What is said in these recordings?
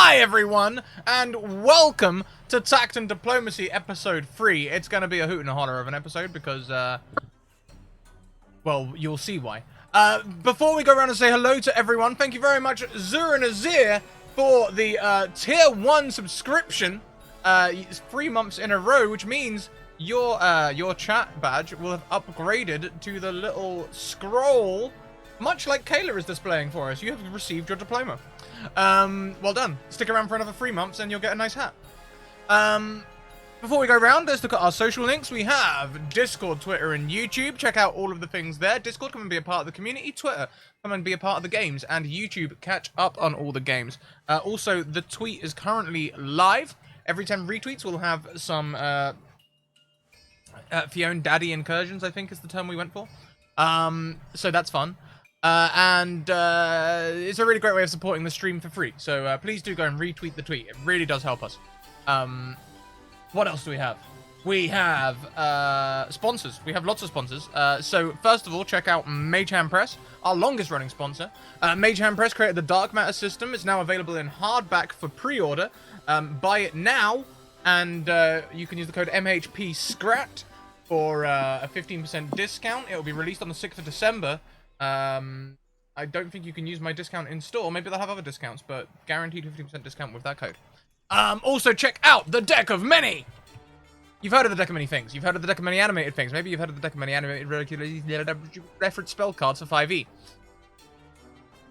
Hi everyone, and welcome to Tact and Diplomacy episode 3. It's going to be a hoot and a holler of an episode because, well, you'll see why. Before we go around and say hello to everyone, thank you very much, Zur and Azir, for the tier 1 subscription. It's 3 months in a row, which means your chat badge will have upgraded to the little scroll, much like Kayla is displaying for us. You have received your diploma. Well done. Stick around for another 3 months and you'll get a nice hat. Before we go around, let's look at our social links. We have Discord, Twitter, and YouTube. Check out all of the things there. Discord, come and be a part of the community. Twitter, come and be a part of the games. And YouTube, catch up on all the games. Also, the tweet is currently live. Every 10 retweets, we'll have some Fiona Daddy incursions, I think is the term we went for. So that's fun. And it's a really great way of supporting the stream for free. So please do go and retweet the tweet. It really does help us. What else do we have? We have sponsors. We have lots of sponsors. So first of all, check out Mage Hand Press, our longest running sponsor. Mage Hand Press created the Dark Matter system. It's now available in hardback for pre-order. Buy it now, and you can use the code MHPSCRAT for a 15% discount. It will be released on the 6th of December. I don't think you can use my discount in store. Maybe they'll have other discounts, but guaranteed 15% discount with that code. Also check out the Deck of Many. You've heard of the Deck of Many things. You've heard of the Deck of Many animated things. Maybe you've heard of the Deck of Many animated reference spell cards for 5e.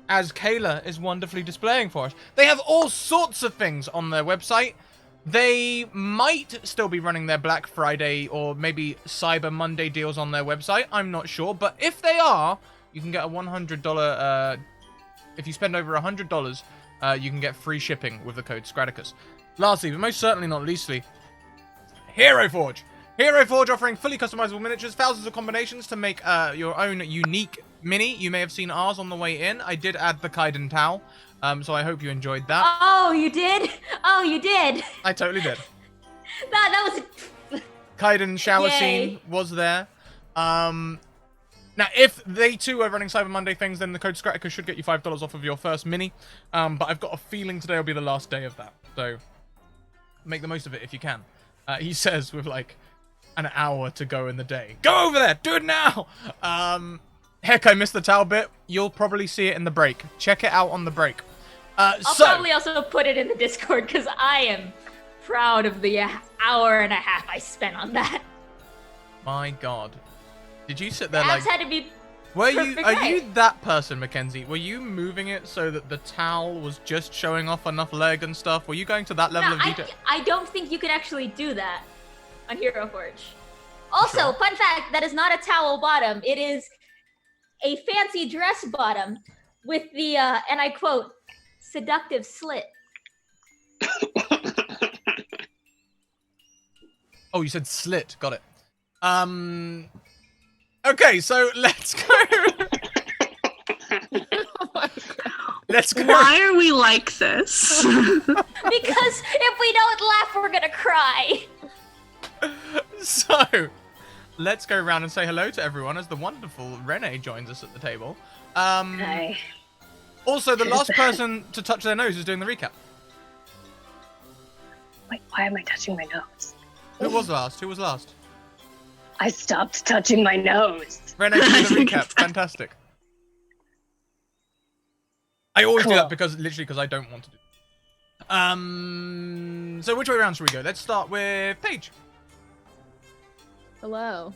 As Kayla is wonderfully displaying for us. They have all sorts of things on their website. They might still be running their Black Friday or maybe Cyber Monday deals on their website. I'm not sure. But if they are, you can get a $100... if you spend over $100, you can get free shipping with the code Scratticus. Lastly, but most certainly not leastly, Hero Forge. Hero Forge offering fully customizable miniatures, thousands of combinations to make your own unique mini. You may have seen ours on the way in. I did add the Kaiden towel, so I hope you enjoyed that. Oh, you did? Oh, you did. I totally did. That was... Kaiden shower Yay. scene was there. Now, if they too are running Cyber Monday things, then the code Scratticus should get you $5 off of your first mini. But I've got a feeling today will be the last day of that. So, make the most of it if you can. He says with, like, an hour to go in the day. Go over there! Do it now! Heck, I missed the towel bit. You'll probably see it in the break. Check it out on the break. I'll probably also put it in the Discord, because I am proud of the hour and a half I spent on that. My god. Did you sit there The like... abs had to be Are right. you that person, Mackenzie? Were you moving it so that the towel was just showing off enough leg and stuff? Were you going to that level of detail? I don't think you can actually do that on Hero Forge. Also, Sure. fun fact, that is not a towel bottom. It is a fancy dress bottom with the, and I quote, seductive slit. Oh, you said slit. Got it. Okay, so let's go. Let's go. Why are we like this? Because if we don't laugh, we're gonna cry. So, let's go around and say hello to everyone as the wonderful Renee joins us at the table. Hi. Also, the last person to touch their nose is doing the recap. Wait, why am I touching my nose? Who was last? Who was last? I stopped touching my nose. Renee doing the recap. Fantastic. I always do Cool. that because I don't want to do it. So which way around should we go? Let's start with Paige. Hello.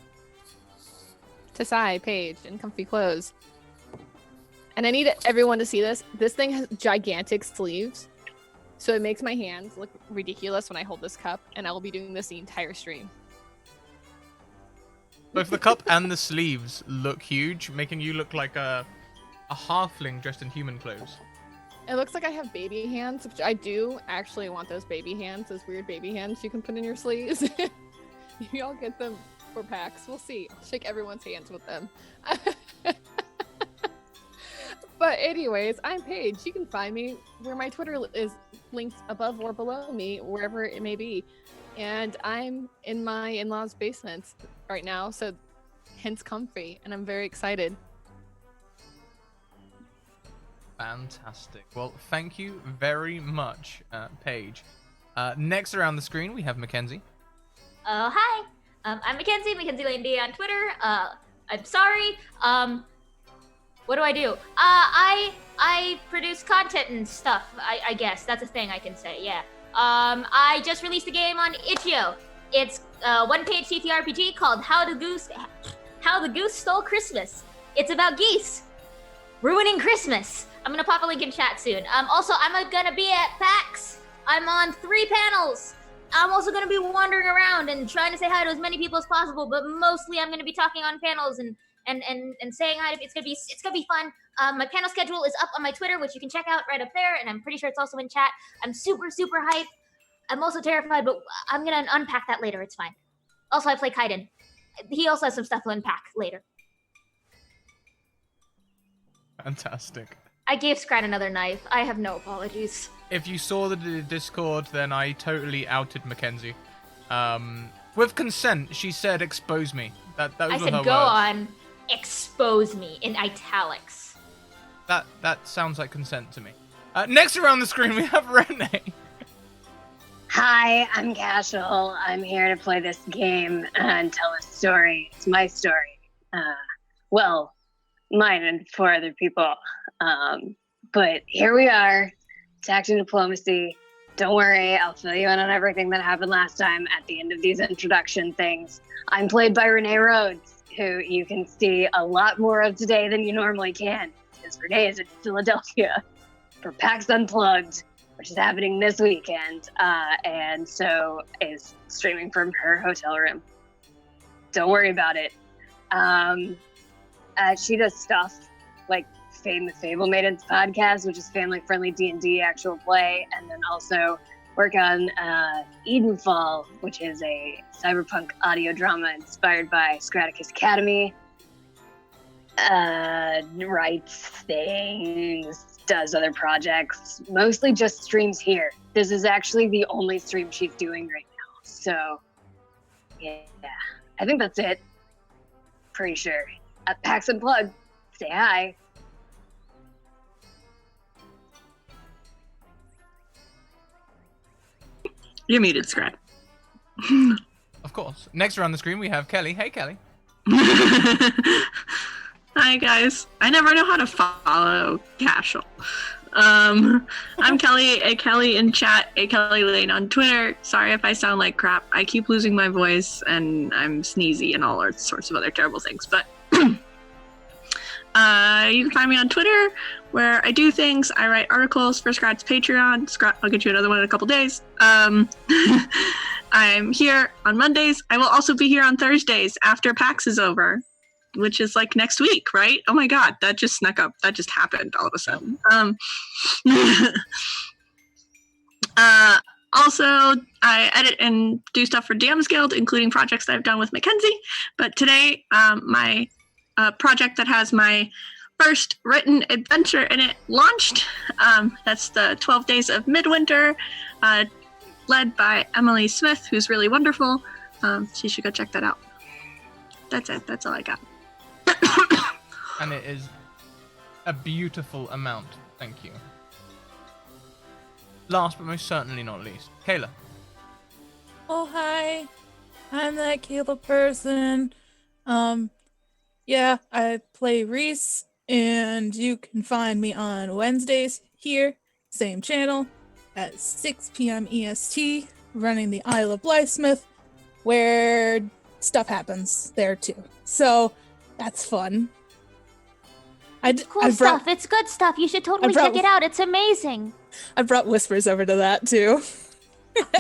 Tasai, Paige, in comfy clothes. And I need everyone to see this. This thing has gigantic sleeves. So it makes my hands look ridiculous when I hold this cup. And I will be doing this the entire stream. Both the cup and the sleeves look huge, making you look like a halfling dressed in human clothes. It looks like I have baby hands, which I do actually want those baby hands, those weird baby hands you can put in your sleeves. Maybe I'll get them for packs. We'll see. I'll shake everyone's hands with them. But anyways, I'm Paige. You can find me where my Twitter is linked above or below me, wherever it may be. And I'm in my in-laws' basement right now, so hence comfy, and I'm very excited. Fantastic. Well, thank you very much, Paige. Next around the screen, we have Mackenzie. Hi. I'm Mackenzie Lane D on Twitter. I'm sorry. What do I do? I produce content and stuff. I guess that's a thing I can say. Yeah. I just released a game on itch.io. It's a one-page TTRPG called How the Goose Stole Christmas. It's about geese ruining Christmas. I'm gonna pop a link in chat soon. Also, I'm gonna be at PAX. I'm on 3 panels. I'm also gonna be wandering around and trying to say hi to as many people as possible, but mostly I'm gonna be talking on panels and saying hi to. It's gonna be fun. My panel schedule is up on my Twitter, which you can check out right up there, and I'm pretty sure it's also in chat. I'm super hyped. I'm also terrified, but I'm gonna unpack that later. It's fine. Also, I play Kaiden. He also has some stuff to unpack later. Fantastic. I gave Scrat another knife. I have no apologies. If you saw the Discord, then I totally outed Mackenzie. With consent, she said, "Expose me." That was I her said, words. "Go on, expose me," in italics. That sounds like consent to me. Next around the screen, we have Renee. Hi, I'm Casual. I'm here to play this game and tell a story. It's my story. Well, mine and 4 other people. But here we are, Tact and Diplomacy. Don't worry, I'll fill you in on everything that happened last time at the end of these introduction things. I'm played by Renee Rhodes, who you can see a lot more of today than you normally can, because Renee is in Philadelphia for PAX Unplugged, which is happening this weekend, and so is streaming from her hotel room. Don't worry about it. She does stuff like Fame the Fable Maidens podcast, which is family-friendly D&D actual play, and then also work on Edenfall, which is a cyberpunk audio drama inspired by Scratticus Academy. Writes things, does other projects, mostly just streams here. This is actually the only stream she's doing right now. So, yeah, I think that's it. Pretty sure. At PAX Unplugged, say hi. You're muted, Scrat. Of course. Next around the screen, we have Kelly. Hey, Kelly. Hi, guys. I never know how to follow Casual. I'm Kelly, a Kelly in chat, a Kelly Lane on Twitter. Sorry if I sound like crap. I keep losing my voice, and I'm sneezy and all sorts of other terrible things. But you can find me on Twitter, where I do things. I write articles for Scrat's Patreon. Scrat, I'll get you another one in a couple days. I'm here on Mondays. I will also be here on Thursdays after PAX is over, which is like next week, right? Oh my god, that just snuck up. That just happened all of a sudden. Also, I edit and do stuff for DM's Guild, including projects that I've done with Mackenzie. But today, my project that has my first written adventure in it launched. That's the 12 Days of Midwinter, led by Emily Smith, who's really wonderful. So you should go check that out. That's it. That's all I got. And it is a beautiful amount. Thank you. Last but most certainly not least, Kayla. Oh, hi. I'm that Kayla person. Yeah, I play Reese, and you can find me on Wednesdays here, same channel, at 6 p.m. EST, running the Isle of Blythesmith, where stuff happens there too. So that's fun. Cool stuff. It's good stuff. You should totally check it out. It's amazing. I brought Whispers over to that too.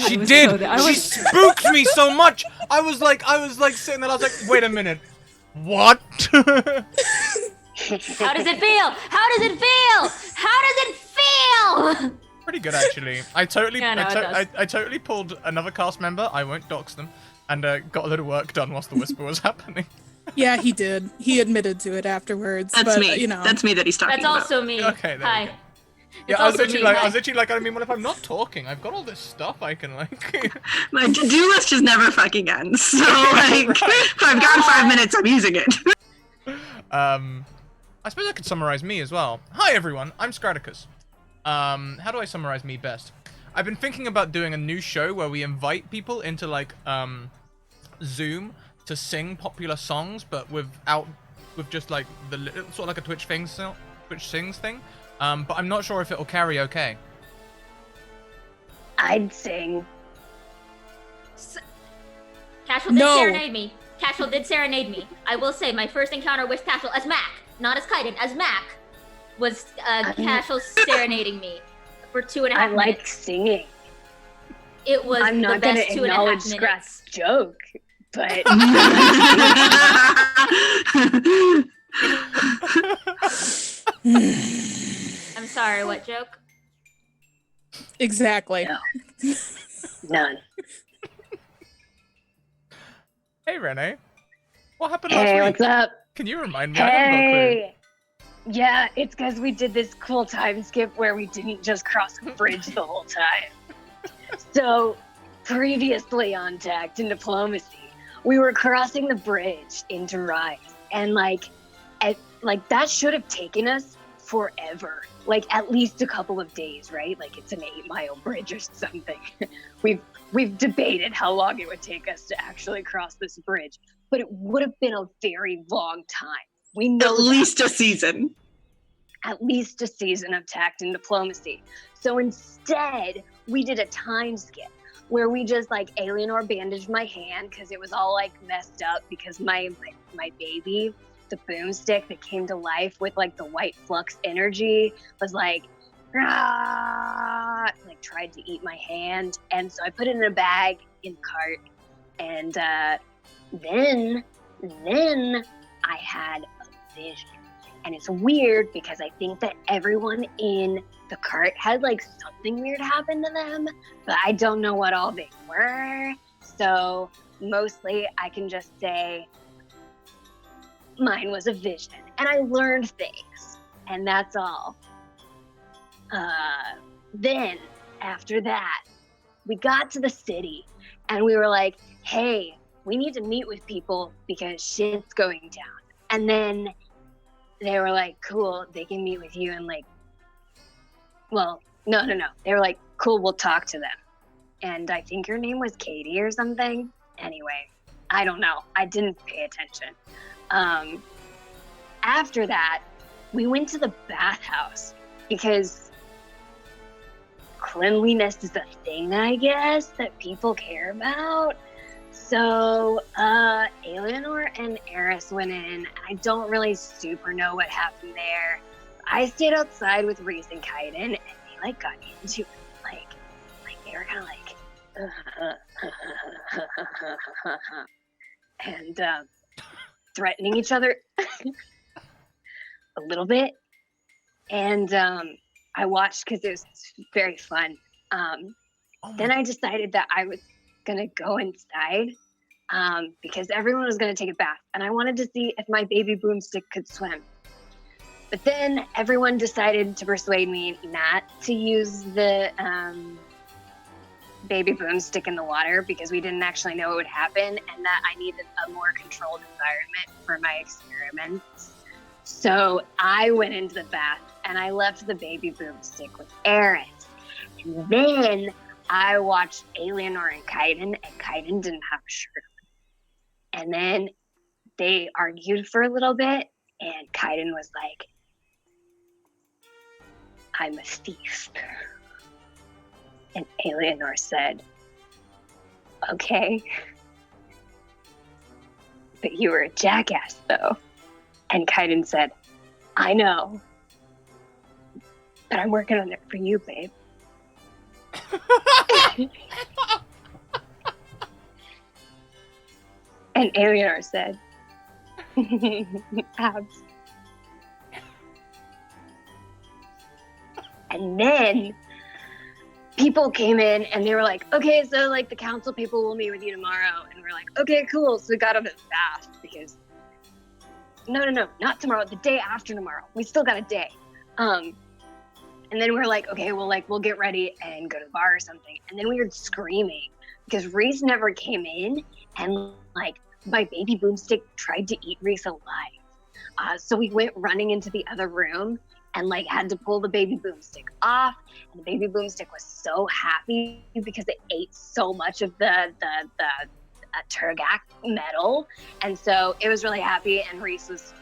She did. She spooked me so much. I was like sitting there. I was like, wait a minute. What? How does it feel? How does it feel? How does it feel? Pretty good, actually. I totally, Yeah, no, it does. I totally pulled another cast member. I won't dox them, and got a little work done whilst the whisper was happening. Yeah, he did. He admitted to it afterwards. That's but, me. You know. That's me that he's talking That's about. also me. Okay, there Hi. we go. It's Yeah, I was also literally me. like, I mean, what if I'm not talking? I've got all this stuff I can like. My to-do list just never fucking ends. So like, if I've got 5 minutes, I'm using it. I I suppose I could summarize me as well. Hi everyone, I'm Scratticus. How do I summarize me best? I've been thinking about doing a new show where we invite people into like Zoom to sing popular songs, but with just like the sort of like a Twitch Sings thing. But I'm not sure if it'll carry okay. I'd sing. Casual did No. serenade me. Casual did serenade me. I will say my first encounter with Casual as Mac, not as Kaiden, as Mac, was Casual serenading me for 2.5 I minutes. like singing. It was I'm not the gonna best 2.5 acknowledge minutes. Scrat's joke, but I'm sorry, what joke? Exactly. No. None. Hey Renee, what happened last Hey, week? what's up? Can you remind me? I haven't got a clue. Hey. Yeah, it's because we did this cool time skip where we didn't just cross the bridge the whole time. So, previously on Tact and Diplomacy, we were crossing the bridge into Rise, and that should have taken us forever, like at least a couple of days, right? Like it's an 8-mile bridge or something. We've debated how long it would take us to actually cross this bridge, but it would have been a very long time. We know At least a season. at least a season of Tact and Diplomacy. So instead, we did a time skip where we just like Alienor bandaged my hand because it was all like messed up because my baby, the boomstick that came to life with like the white flux energy, was like, "Rah!" like tried to eat my hand. And so I put it in a bag in the cart. And then I had a vision. And it's weird because I think that everyone in the cart had like something weird happen to them, but I don't know what all they were. So mostly I can just say mine was a vision and I learned things, and that's all. Then after that, we got to the city and we were like, hey, we need to meet with people because shit's going down. And then they were like, cool, they can meet with you and like, well, no. They were like, cool, we'll talk to them. And I think her name was Katie or something. Anyway, I don't know. I didn't pay attention. After that, we went to the bathhouse because cleanliness is a thing, I guess, that people care about. So, Alienor and Eris went in. I don't really super know what happened there. I stayed outside with Reese and Kaiden, and they, like, got into it. Like they were kind of like, and, threatening each other a little bit. And, I watched because it was very fun. Then I decided that I was gonna go inside because everyone was gonna take a bath and I wanted to see if my baby boomstick could swim. But then everyone decided to persuade me not to use the baby boomstick in the water because we didn't actually know what would happen and that I needed a more controlled environment for my experiments. So I went into the bath and I left the baby boomstick with Eris. And then I watched Alienor and Kaiden didn't have a shirt on. And then they argued for a little bit, and Kaiden was like, I'm a thief. And Alienor said, okay. But you were a jackass, though. And Kaiden said, I know. But I'm working on it for you, babe. And Alienor said, abs. And then people came in and they were like, okay, so like the council people will meet with you tomorrow. And we're like, okay, cool. So we got up at fast because no, not tomorrow, the day after tomorrow. We still got a day. And then we're like, okay, well, like, we'll get ready and go to the bar or something. And then we heard screaming because Reese never came in. And, like, my baby boomstick tried to eat Reese alive. So we went running into the other room and like had to pull the baby boomstick off. And the baby boomstick was so happy because it ate so much of the Turgak metal. And so it was really happy, and Reese was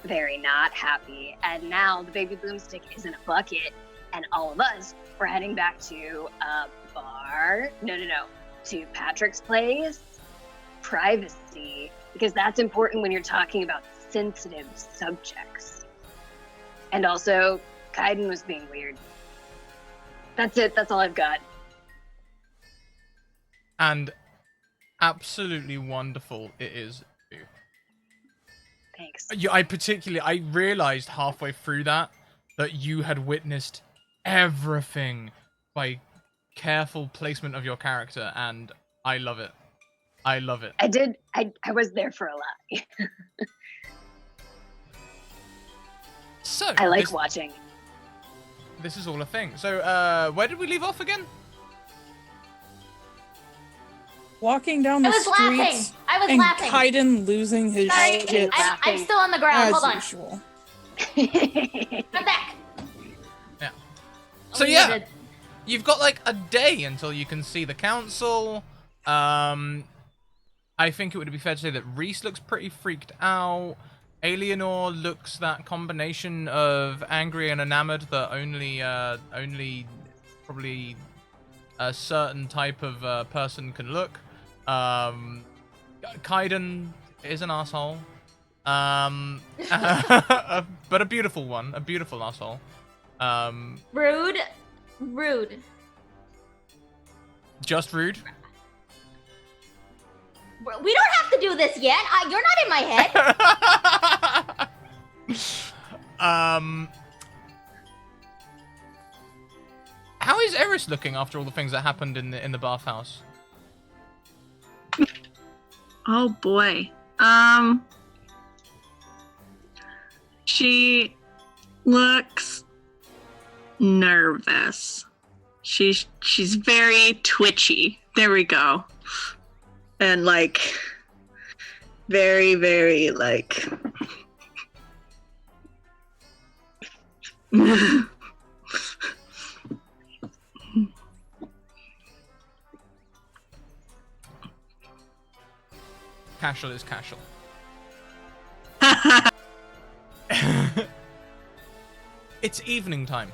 very not happy. And now the baby boomstick is in a bucket, and all of us were heading back to a bar. No, to Patrick's place. Privacy, because that's important when you're talking about sensitive subjects. And also, Kaiden was being weird. That's it. That's all I've got. And absolutely wonderful it is. Thanks. I realized halfway through that you had witnessed everything by careful placement of your character, and I love it. I love it. I did. I was there for a lot. So I like watching. This is all a thing. So, where did we leave off again? Walking down the I was laughing. streets I was and laughing. Kaiden losing his Sorry, shit I'm still on the ground. as Hold on. usual. I'm back. Yeah. Oh, So we yeah, did. you've got like a day until you can see the council. I think it would be fair to say that Reese looks pretty freaked out. Alienor looks that combination of angry and enamored that only probably a certain type of person can look. Kaiden is an asshole. But a beautiful one, a beautiful asshole. Rude. Just rude. We don't have to do this yet. You're not in my head. How is Eris looking after all the things that happened in the bathhouse? Oh boy. She looks nervous. She's very twitchy. There we go. And like very, very like Casual is casual. It's evening time.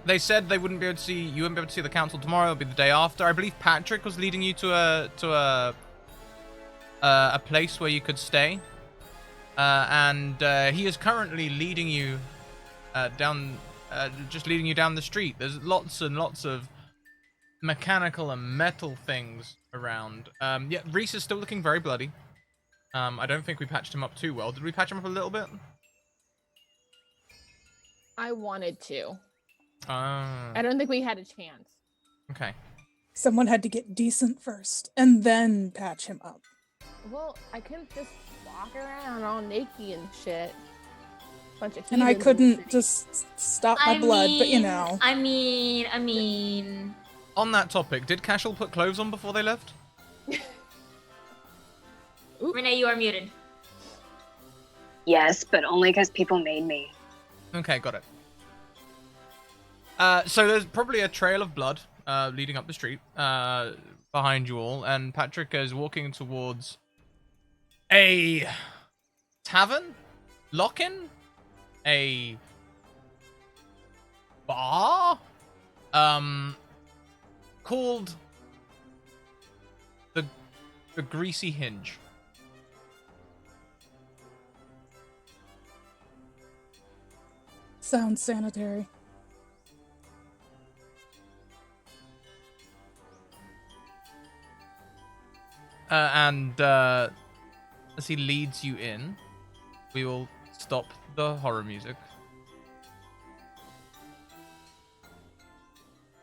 They said they wouldn't be able to see you. Wouldn't be able to see the council tomorrow. It'll be the day after. I believe Patrick was leading you to a place where you could stay, and he is currently leading you down, just leading you down the street. There's lots and lots of mechanical and metal things around. Yeah, Reese is still looking very bloody. I don't think we patched him up too well. Did we patch him up a little bit? I wanted to. Ah, I don't think we had a chance. okay. Someone had to get decent first and then patch him up. Well, I couldn't just walk around all naked and shit. Bunch of And I heathens in the couldn't city. just stop my blood, but you know. I mean. On that topic, did Cashel put clothes on before they left? Renee, you are muted. Yes, but only because people made me. Okay, got it. So there's probably a trail of blood leading up the street behind you all, and Patrick is walking towards a tavern, lock-in, a bar, called the Greasy Hinge. Sounds sanitary. And as he leads you in, we will stop the horror music.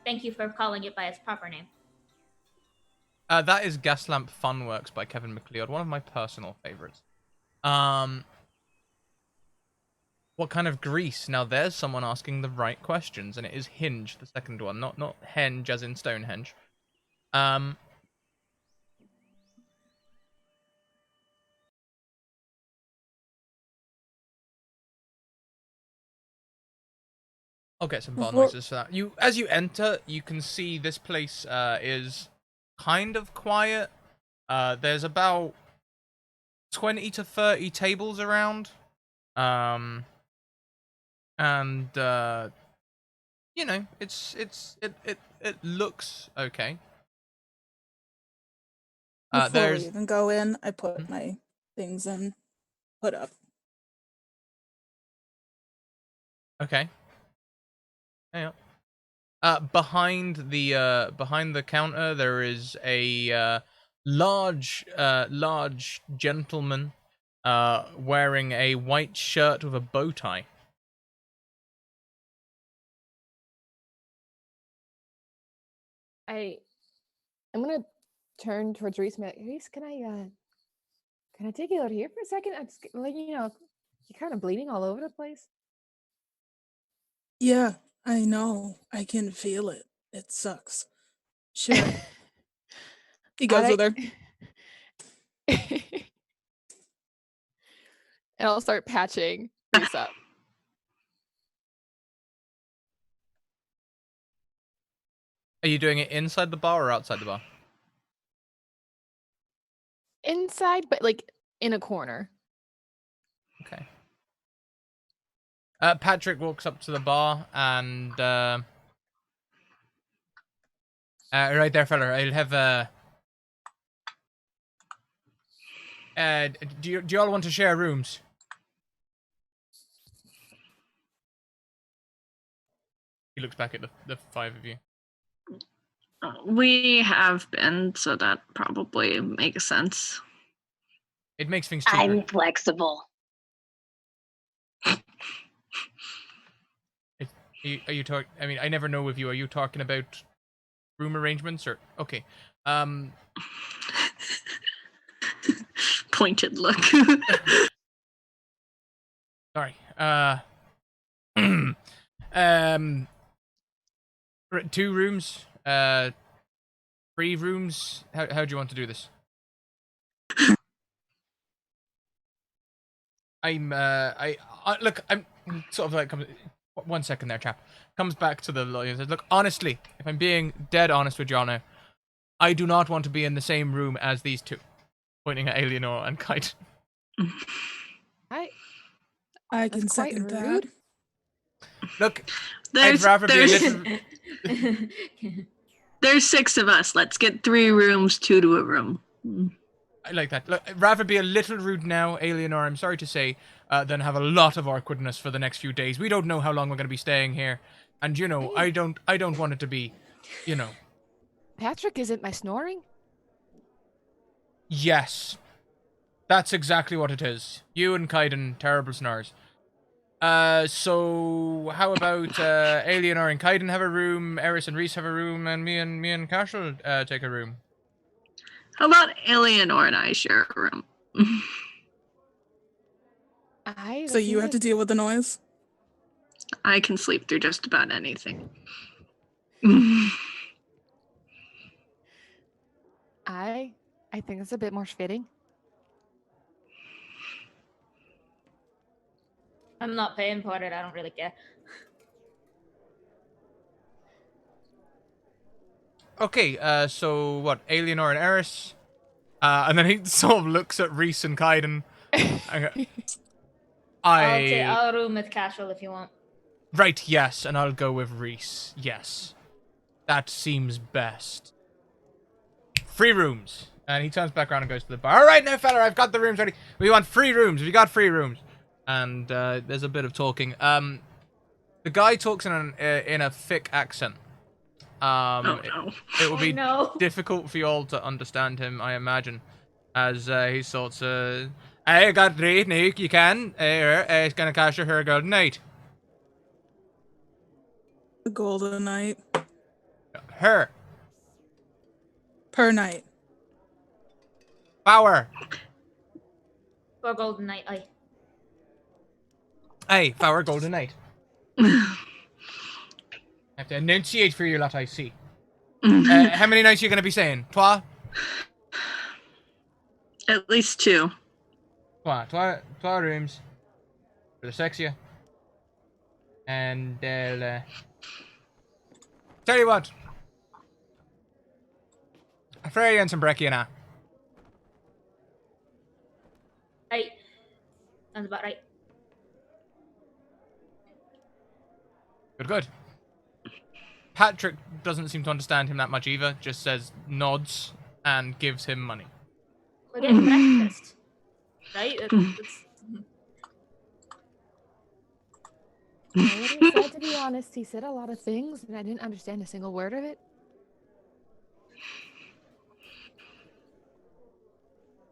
Thank you for calling it by its proper name. That is Gaslamp Funworks by Kevin MacLeod, one of my personal favorites. What kind of grease? Now there's someone asking the right questions, and it is Hinge, the second one, not Henge as in Stonehenge. I'll get some bar Before- noises for that. As you enter, you can see this place is kind of quiet. There's about 20 to 30 tables around. And you know, it looks okay. Before There's we even go in, I put my things in, put up. okay. Yeah. Behind the counter, there is a large gentleman wearing a white shirt with a bow tie. I'm gonna turn towards Reese and be like, Reese, can I take you out here for a second? I'm just like, you know, you're kind of bleeding all over the place. Yeah, I know. I can feel it. It sucks. Sure. He goes with her. And I'll start patching Reese up. Are you doing it inside the bar or outside the bar? Inside, but like in a corner. Okay. Patrick walks up to the bar and right there, fella. I'll have do you all want to share rooms? He looks back at the five of you. We have been, so that probably makes sense. It makes things cheaper. I'm flexible. Are you talking? I mean, I never know with you. Are you talking about room arrangements or okay? Pointed look. Sorry. Two rooms. 3 rooms. How do you want to do this? I look. I'm sort of like 1 second there, chap. Comes back to the lawyer and says, "Look, honestly, if I'm being dead honest with you now, I do not want to be in the same room as these two." Pointing at Eleanor and Kite. I That's can quite second that. rude. Look, I'd rather be a there's, little. there's 6 of us. Let's get 3 rooms, 2 to a room. I like that. Look, I'd rather be a little rude now, Eleanor, I'm sorry to say, than have a lot of awkwardness for the next few days. We don't know how long we're going to be staying here. And, you know, I don't want it to be, you know. Patrick, isn't my snoring? Yes. That's exactly what it is. You and Kaiden, terrible snores. So how about Eleanor and Kaiden have a room, Eris and Reese have a room, and me and Cashel take a room? How about Eleanor and I share a room? So you have to deal with the noise? I can sleep through just about anything. I think it's a bit more fitting. I'm not paying for it. I don't really care. Okay, so what? Eleanor and Eris? And then he sort of looks at Reese and Kaiden. I'll room with Casual if you want. Right, yes, and I'll go with Reese. Yes. That seems best. 3 rooms. And he turns back around and goes to the bar. All right, now, fella, I've got the rooms ready. We want 3 rooms. We got 3 rooms. And there's a bit of talking. The guy talks in a thick accent. It will be difficult for you all to understand him, I imagine, as he sorts of, I got 3, Nick, you can. It's gonna cost you her a golden night. The golden night. Her. Per night. Power. For Golden Knight, aye. Aye, Power golden night. I have to enunciate for you lot, I see. How many nights are you going to be saying? 3? At least 2. 3 rooms. For the sex of you. And tell you what, Freya and some brekkie and I. Right. Sounds about right. Good. Patrick doesn't seem to understand him that much either. Just says nods and gives him money. We're getting breakfast. Right? What he said, to be honest, he said a lot of things, and I didn't understand a single word of it.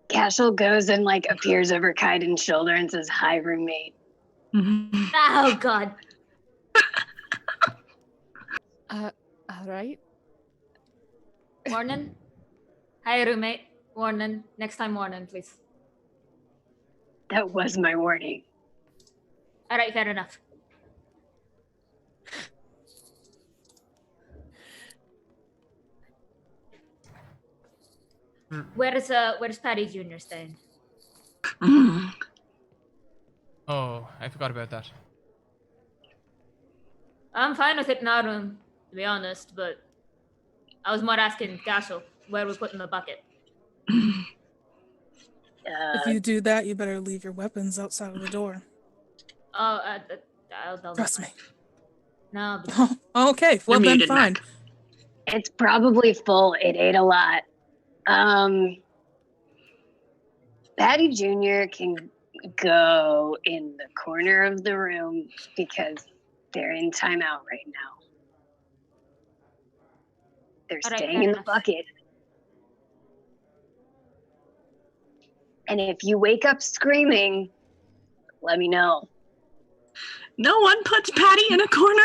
Cashel goes and like appears over Kaiden's shoulder and says, "Hi, roommate." Oh, God. All right. Morning. Hi, roommate. Morning. Next time, morning, please. That was my warning. All right, fair enough. Where's Patty Jr. staying? Oh, I forgot about that. I'm fine with it in our room, to be honest, but I was more asking Cashel where we're putting the bucket. If you do that, you better leave your weapons outside of the door. Oh, I'll Trust me. No. Oh, okay. Well, You're then muted, fine. Mac. It's probably full. It ate a lot. Patty Jr. can go in the corner of the room because they're in timeout right now. They're All right, staying fair in enough. the bucket. And if you wake up screaming, let me know. No one puts Patty in a corner.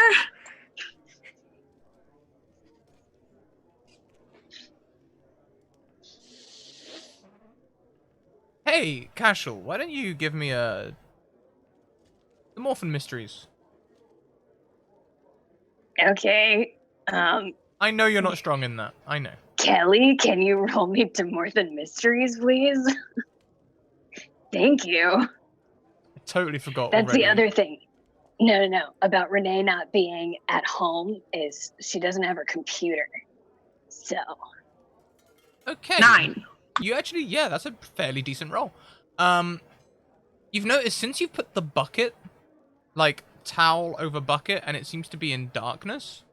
Hey, Cashel, why don't you give me the Morphin Mysteries? Okay. I know you're not strong in that. I know. Kelly, can you roll me to More Than Mysteries, please? Thank you. I totally forgot That's already. the other thing. No. About Renee not being at home is she doesn't have her computer. So. Okay. 9. You actually, yeah, that's a fairly decent roll. You've noticed since you've put the bucket, like, towel over bucket, and it seems to be in darkness,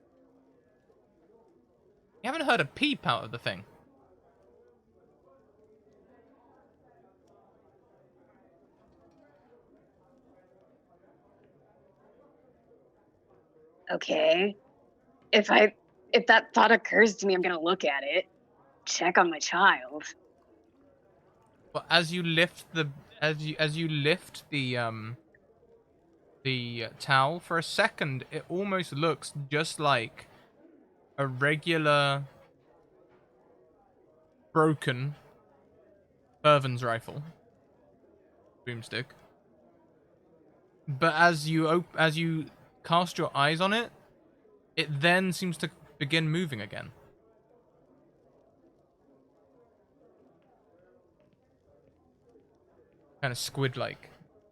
you haven't heard a peep out of the thing. Okay. If that thought occurs to me, I'm gonna look at it, check on my child. But as you lift the towel for a second, it almost looks just like a regular broken Irvin's rifle boomstick. But as you cast your eyes on it, it then seems to begin moving again. Kind of squid-like.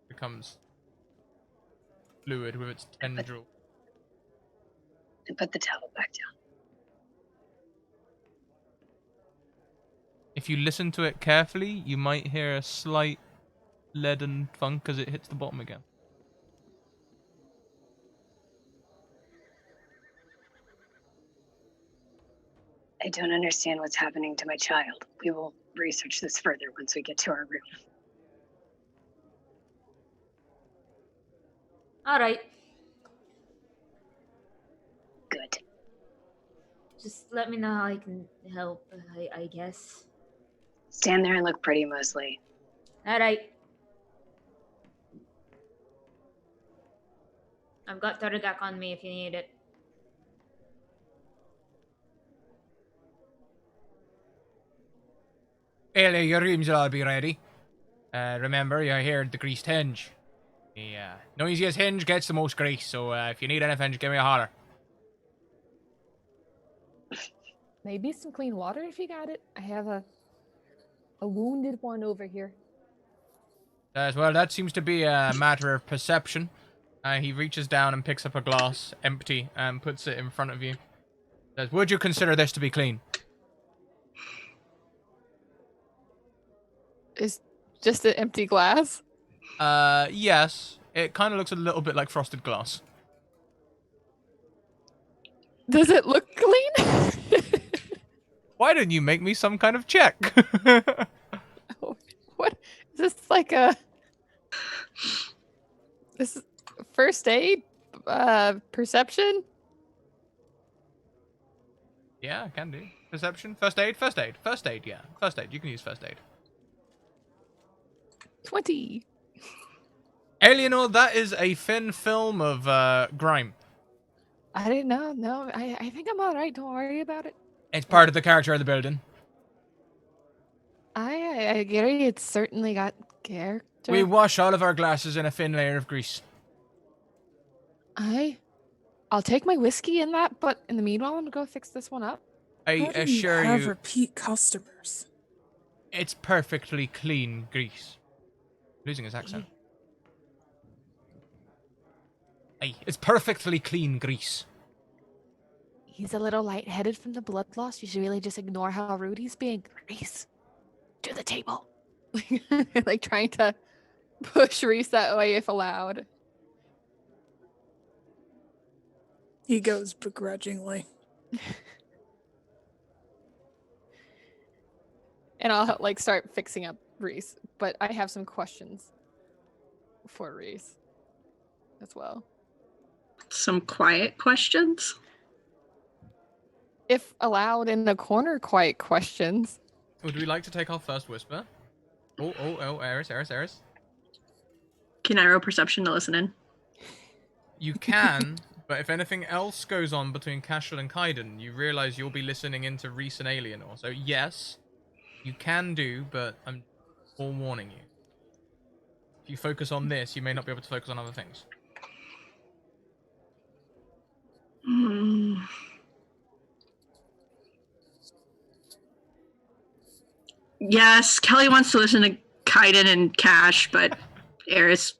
Becomes fluid with its tendril. And put the towel back down. If you listen to it carefully, you might hear a slight leaden thunk as it hits the bottom again. I don't understand what's happening to my child. We will research this further once we get to our room. All right. Good. Just let me know how I can help, I guess. Stand there and look pretty mostly. All right. I've got Toragak on me if you need it. Well, your rooms will all be ready. Remember, you're here at the greased hinge. The noisiest hinge gets the most grease, so if you need anything, just give me a holler. Maybe some clean water if you got it. I have a wounded one over here. Well, that seems to be a matter of perception. He reaches down and picks up a glass, empty, and puts it in front of you. Says, "Would you consider this to be clean?" Is just an empty glass? Yes. It kind of looks a little bit like frosted glass. Does it look clean? Why didn't you make me some kind of check? What? Is this like a... This is first aid? Perception? Yeah, can do. Perception? First aid? First aid. First aid, yeah. First aid. You can use first aid. 20. Alienor, that is a thin film of grime. I didn't know. No, I think I'm all right. Don't worry about it. It's part of the character of the building. I agree. It's certainly got character. We wash all of our glasses in a thin layer of grease. I'll take my whiskey in that, but in the meanwhile, I'm gonna go fix this one up. I How do assure you have you, repeat customers? it's perfectly clean grease. Losing his accent. Aye, it's perfectly clean grease. He's a little lightheaded from the blood loss. You should really just ignore how rude he's being. Reese, to the table. Like trying to push Reese that way if allowed. He goes begrudgingly. And I'll like start fixing up Reese, but I have some questions for Reese as well. Some quiet questions. If allowed in the corner, quiet questions. Would we like to take our first whisper? Oh, Eris. Can I roll perception to listen in? You can, but if anything else goes on between Cashel and Kaiden, you realize you'll be listening into Reese and Alienor. So yes, you can do, but I'm forewarning you. If you focus on this, you may not be able to focus on other things. Yes, Kelly wants to listen to Kaiden and Cash, but Eris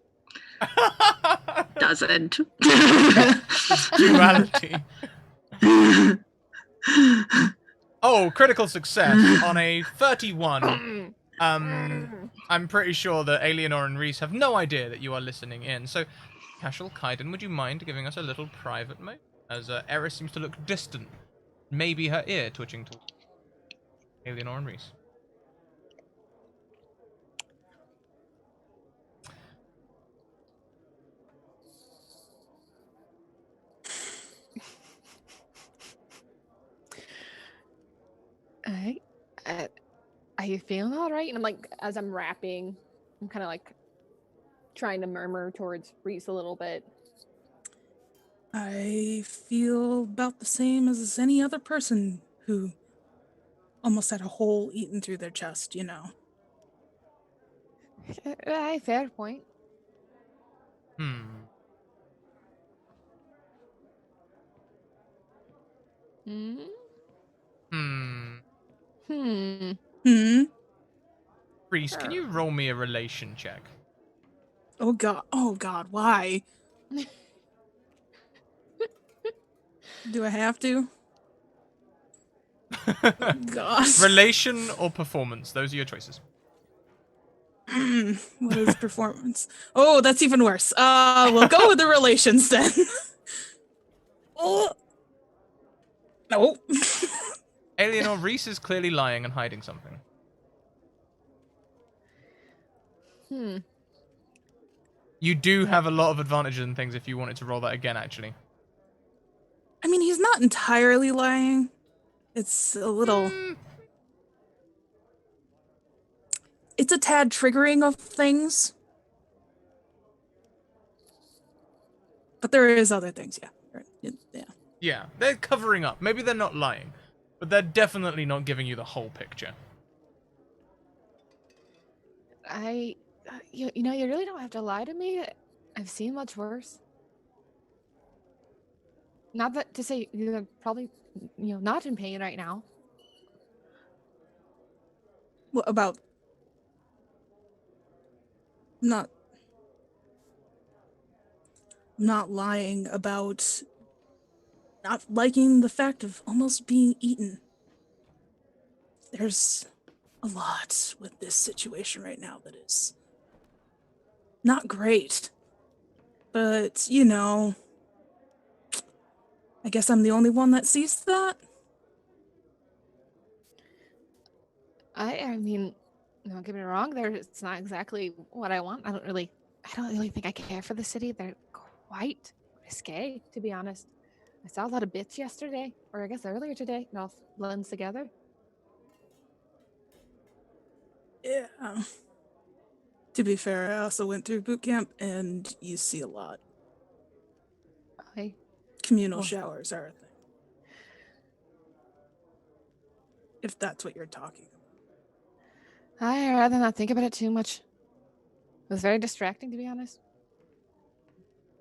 doesn't. Duality. Oh, critical success on a 31. I'm pretty sure that Alienor and Reese have no idea that you are listening in. So, Cashel, Kaiden, would you mind giving us a little private moment? As Eris seems to look distant. Maybe her ear twitching to Alienor and Reese. Alright. Are you feeling all right? And I'm like, as I'm rapping, I'm kind of like trying to murmur towards Reese a little bit. I feel about the same as any other person who almost had a hole eaten through their chest, you know. Fair point. Hmm. Reese, can you roll me a relation check? Oh god, why? Do I have to? Oh, gosh. Relation or performance? Those are your choices. What is performance? Oh, that's even worse. We'll go with the relations then. Oh. No. Alienor, Reese is clearly lying and hiding something. You do have a lot of advantages and things if you wanted to roll that again, actually. I mean, he's not entirely lying. It's a little... It's a tad triggering of things. But there is other things, yeah. Yeah. Yeah, they're covering up. Maybe they're not lying, but they're definitely not giving you the whole picture. You know, you really don't have to lie to me. I've seen much worse. Not that to say you're probably, not in pain right now. What about... Not I'm not lying about not liking the fact of almost being eaten. There's a lot with this situation right now that is not great. But, you know, I guess I'm the only one that sees that. I mean, don't get me wrong. It's not exactly what I want. I don't really think I care for the city. They're quite risque, to be honest. I saw a lot of bits yesterday, or I guess earlier today. It all blends together. Yeah. To be fair, I also went through boot camp, and you see a lot. Communal showers are a thing. If that's what you're talking about. I'd rather not think about it too much. It was very distracting, to be honest.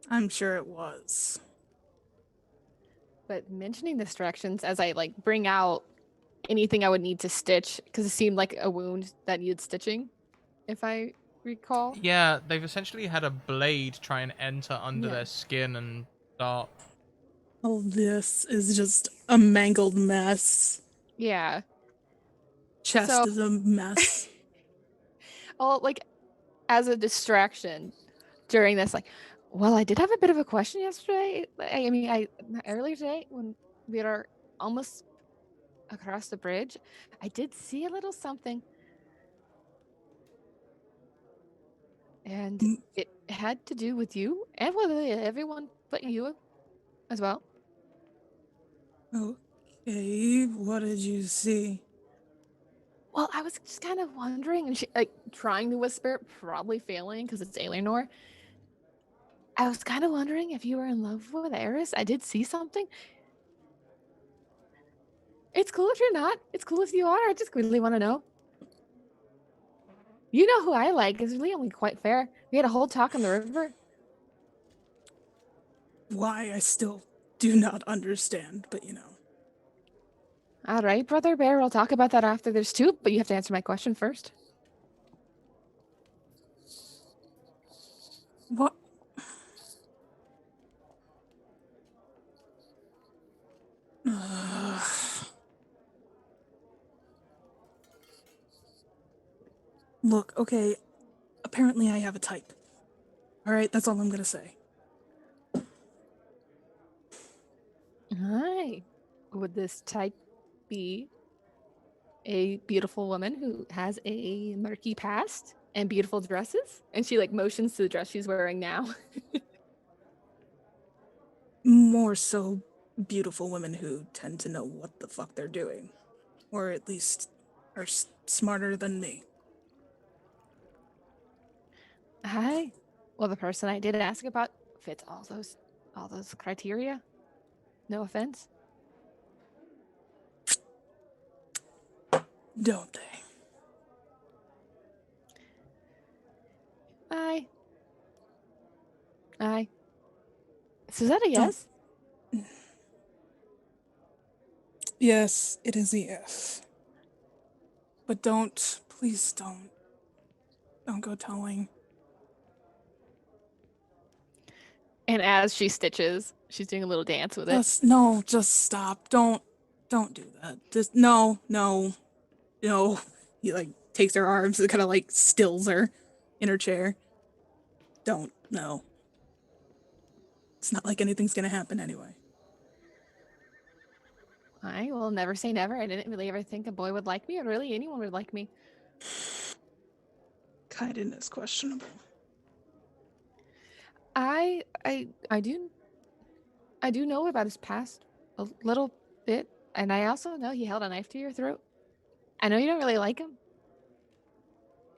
I'm sure it was. But mentioning distractions, as I bring out anything I would need to stitch, because it seemed like a wound that needed stitching, if I recall. Yeah, they've essentially had a blade try and enter under Yeah. their skin and start. All this is just a mangled mess. Yeah. Chest is a mess. As a distraction during this, well, I did have a bit of a question yesterday. Earlier today when we were almost across the bridge, I did see a little something. And it had to do with you and with everyone but you as well. Okay, what did you see? Well, I was just kind of wondering, and she trying to whisper, probably failing because it's Alienor. I was kind of wondering if you were in love with Eris. I did see something. It's cool if you're not. It's cool if you are. I just really want to know. You know who I like. It's really only quite fair. We had a whole talk on the river. Why, I still do not understand, but you know. All right, Brother Bear, we'll talk about that after there's two, but you have to answer my question first. What? Look, okay, apparently I have a type. Alright, that's all I'm gonna say. Hi. Would this type be a beautiful woman who has a murky past and beautiful dresses? And she motions to the dress she's wearing now. More so beautiful women who tend to know what the fuck they're doing. Or at least are smarter than me. Hi. Well, the person I did ask about fits all those criteria. No offense. Don't they? Aye. So is that a yes? Yes, it is a yes. But please don't go telling. And as she stitches, she's doing a little dance with it. Just stop. Don't do that. Just no. He takes her arms and kind of stills her in her chair. No. It's not like anything's gonna happen anyway. I will never say never. I didn't really ever think a boy would like me, or really anyone would like me. Kaiden is questionable. I do know about his past a little bit, and I also know he held a knife to your throat. I know you don't really like him.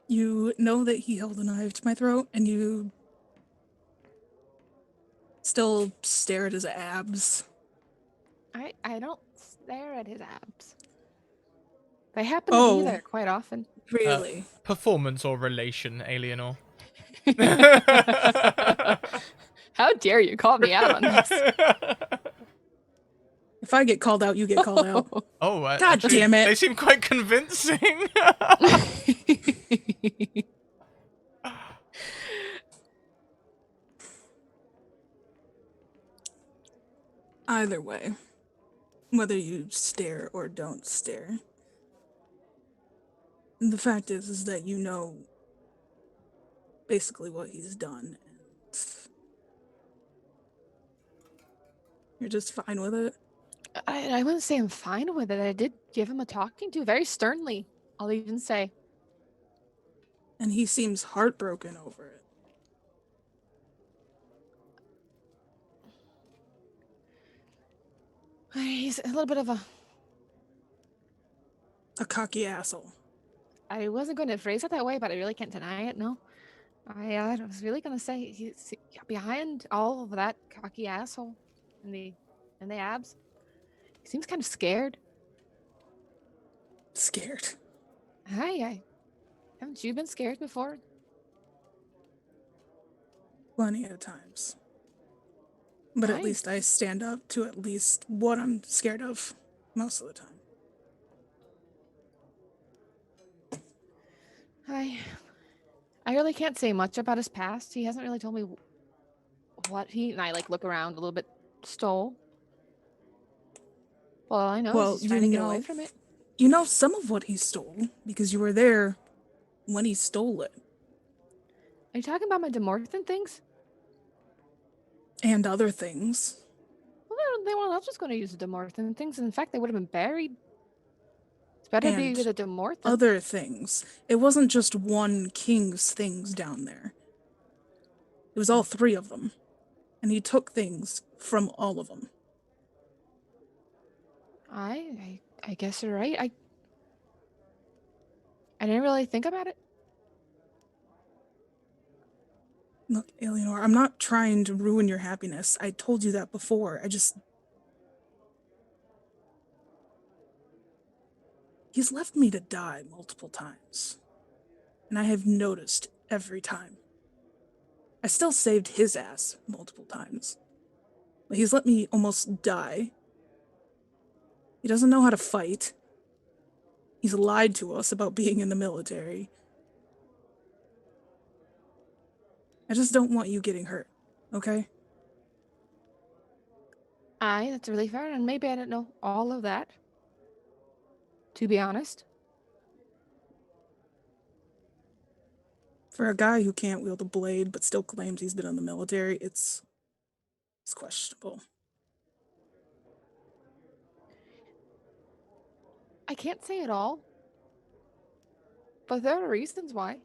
You know that he held a knife to my throat, and you still stare at his abs. I don't stare at his abs. They happen to be there quite often. Really? Performance or relation, Alienor? How dare you call me out on this? If I get called out, you get called out. Oh, God actually, damn it. They seem quite convincing. Either way, whether you stare or don't stare, the fact is that you know basically what he's done, and you're just fine with it. I wouldn't say I'm fine with it. I did give him a talking to very sternly, I'll even say. And he seems heartbroken over it. He's a little bit of a... A cocky asshole. I wasn't going to phrase it that way, but I really can't deny it, no. I was really going to say he's behind all of that cocky asshole and the abs. He seems kind of scared. Scared. Hi. Haven't you been scared before? Plenty of times. But at Aye. least I stand up to at least what I'm scared of most of the time. I really can't say much about his past. He hasn't really told me what he... And I, look around a little bit stole. Well, all I know Well, is he's trying to get away from it. You know some of what he stole because you were there when he stole it. Are you talking about my Demorphin things? And other things. Well, no one else was going to use the Demorphin things. In fact, they would have been buried. It's better to be And with a Demorphin. Other things. It wasn't just one king's things down there. It was all three of them. And he took things from all of them. I guess you're right. I didn't really think about it. Look, Eleanor, I'm not trying to ruin your happiness. I told you that before. He's left me to die multiple times. And I have noticed every time. I still saved his ass multiple times. But he's let me almost die. He doesn't know how to fight. He's lied to us about being in the military. I just don't want you getting hurt, okay? That's really fair, and maybe I didn't know all of that. To be honest. For a guy who can't wield a blade but still claims he's been in the military, it's questionable. I can't say it all. But there are reasons why.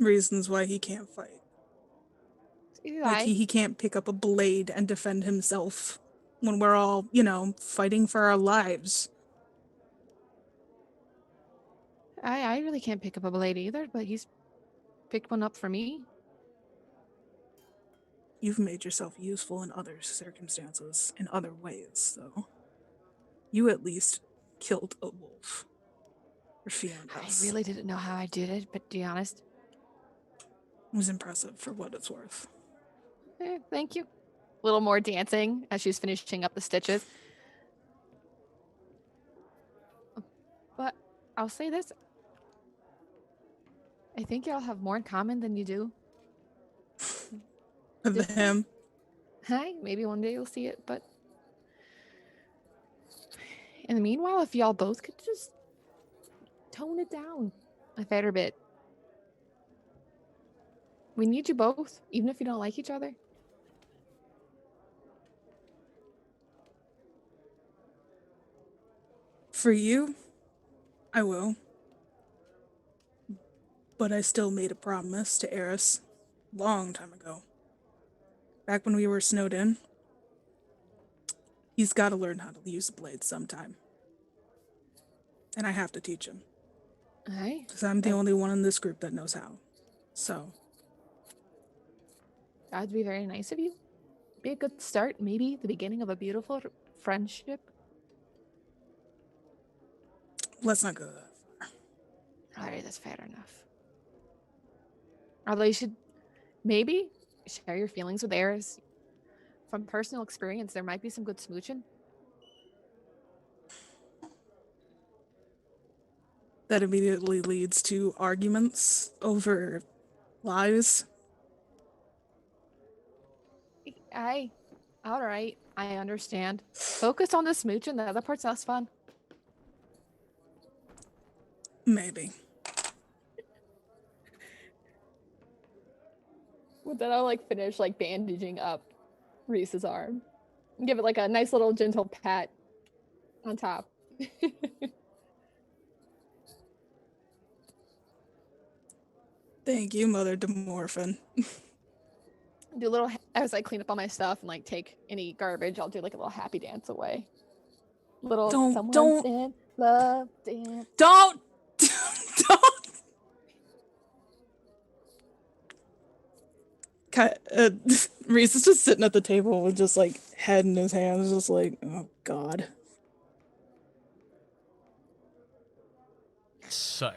Reasons why he can't fight. Like he can't pick up a blade and defend himself when we're all, fighting for our lives. I really can't pick up a blade either, but he's picked one up for me. You've made yourself useful in other circumstances, in other ways, though. You at least killed a wolf. For fearing us. I really didn't know how I did it, but to be honest. It was impressive for what it's worth. Thank you. A little more dancing as she's finishing up the stitches. But I'll say this. I think y'all have more in common than you do. Of him. Hi, maybe one day you'll see it, but in the meanwhile, if y'all both could just tone it down a fair bit. We need you both, even if you don't like each other. For you, I will. But I still made a promise to Eris long time ago. Back when we were snowed in. He's got to learn how to use the blade sometime. And I have to teach him. Aye. Because I'm the only one in this group that knows how. So. That'd be very nice of you. Be a good start, maybe the beginning of a beautiful friendship. Let's not go that far. Alright, that's fair enough. Although you should maybe share your feelings with Eris. From personal experience, there might be some good smooching. That immediately leads to arguments over lies. All right. I understand. Focus on the smooch and the other part's less fun. Maybe. But then I'll like finish like bandaging up Reese's arm. And give it like a nice little gentle pat on top. Thank you, Mother Demorphin. Do a little as I clean up all my stuff and like take any garbage, I'll do like a little happy dance away. Little Don't in love dance. don't Reese is just sitting at the table with just like head in his hands, just like, oh god. So,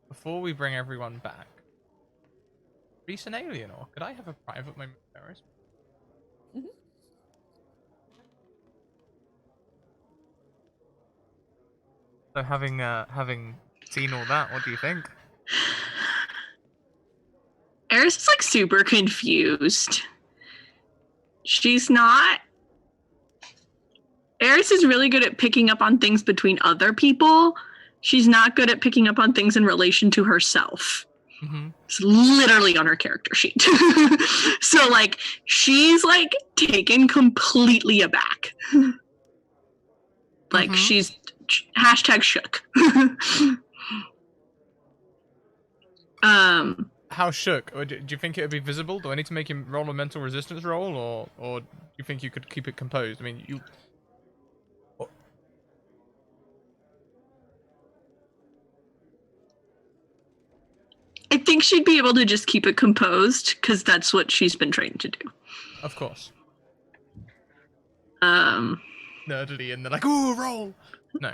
before we bring everyone back, Reese and Alienor, could I have a private moment with Eris? Mhm. So having seen all that, what do you think? Eris is like super confused. She's not. Eris is really good at picking up on things between other people. She's not good at picking up on things in relation to herself. Mm-hmm. It's literally on her character sheet. So like she's like taken completely aback. Like she's hashtag shook. How shook? Or do you think it would be visible? Do I need to make him roll a mental resistance roll, or do you think you could keep it composed? I mean, you. I think she'd be able to just keep it composed because that's what she's been trained to do. Of course. Nerdily, and they're like, ooh, roll. No.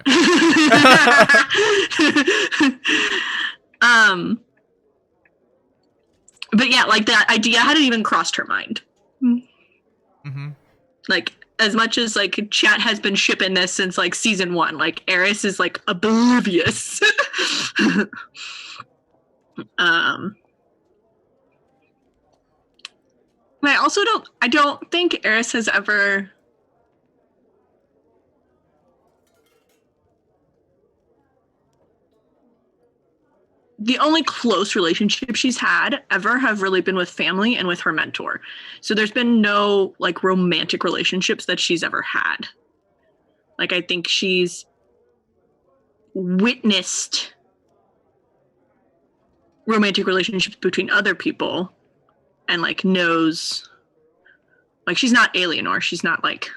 But yeah, like that idea hadn't even crossed her mind. Mm-hmm. Like, as much as like chat has been shipping this since like season 1, like Eris is like oblivious. But I don't think Eris has ever the only close relationship she's had ever have really been with family and with her mentor. So there's been no like romantic relationships that she's ever had. Like I think she's witnessed romantic relationships between other people and like knows, like she's not Alienor. She's not like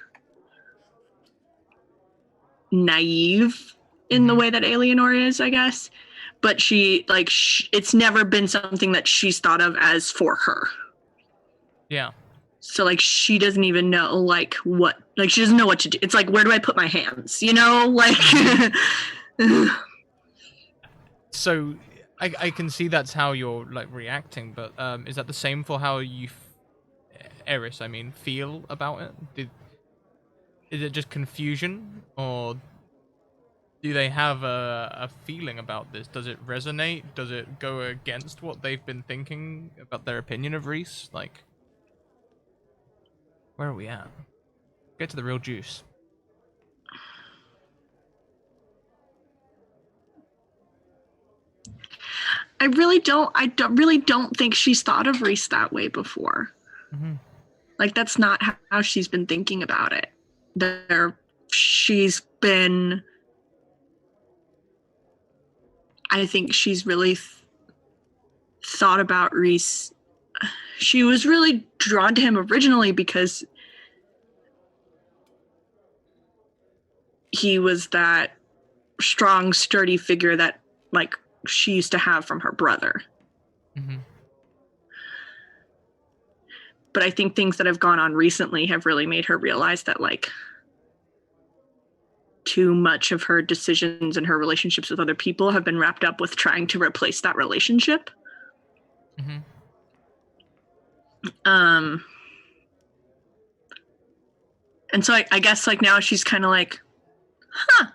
naive in the way that Alienor is, I guess. But she like it's never been something that she's thought of as for her. Yeah. So like she doesn't even know like what, like she doesn't know what to do. It's like, where do I put my hands? You know, like. So I can see that's how you're like reacting, but is that the same for how you, Eris, I mean, feel about it? Is it just confusion, or do they have a feeling about this? Does it resonate? Does it go against what they've been thinking about their opinion of Reese? Like, where are we at? Get to the real juice. I really don't think she's thought of Reese that way before. Mm-hmm. Like that's not how she's been thinking about it. She's been, I think she's really thought about Reese. She was really drawn to him originally because he was that strong, sturdy figure that like she used to have from her brother. Mm-hmm. But I think things that have gone on recently have really made her realize that like too much of her decisions and her relationships with other people have been wrapped up with trying to replace that relationship. Mm-hmm. And so I guess like now she's kind of like, huh.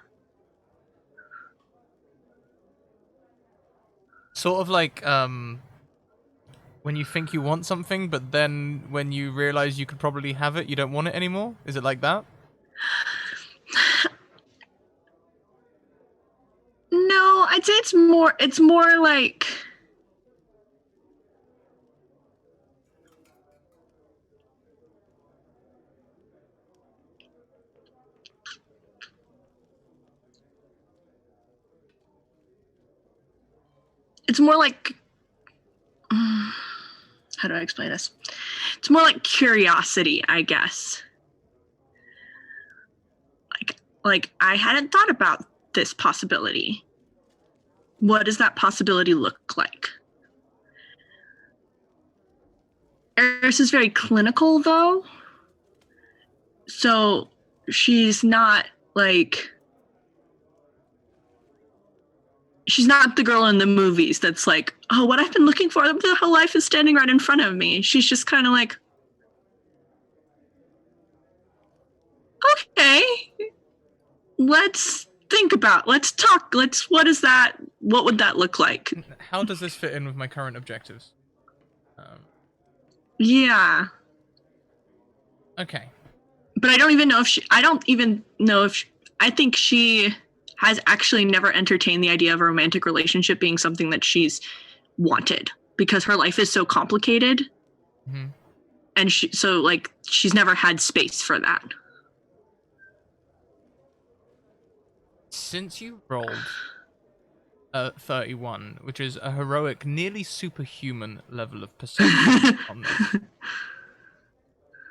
Sort of like When you think you want something, but then when you realize you could probably have it, you don't want it anymore? Is it like that? No, I'd say it's more like how do I explain this? It's more like curiosity, I guess. Like I hadn't thought about this possibility. What does that possibility look like? Eris is very clinical, though. So she's not like... She's not the girl in the movies that's like, oh, what I've been looking for, the whole life is standing right in front of me. She's just kind of like, okay, let's talk. What would that look like? How does this fit in with my current objectives? Yeah. Okay. But I don't even know if I think she has actually never entertained the idea of a romantic relationship being something that she's wanted because her life is so complicated. Mm-hmm. And she's never had space for that. Since you rolled 31, which is a heroic, nearly superhuman level of perception on this,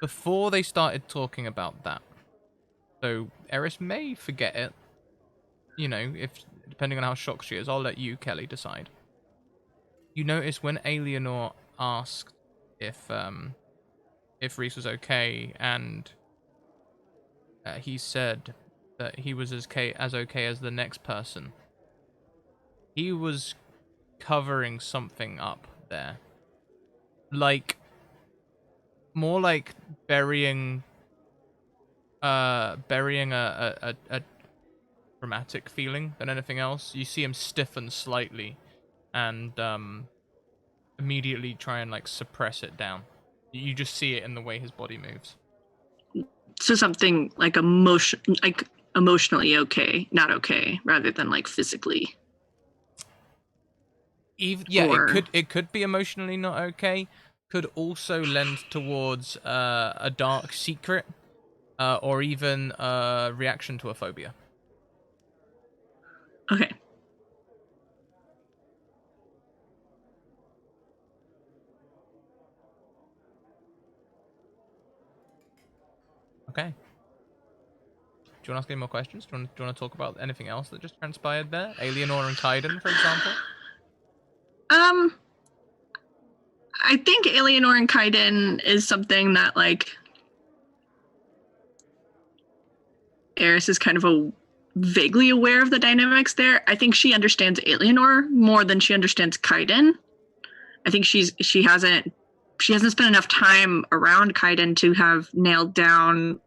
before they started talking about that, so Eris may forget it, you know, if depending on how shocked she is. I'll let you, Kelly, decide. You notice when Alienor asked if Reese was okay, and he said that he was as okay as the next person, he was covering something up there, like more like burying a dramatic feeling than anything else. You see him stiffen slightly and immediately try and like suppress it down. You just see it in the way his body moves. So something like emotionally okay, not okay, rather than like physically. It could be emotionally not okay. Could also lend towards a dark secret, or even a reaction to a phobia. Okay. Okay. Do you want to ask any more questions? Do you want to talk about anything else that just transpired there? Alienor and Kaiden, for example? I think Alienor and Kaiden is something that, like, Eris is kind of vaguely aware of the dynamics there. I think she understands Alienor more than she understands Kaiden. I think she hasn't spent enough time around Kaiden to have nailed down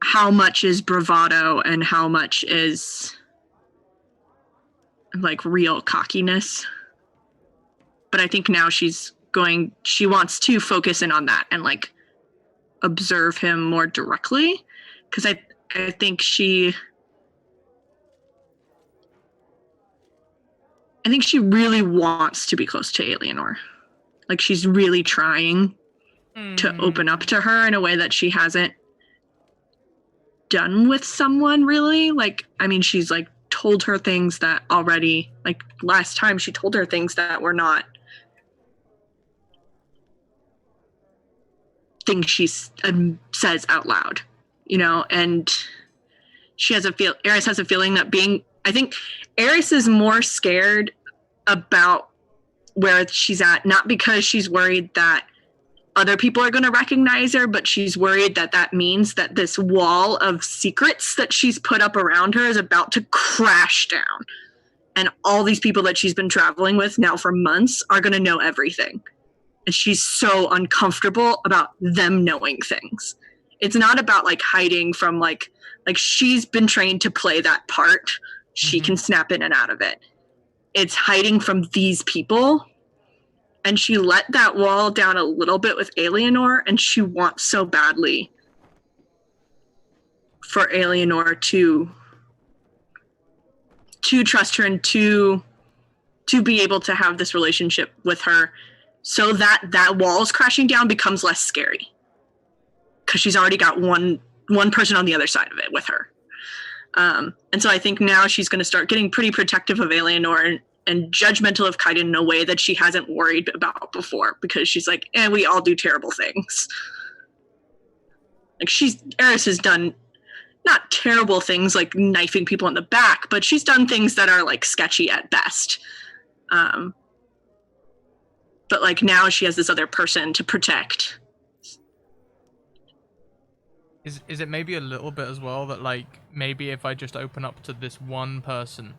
how much is bravado and how much is like real cockiness. But I think now she wants to focus in on that and like observe him more directly, because I think she really wants to be close to Alienor. Like she's really trying to open up to her in a way that she hasn't done with someone really. Like, I mean, she's like told her things that already, like last time she told her things that were not things she says out loud, you know, and Eris has a feeling that I think Eris is more scared about where she's at, not because she's worried that other people are going to recognize her, but she's worried that means that this wall of secrets that she's put up around her is about to crash down. And all these people that she's been traveling with now for months are going to know everything. And she's so uncomfortable about them knowing things. It's not about like hiding from like she's been trained to play that part. She can snap in and out of it. It's hiding from these people and she let that wall down a little bit with Alienor, and she wants so badly for Alienor to trust her and to be able to have this relationship with her, so that wall's crashing down becomes less scary, because she's already got one person on the other side of it with her. And so I think now she's going to start getting pretty protective of Alienor and judgmental of Kaiden in a way that she hasn't worried about before, because she's like, we all do terrible things. Like, Eris has done not terrible things like knifing people in the back, but she's done things that are like sketchy at best. But like now she has this other person to protect. Is it maybe a little bit as well that, like, maybe if I just open up to this one person,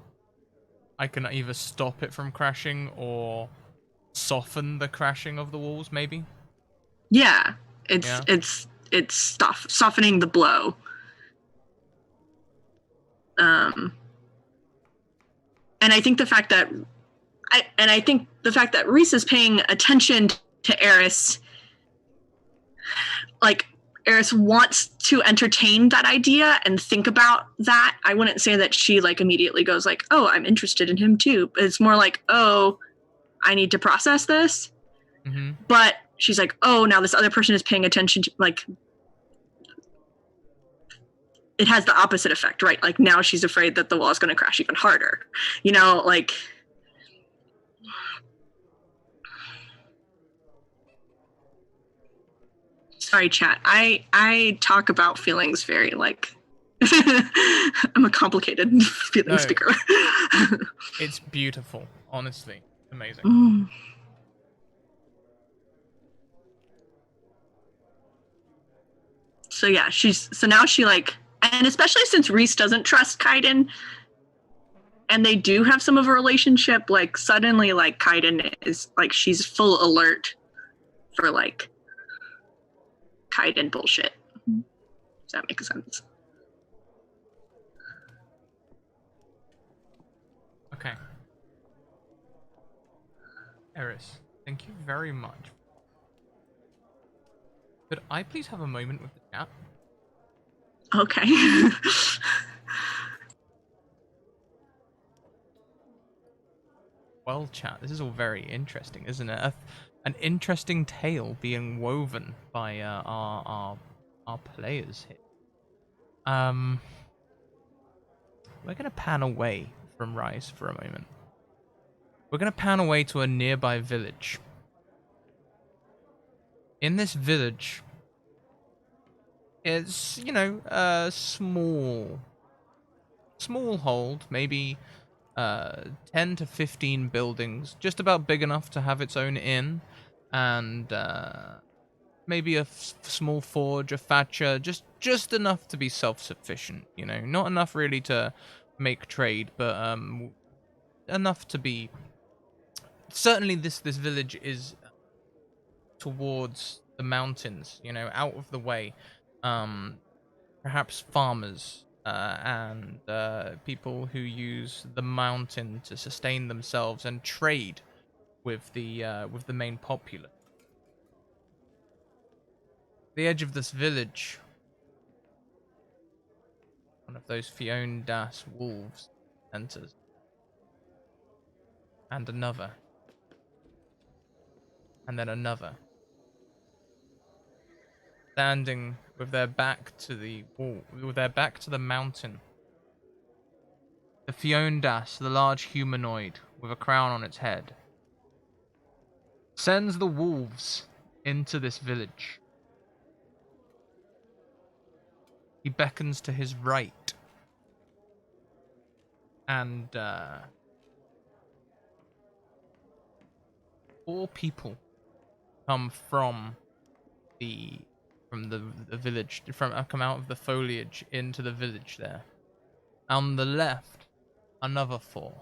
I can either stop it from crashing or soften the crashing of the walls, maybe? Yeah, it's softening the blow. And I think the fact that Reese is paying attention to Eris, like, Eris wants to entertain that idea and think about that. I wouldn't say that she like immediately goes like, oh, I'm interested in him too. But it's more like, oh, I need to process this. Mm-hmm. But she's like, oh, now this other person is paying attention to, like, it has the opposite effect, right? Like, now she's afraid that the wall is going to crash even harder. You know, like, sorry, chat. I talk about feelings very, like, I'm a complicated feeling speaker. It's beautiful, honestly. Amazing. Mm. So yeah, now she like, and especially since Reese doesn't trust Kaiden, and they do have some of a relationship, like, suddenly, like, Kaiden is like, she's full alert for like Kaiden bullshit. Does that make sense? Okay. Eris, thank you very much. Could I please have a moment with the chat? Okay. Well, chat, this is all very interesting, isn't it? An interesting tale being woven by our players here. We're gonna pan away from Rise for a moment. We're gonna pan away to a nearby village. In this village, it's, you know, a small hold, maybe 10 to 15 buildings, just about big enough to have its own inn, and maybe a small forge, a thatcher, just enough to be self-sufficient, you know, not enough really to make trade, but enough to be. Certainly this village is towards the mountains, you know, out of the way. Perhaps farmers and people who use the mountain to sustain themselves and trade with the main populace. The edge of this village, one of those Fiondas wolves enters, and another, and then another, standing with their back to the wall, with their back to the mountain. The Fiondas, the large humanoid with a crown on its head, sends the wolves into this village. He beckons to his right, and 4 people come from the village, come out of the foliage into the village there. On the left, another 4.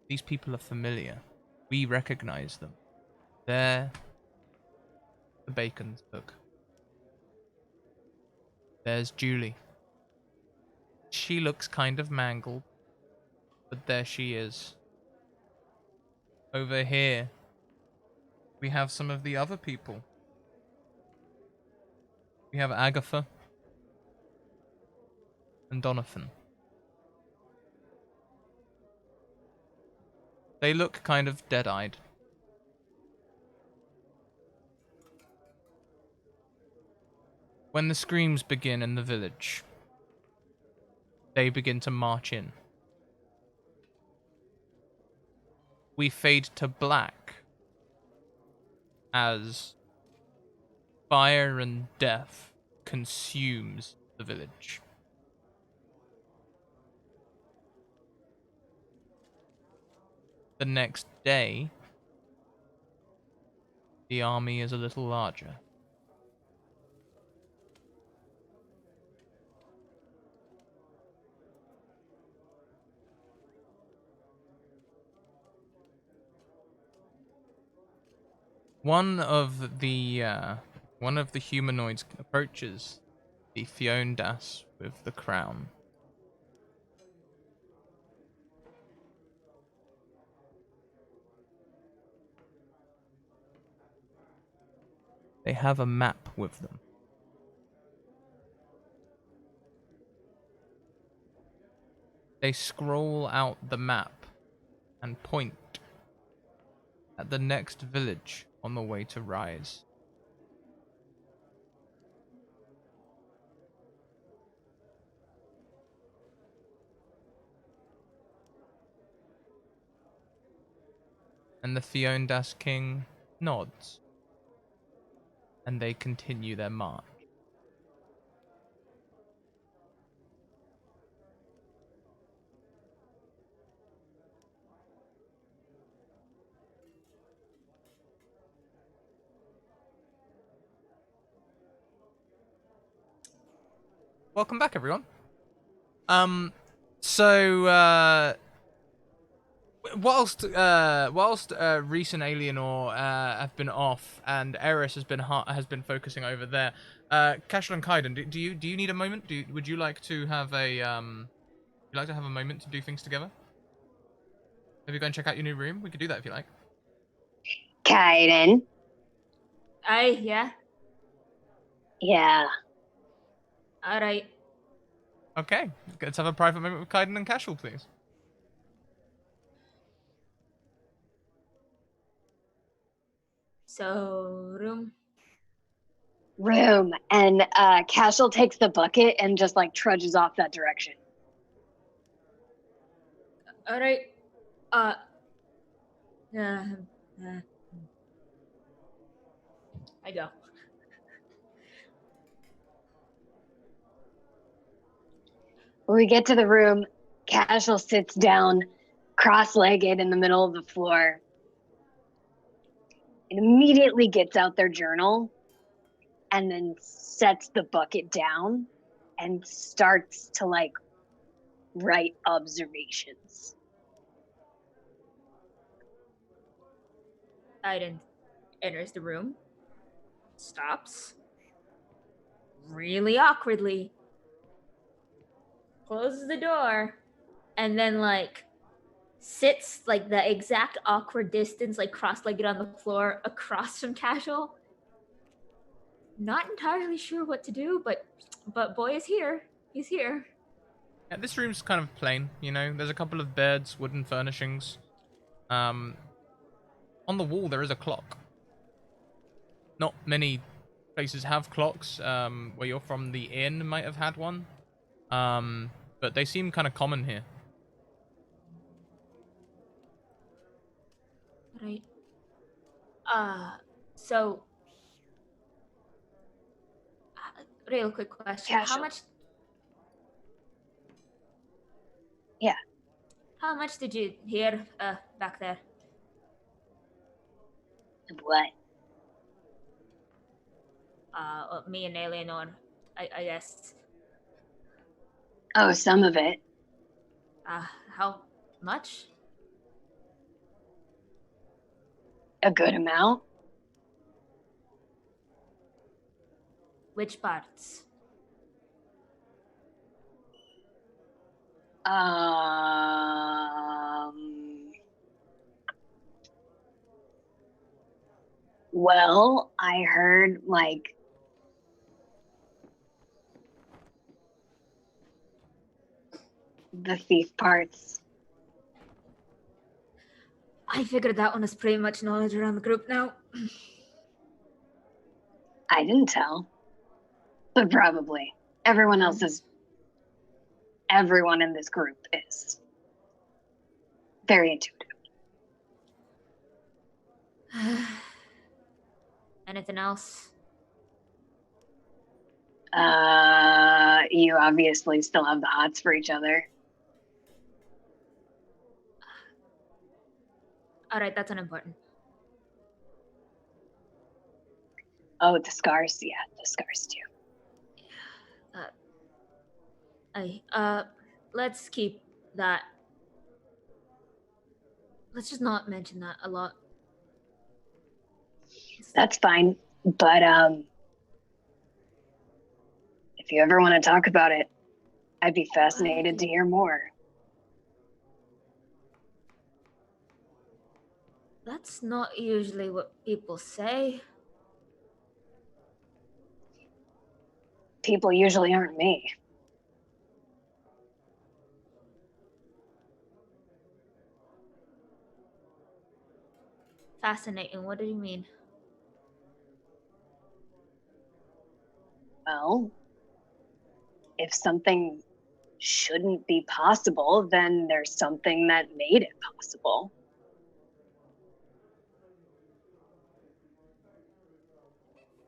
These people are familiar. We recognize them. They're the Bacon's Book. There's Julie. She looks kind of mangled, but there she is. Over here, we have some of the other people. We have Agatha and Donovan. They look kind of dead-eyed. When the screams begin in the village, they begin to march in. We fade to black as fire and death consumes the village. The next day, the army is a little larger. One of the humanoids approaches the Fiondas with the crown. They have a map with them. They scroll out the map and point at the next village on the way to Rise. And the Fiondas king nods, and they continue their march. Welcome back, everyone. Whilst Reese and Alienor have been off, and Eris has been focusing over there, Cashel and Kaiden, do you need a moment? Would you like to have a moment to do things together? Maybe go and check out your new room. We could do that if you like. Kaiden. Yeah. Yeah. All right. Okay, let's have a private moment with Kaiden and Cashel, please. So, Room. And Cashel takes the bucket and just like trudges off that direction. all right. Yeah. I go. When we get to the room, Cashel sits down, cross-legged in the middle of the floor, and immediately gets out their journal and then sets the bucket down and starts to like write observations. Aiden enters the room, stops, really awkwardly, closes the door, and then like sits like the exact awkward distance, like cross-legged on the floor across from Casual. Not entirely sure what to do, but boy is here. He's here. Yeah, this room's kind of plain, you know. There's a couple of beds, wooden furnishings. On the wall there is a clock. Not many places have clocks. Where you're from, the inn might have had one. But they seem kind of common here. Right. So real quick question. Casual. How much Yeah. How much did you hear back there? What? Me and Eleanor, I guess. Oh, some of it. How much? A good amount. Which parts? Um, Well, I heard, like, the thief parts. I figured that one was pretty much knowledge around the group now. I didn't tell. But probably. Everyone in this group is very intuitive. Anything else? You obviously still have the hots for each other. Alright, that's unimportant. Oh, the scars. Yeah, the scars too. Let's keep that. Let's just not mention that a lot. That's fine. But if you ever want to talk about it, I'd be fascinated to hear more. That's not usually what people say. People usually aren't me. Fascinating. What do you mean? Well, if something shouldn't be possible, then there's something that made it possible.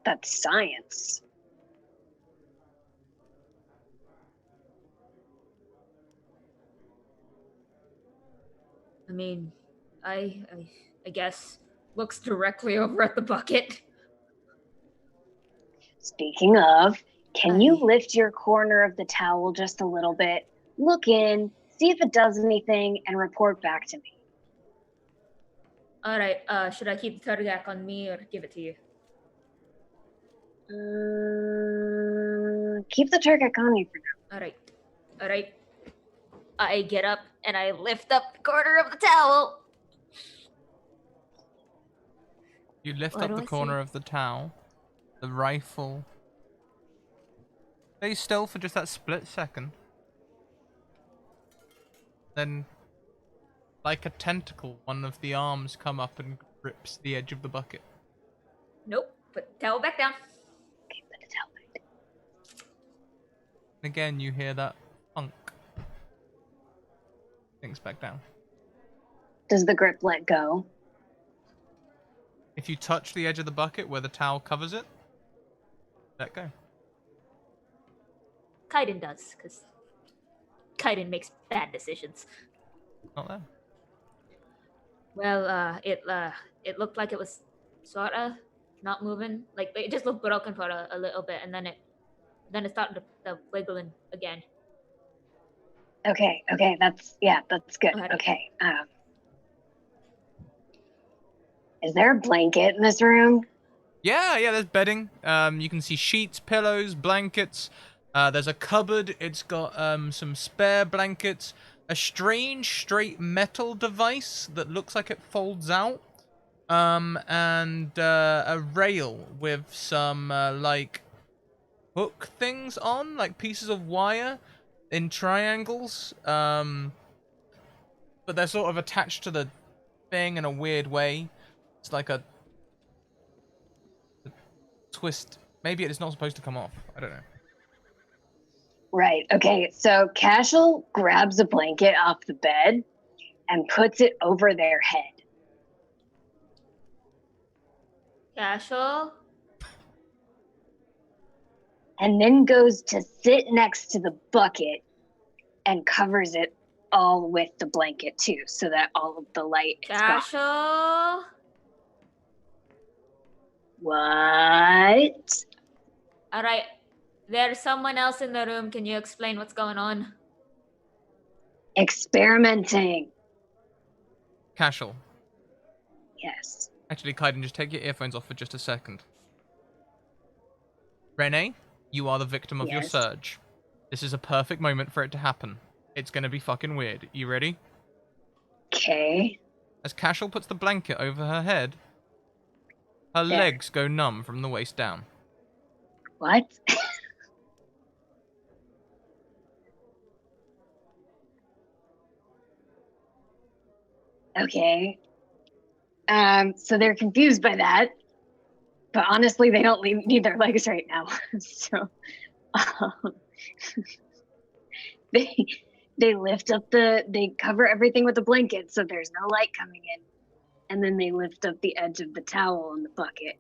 That's science. I mean, I guess looks directly over at the bucket. Speaking of, can you lift your corner of the towel just a little bit, look in, see if it does anything, and report back to me? Alright, should I keep the Turgak on me or give it to you? Keep the Turkic on you for now. Alright. I get up and I lift up the corner of the towel. You lift What up do the I corner see? of the towel. The rifle. Stay still for just that split second. Then, like a tentacle, one of the arms come up and grips the edge of the bucket. Nope. Put the towel back down. Okay, put the towel back. And again, you hear that funk. Things back down. Does the grip let go? If you touch the edge of the bucket where the towel covers it, let go. Kaiden does, because Kaiden makes bad decisions. Not there. Well, it looked like it was sorta not moving. Like it just looked broken for a little bit, and then it started to wiggling again. Okay, that's good. Alrighty. Okay. Is there a blanket in this room? Yeah, there's bedding. You can see sheets, pillows, blankets. There's a cupboard. It's got some spare blankets. A strange straight metal device that looks like it folds out. And a rail with some like hook things on, like pieces of wire in triangles. But they're sort of attached to the thing in a weird way. It's like a twist. Maybe it's not supposed to come off. I don't know. Right. Okay. So Cashel grabs a blanket off the bed and puts it over their head. Casual. And then goes to sit next to the bucket and covers it all with the blanket too, so that all of the light is gone. Casual. What? All right. There's someone else in the room. Can you explain what's going on? Experimenting. Casual. Yes. Actually, Kaiden, just take your earphones off for just a second. Renee, you are the victim of your Yes. surge. This is a perfect moment for it to happen. It's gonna be fucking weird. You ready? Okay. As Casual puts the blanket over her head, Her There. legs go numb from the waist down. What? Okay. So they're confused by that, but honestly, they don't need their legs right now. So um, they lift up they cover everything with a blanket so there's no light coming in, and then they lift up the edge of the towel in the bucket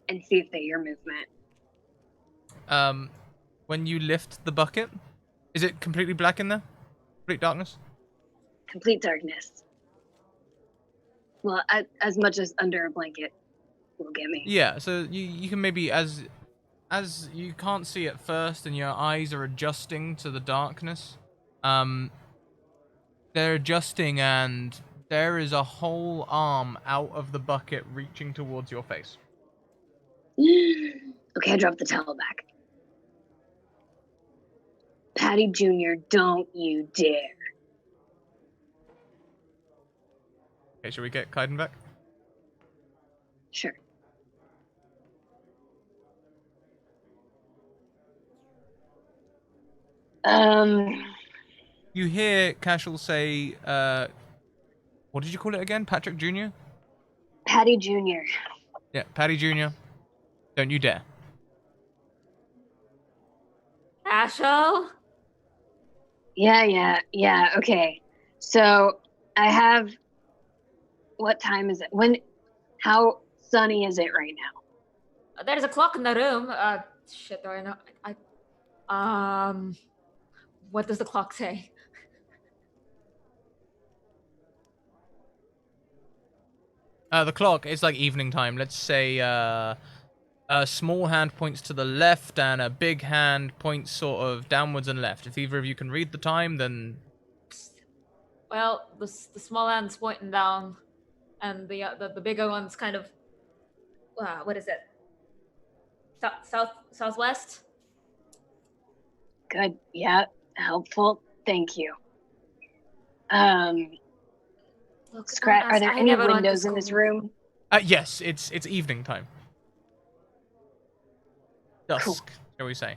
and see if they hear movement. When you lift the bucket, is it completely black in there? Complete darkness? Complete darkness. Well, as much as under a blanket will get me. Yeah, so you can maybe, as you can't see at first and your eyes are adjusting to the darkness, they're adjusting and there is a whole arm out of the bucket reaching towards your face. Okay, I dropped the towel back. Patty Jr., don't you dare. Okay, shall we get Kaiden back? Sure. You hear Cashel say, what did you call it again? Patrick Jr.? Patty Jr. Yeah, Patty Jr. Don't you dare. Asho? Yeah, okay. So I have, what time is it? How sunny is it right now? There's a clock in the room. Shit, do I know? What does the clock say? The clock, it's like evening time. Let's say, a small hand points to the left and a big hand points sort of downwards and left. If either of you can read the time, then... Well, the small hand's pointing down, and the bigger one's kind of, what is it? Southwest. Good. Yeah, helpful. Thank you. Look, Are there I any never went to windows in this school. room? Yes, it's evening time. Dusk, Cool. shall we say.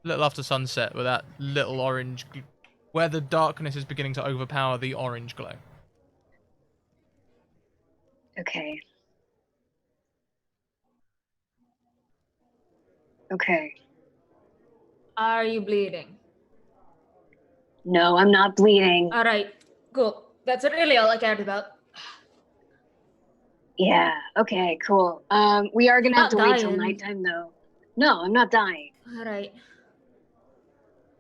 A little after sunset with that little orange... where the darkness is beginning to overpower the orange glow. Okay. Okay. Are you bleeding? No, I'm not bleeding. All right, cool. That's really all I cared about. Yeah, okay, cool. We are gonna have to Not wait till dying. nighttime though. No, I'm not dying. All right.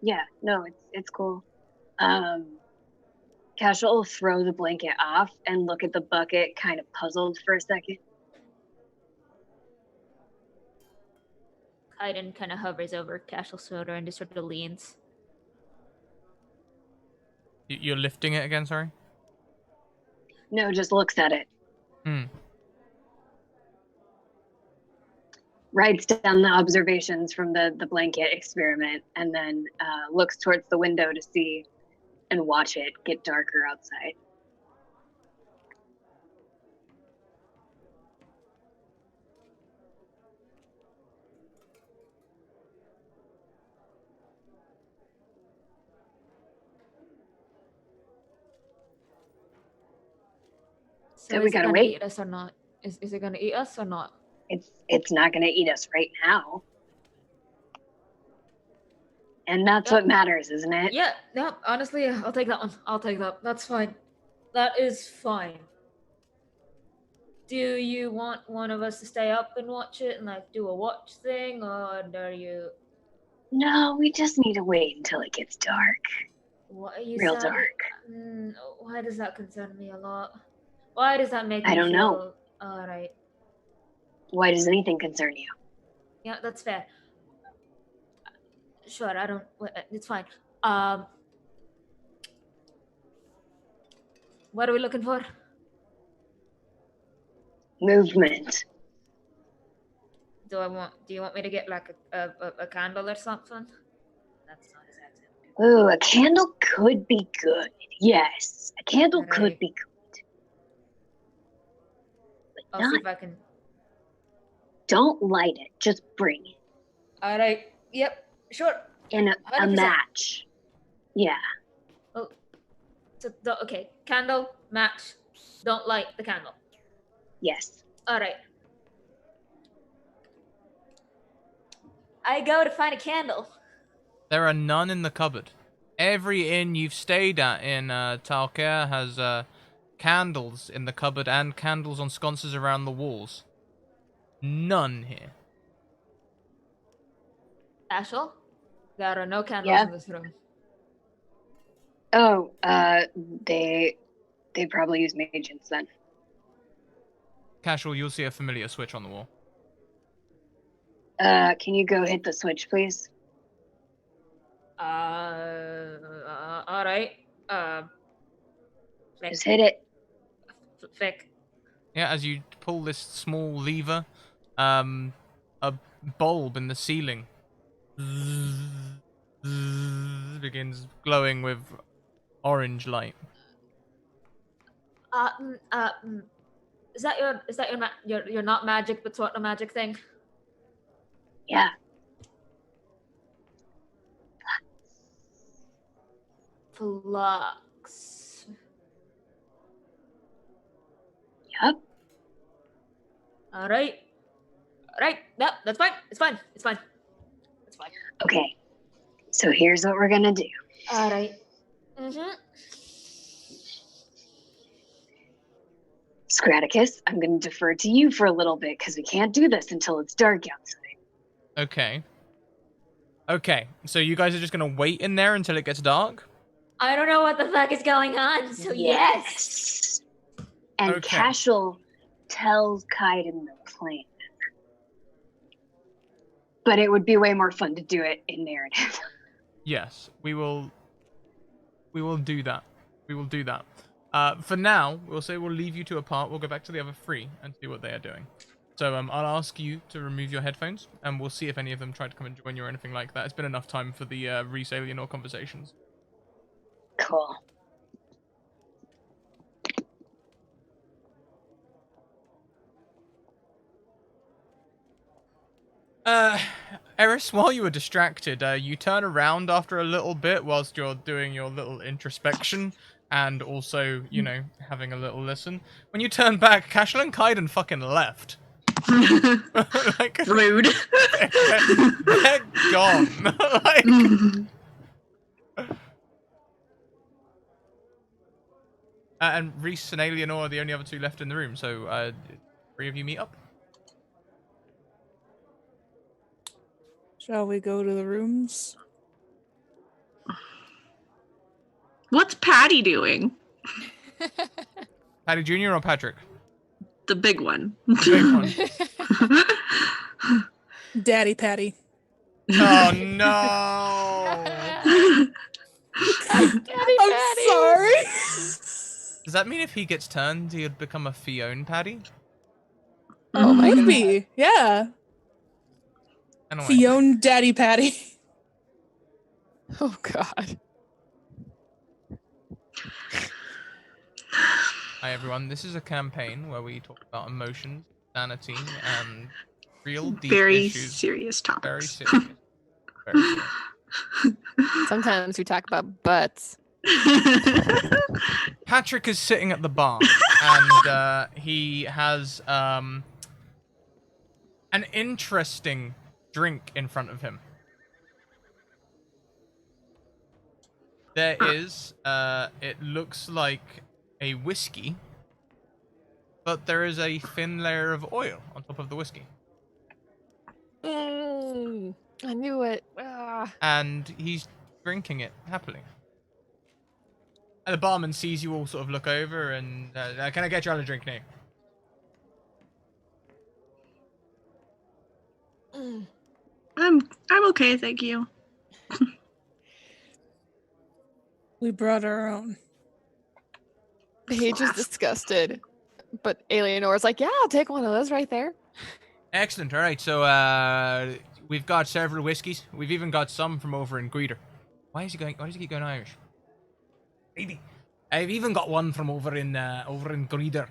Yeah, no, it's cool. Casual will throw the blanket off and look at the bucket, kind of puzzled for a second. Kaiden kind of hovers over Cashel's shoulder and just sort of leans. You're lifting it again, sorry? No, just looks at it. Writes down the observations from the blanket experiment, and then looks towards the window to see and watch it get darker outside. So we is it gotta gonna wait. eat us or not? Is it gonna eat us or not? It's not gonna eat us right now. And that's what matters, isn't it? Yeah, no, honestly, yeah, I'll take that one. I'll take that. That's fine. That is fine. Do you want one of us to stay up and watch it and like do a watch thing, or are you? No, we just need to wait until it gets dark. What are you? Real dark. Why does that concern me a lot? Why does that make me I don't know. feel... All right. Why does anything concern you? Yeah, that's fair. Sure, I don't... It's fine. What are we looking for? Movement. Do you want me to get like a candle or something? That's not exactly. Ooh, a candle could be good. Yes, a candle could Alright. be good. But I'll see not if I can Don't light it. Just bring it. All right. Yep. Sure. And a 100%. match. Yeah. Okay. Candle, match. Don't light the candle. Yes. All right. I go to find a candle. There are none in the cupboard. Every inn you've stayed at in Talcare has candles in the cupboard and candles on sconces around the walls. None here. Ashel, there are no candles Yeah. in this room. Oh, they probably use agents then. Casual, you'll see a familiar switch on the wall. Can you go hit the switch, please? All right. Flick, Just hit it. flick. Yeah, as you pull this small lever, a bulb in the ceiling begins glowing with orange light. Is that your not magic but sort of magic thing? Yeah. Flux. Yep. All right. Yep, that's fine. It's fine. Okay. So here's what we're gonna do. All right. Mhm. Scratticus, I'm gonna defer to you for a little bit because we can't do this until it's dark outside. Okay, so you guys are just gonna wait in there until it gets dark? I don't know what the fuck is going on, so yes. And Okay. Cashel tells Kaiden the plan. But it would be way more fun to do it in narrative. Yes, we will do that. We will do that. For now, we'll say we'll leave you two apart. We'll go back to the other three and see what they are doing. So I'll ask you to remove your headphones, and we'll see if any of them try to come and join you or anything like that. It's been enough time for the resailing or conversations. Cool. Eris, while you were distracted, you turn around after a little bit whilst you're doing your little introspection and also, you know, having a little listen. When you turn back, Cashel and Kaiden fucking left. Like, Rude. they're gone. Like, and Reese and Alienor are the only other two left in the room, so three of you meet up. Shall we go to the rooms? What's Patty doing? Patty Jr. or Patrick? The big one. The big one. Daddy Patty. Oh no! I'm sorry. Does that mean if he gets turned, he would become a Fiona Patty? Oh, might be. Yeah. Anyway. Fiona Daddy Patty. Oh God. Hi everyone, this is a campaign where we talk about emotions, sanity, and real deep Very issues. serious topics. Very serious. Very serious. Sometimes we talk about butts. Patrick is sitting at the bar, and he has an interesting drink in front of him. There is, it looks like a whiskey, but there is a thin layer of oil on top of the whiskey. I knew it. Ah. And he's drinking it happily. And the barman sees you all sort of look over and, can I get you all a drink now? I'm okay, thank you. We brought our own. Paige is disgusted, but Eleanor's like, "Yeah, I'll take one of those right there." Excellent. All right, so we've got several whiskeys. We've even got some from over in Greeter. Why does he keep going Irish? Maybe. I've even got one from over in Greeter.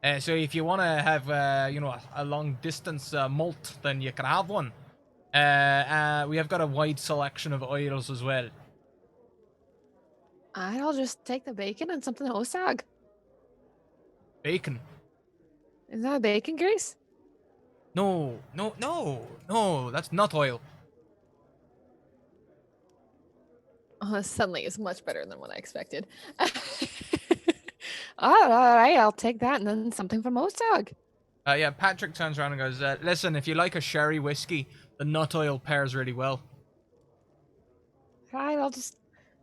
So if you want to have, you know, a long distance malt, then you can have one. We have got a wide selection of oils as well. I'll just take the bacon and something osag. Bacon. Is that bacon grease? No, no, no, no. That's nut oil. Suddenly is much better than what I expected. All right, I'll take that and then something from osag. Yeah, Patrick turns around and goes, listen, if you like a sherry whiskey, the nut oil pairs really well. Right, I'll just.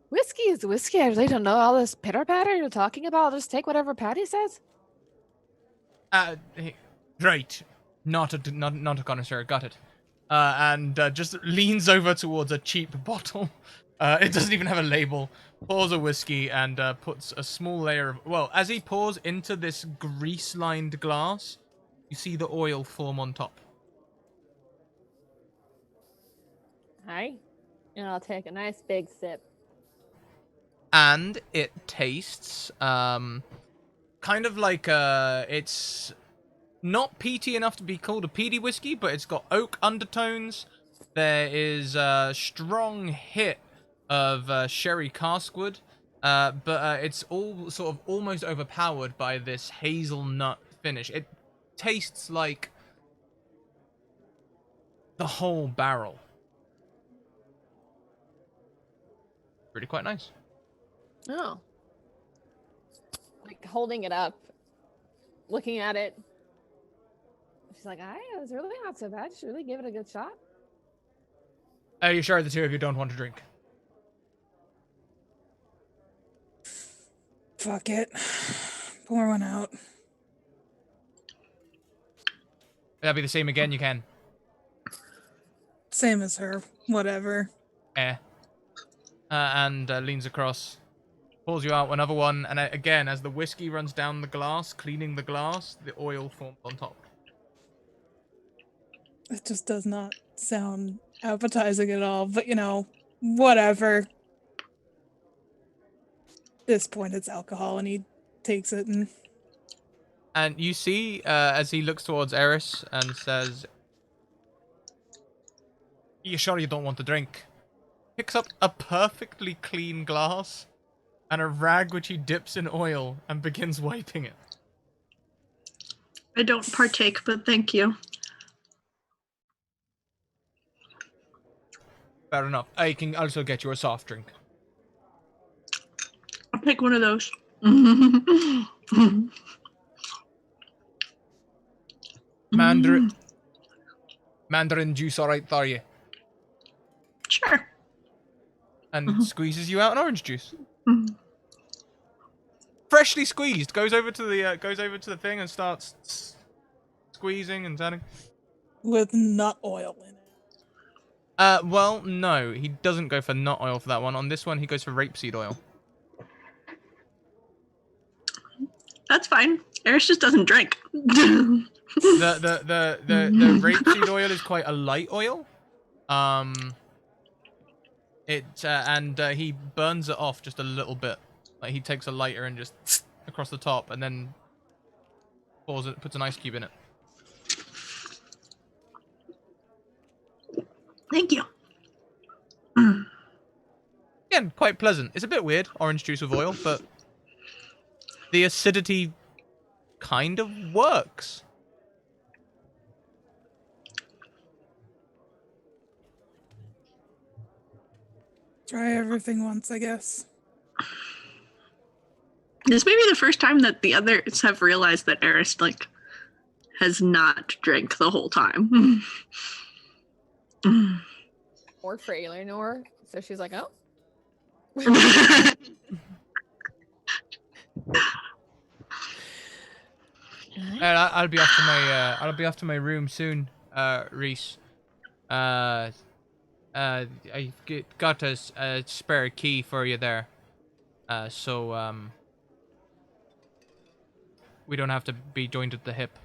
Whiskey is whiskey. I really don't know all this pitter patter you're talking about. I'll just take whatever Patty says. Right. Not a connoisseur, got it. And just leans over towards a cheap bottle. It doesn't even have a label. Pours a whiskey and puts a small layer of... Well, as he pours into this grease-lined glass, you see the oil form on top. Hi. And I'll take a nice big sip. And it tastes kind of like it's not peaty enough to be called a peaty whiskey, but it's got oak undertones. There is a strong hit of sherry caskwood, but it's all sort of almost overpowered by this hazelnut finish. It tastes like the whole barrel. Really quite nice. Oh. Like holding it up, looking at it. She's like, it's really not so bad. You should really give it a good shot. Are you sure the two of you don't want to drink? Fuck it. Pour one out. That'll be the same again, you can. Same as her. Whatever. And leans across, pulls you out another one, and again, as the whiskey runs down the glass, cleaning the glass, the oil forms on top. It just does not sound appetizing at all, but you know, whatever. At this point, it's alcohol, and he takes it and... And you see, as he looks towards Eris and says, "You sure you don't want to drink?" Picks up a perfectly clean glass and a rag which he dips in oil and begins wiping it. I don't partake, but thank you. Fair enough. I can also get you a soft drink. I'll pick one of those. Mandarin juice, alright, are you? Sure. And squeezes you out an orange juice. Freshly squeezed. Goes over to the thing and starts squeezing and turning. With nut oil in it. Well, no, he doesn't go for nut oil for that one. On this one, he goes for rapeseed oil. That's fine. Eris just doesn't drink. The rapeseed oil is quite a light oil. He burns it off just a little bit. Like he takes a lighter and just across the top, and then pours it, puts an ice cube in it. Thank you. Again, quite pleasant. It's a bit weird, orange juice with oil, but the acidity kind of works. Try everything once, I guess. This may be the first time that the others have realized that Eris, has not drank the whole time. Or for Eleanor. So she's like, oh. I'll be off to my room soon, Reese. I got a spare key for you there. So we don't have to be joined at the hip.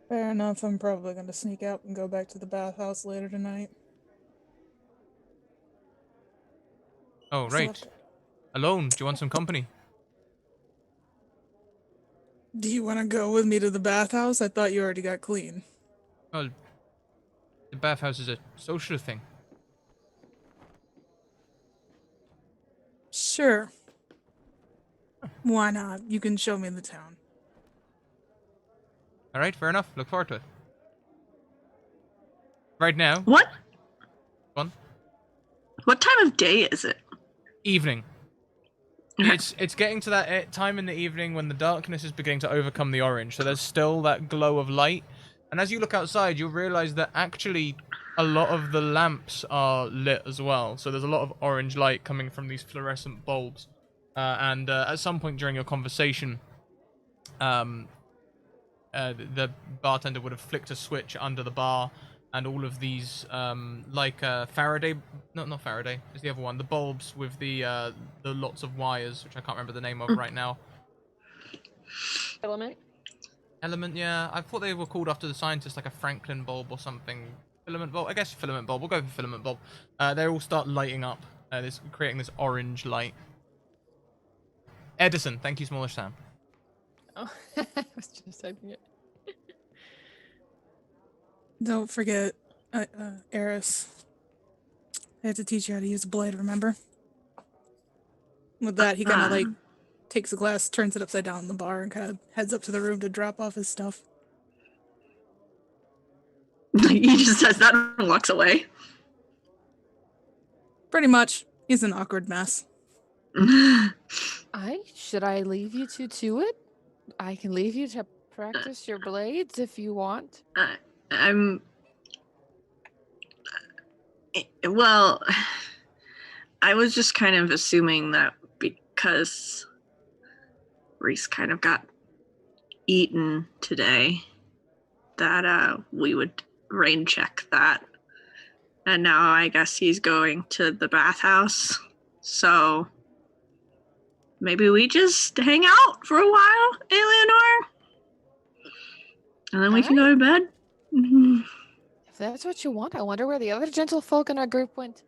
Fair enough. I'm probably going to sneak out and go back to the bathhouse later tonight. Oh, right. Alone? Do you want some company? Do you want to go with me to the bathhouse? I thought you already got clean. Well, the bathhouse is a social thing. Sure. Why not? You can show me the town. All right, fair enough. Look forward to it. Right now, What? one What time of day is it? evening. Okay. It's getting to that time in the evening when the darkness is beginning to overcome the orange. So there's still that glow of light. And as you look outside, you'll realize that actually a lot of the lamps are lit as well. So there's a lot of orange light coming from these fluorescent bulbs. And at some point during your conversation, the bartender would have flicked a switch under the bar, and all of these Faraday, not Faraday, it's the other one, the bulbs with the lots of wires, which I can't remember the name of right now. Element. Yeah, I thought they were called after the scientist, like a Franklin bulb or something. Filament bulb, I guess filament bulb. We'll go for filament bulb. They all start lighting up, creating this orange light. Edison, thank you, Smallish Sam. Oh, I was just typing it. Don't forget, Eris. I had to teach you how to use a blade, remember? With that, he kind of like takes a glass, turns it upside down in the bar, and kind of heads up to the room to drop off his stuff. He just says that and walks away. Pretty much. He's an awkward mess. Should I leave you two to it? I can leave you to practice your blades if you want. Well, I was just kind of assuming that because Reese kind of got eaten today, that we would rain check that. And now I guess he's going to the bathhouse. So maybe we just hang out for a while, Eleanor? And then we can go to bed? If that's what you want, I wonder where the other gentlefolk in our group went.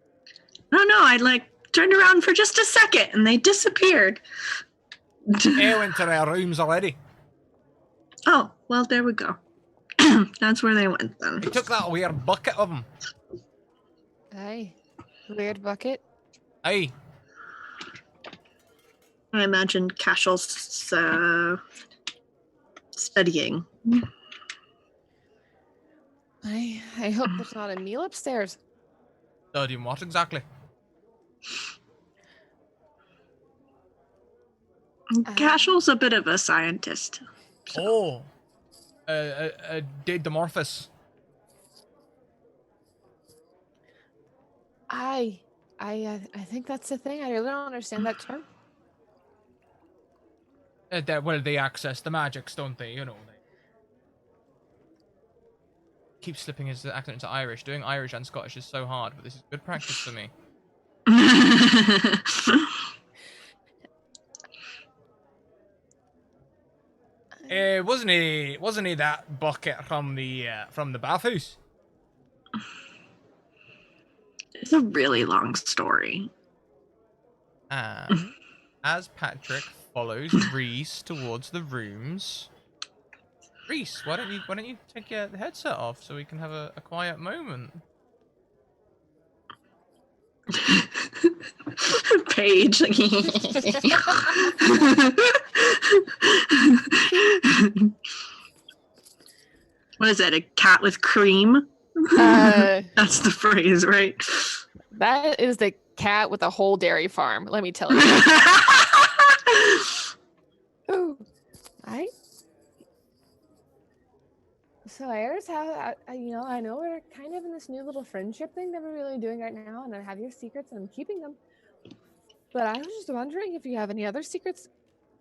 No, I turned around for just a second and they disappeared. They went to their rooms already. Oh, well, there we go. That's where they went then. He took that weird bucket of them. Aye. Weird bucket. Aye. I imagine Cashel's studying. I hope there's not a meal upstairs. Studying what exactly? Cashel's a bit of a scientist. So. Oh. Daedamorphous. I think that's the thing. I really don't understand that term. Well, they access the magics, don't they? You know, they keep slipping his accent into Irish. Doing Irish and Scottish is so hard, but this is good practice for me. Wasn't he that bucket from the bathhouse? It's a really long story. And as Patrick follows Reese towards the rooms, Reese, why don't you take your headset off so we can have a quiet moment? Paige. What is that? A cat with cream? That's the phrase, right? That is the cat with a whole dairy farm. Let me tell you. Ooh, So Iris, how I know we're kind of in this new little friendship thing that we're really doing right now, and I have your secrets and I'm keeping them. But I was just wondering if you have any other secrets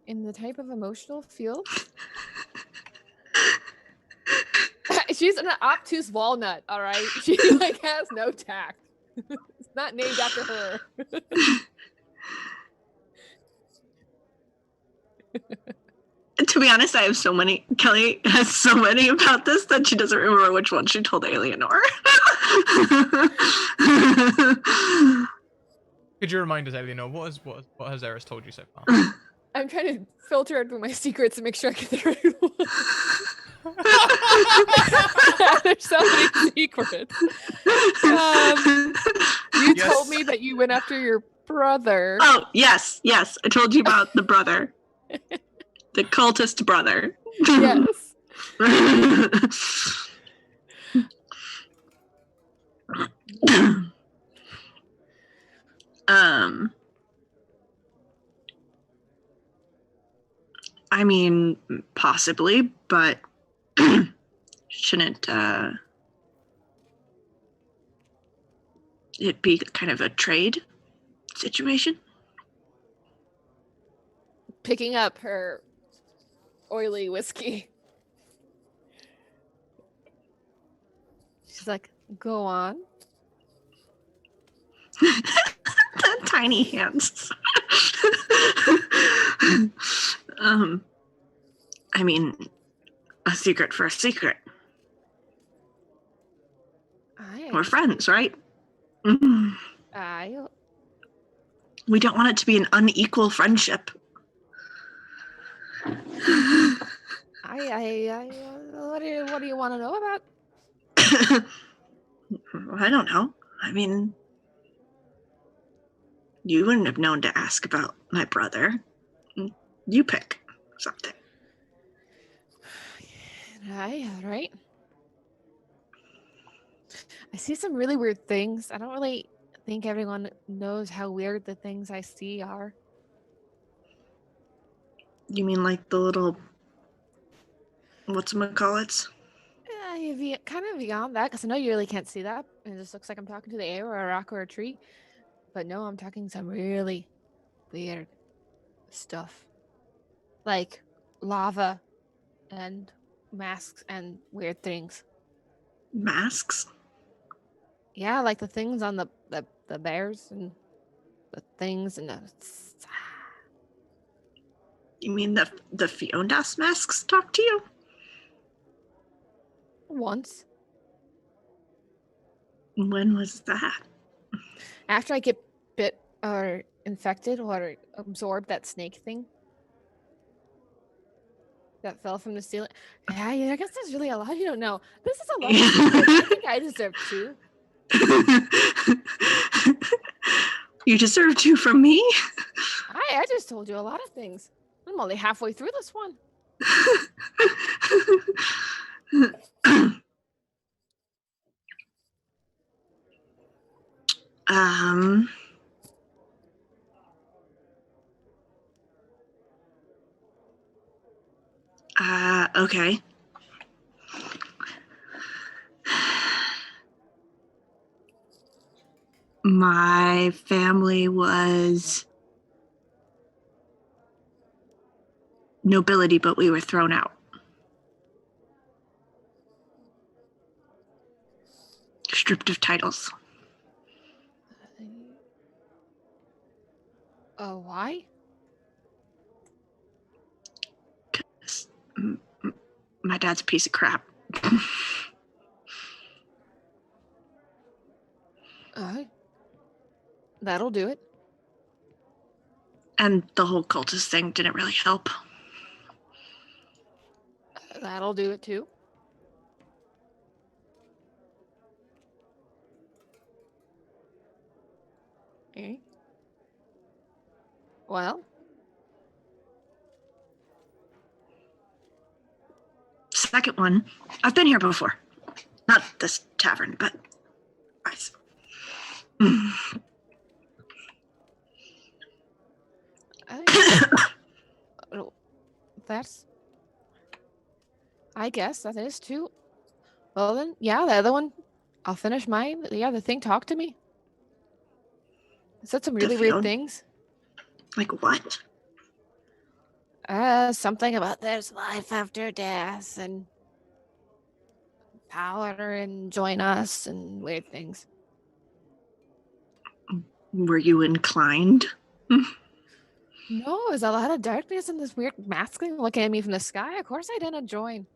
in the type of emotional field. She's an obtuse walnut, all right? She has no tact. It's not named after her. To be honest, I have so many. Kelly has so many about this that she doesn't remember which one she told Eleanor. Could you remind us, Eleanor, what has Eris told you so far? I'm trying to filter out my secrets and make sure I get the right one. There's so many secrets. You Yes. told me that you went after your brother. Oh, yes. I told you about the brother. The cultist brother. Yes. I mean, possibly, but shouldn't it be kind of a trade situation? Picking up her oily whiskey. She's like, go on. Tiny hands. I mean, a secret for a secret. We're friends, right? We don't want it to be an unequal friendship. What do you want to know about? I don't know. I mean, you wouldn't have known to ask about my brother. You pick something. Right. I see some really weird things. I don't really think everyone knows how weird the things I see are. You mean like the little whatchamacallits? Kind of beyond that, because I know you really can't see that. It just looks like I'm talking to the air or a rock or a tree. But no, I'm talking some really weird stuff. Like lava and masks and weird things. Masks? Yeah, like the things on the bears and the things and the... You mean the Fiondas masks talk to you? Once. When was that? After I get bit or infected or absorbed that snake thing that fell from the ceiling. Yeah, I guess there's really a lot you don't know. This is a lot of secrets. I think I deserve 2. You deserve 2 from me? I just told you a lot of things. I'm only halfway through this one. Okay. My family was nobility, but we were thrown out. Stripped of titles. Why? My dad's a piece of crap. That'll do it. And the whole cultist thing didn't really help. That'll do it too. Okay. Well. Second one, I've been here before. Not this tavern, but That's... I guess that is too. Well then, yeah, the other one. I'll finish mine. Yeah, the thing talked to me. It said some really weird things. Like what? Something about there's life after death and power and join us and weird things. Were you inclined? No, there's a lot of darkness and this weird mask thing looking at me from the sky. Of course I didn't join.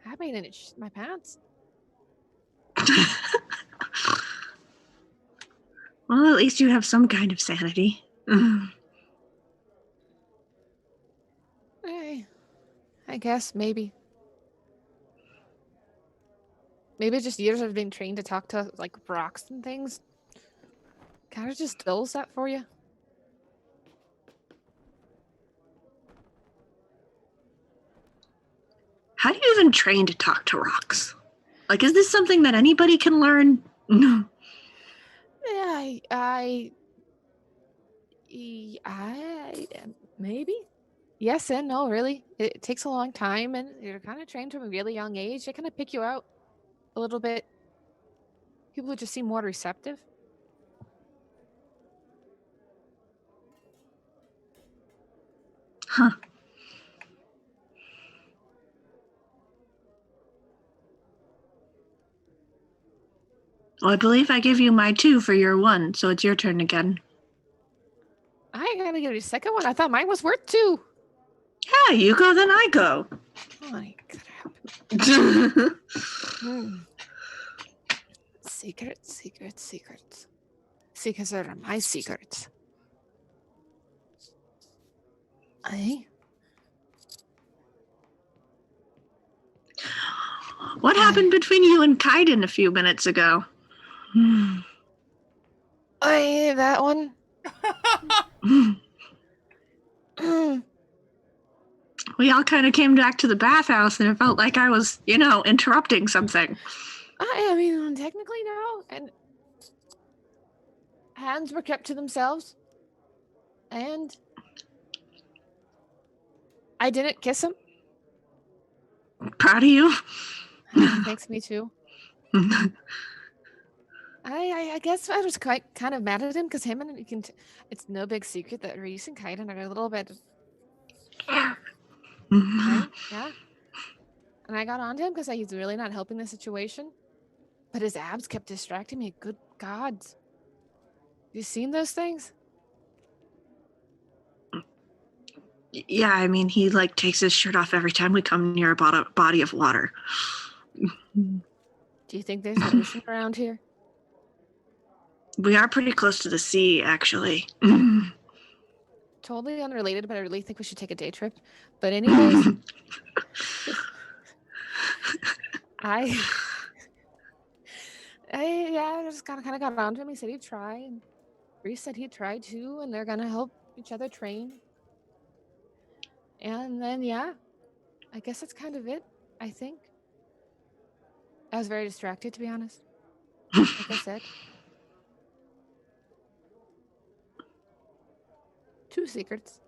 I didn't shit my pants. Well, at least you have some kind of sanity. I guess, maybe. Maybe just years of being trained to talk to, like, rocks and things. Kind of just dulls that for you. How do you even train to talk to rocks? Like, is this something that anybody can learn? No. Yeah, maybe. Yes and no, really. It takes a long time, and you're kind of trained from a really young age. They kind of pick you out a little bit. People who just seem more receptive. Huh. Well, I believe I gave you my 2 for your 1, so it's your turn again. I gotta give you a second one. I thought mine was worth 2. Yeah, you go, then I go. Oh my crap. Secrets, secrets, secrets. Secrets are my secrets. What happened between you and Kaiden a few minutes ago? That one. We all kind of came back to the bathhouse, and it felt like I was, interrupting something. I mean, technically no. And hands were kept to themselves. And I didn't kiss him. Proud of you. Thanks, me too. I guess I was quite kind of mad at him because him and it's no big secret that Reese and Kaiden are a little bit. Right? Yeah. And I got onto him because he's really not helping the situation. But his abs kept distracting me. Good gods. You seen those things? Yeah, I mean, he takes his shirt off every time we come near a body of water. Do you think there's an ocean around here? We are pretty close to the sea, actually. Totally unrelated, but I really think we should take a day trip. But anyways, I just kind of got onto him. He said he'd try, and Reese said he'd try too, and they're gonna help each other train. And then I guess that's kind of it. I think I was very distracted, to be honest. Like I said, 2 secrets.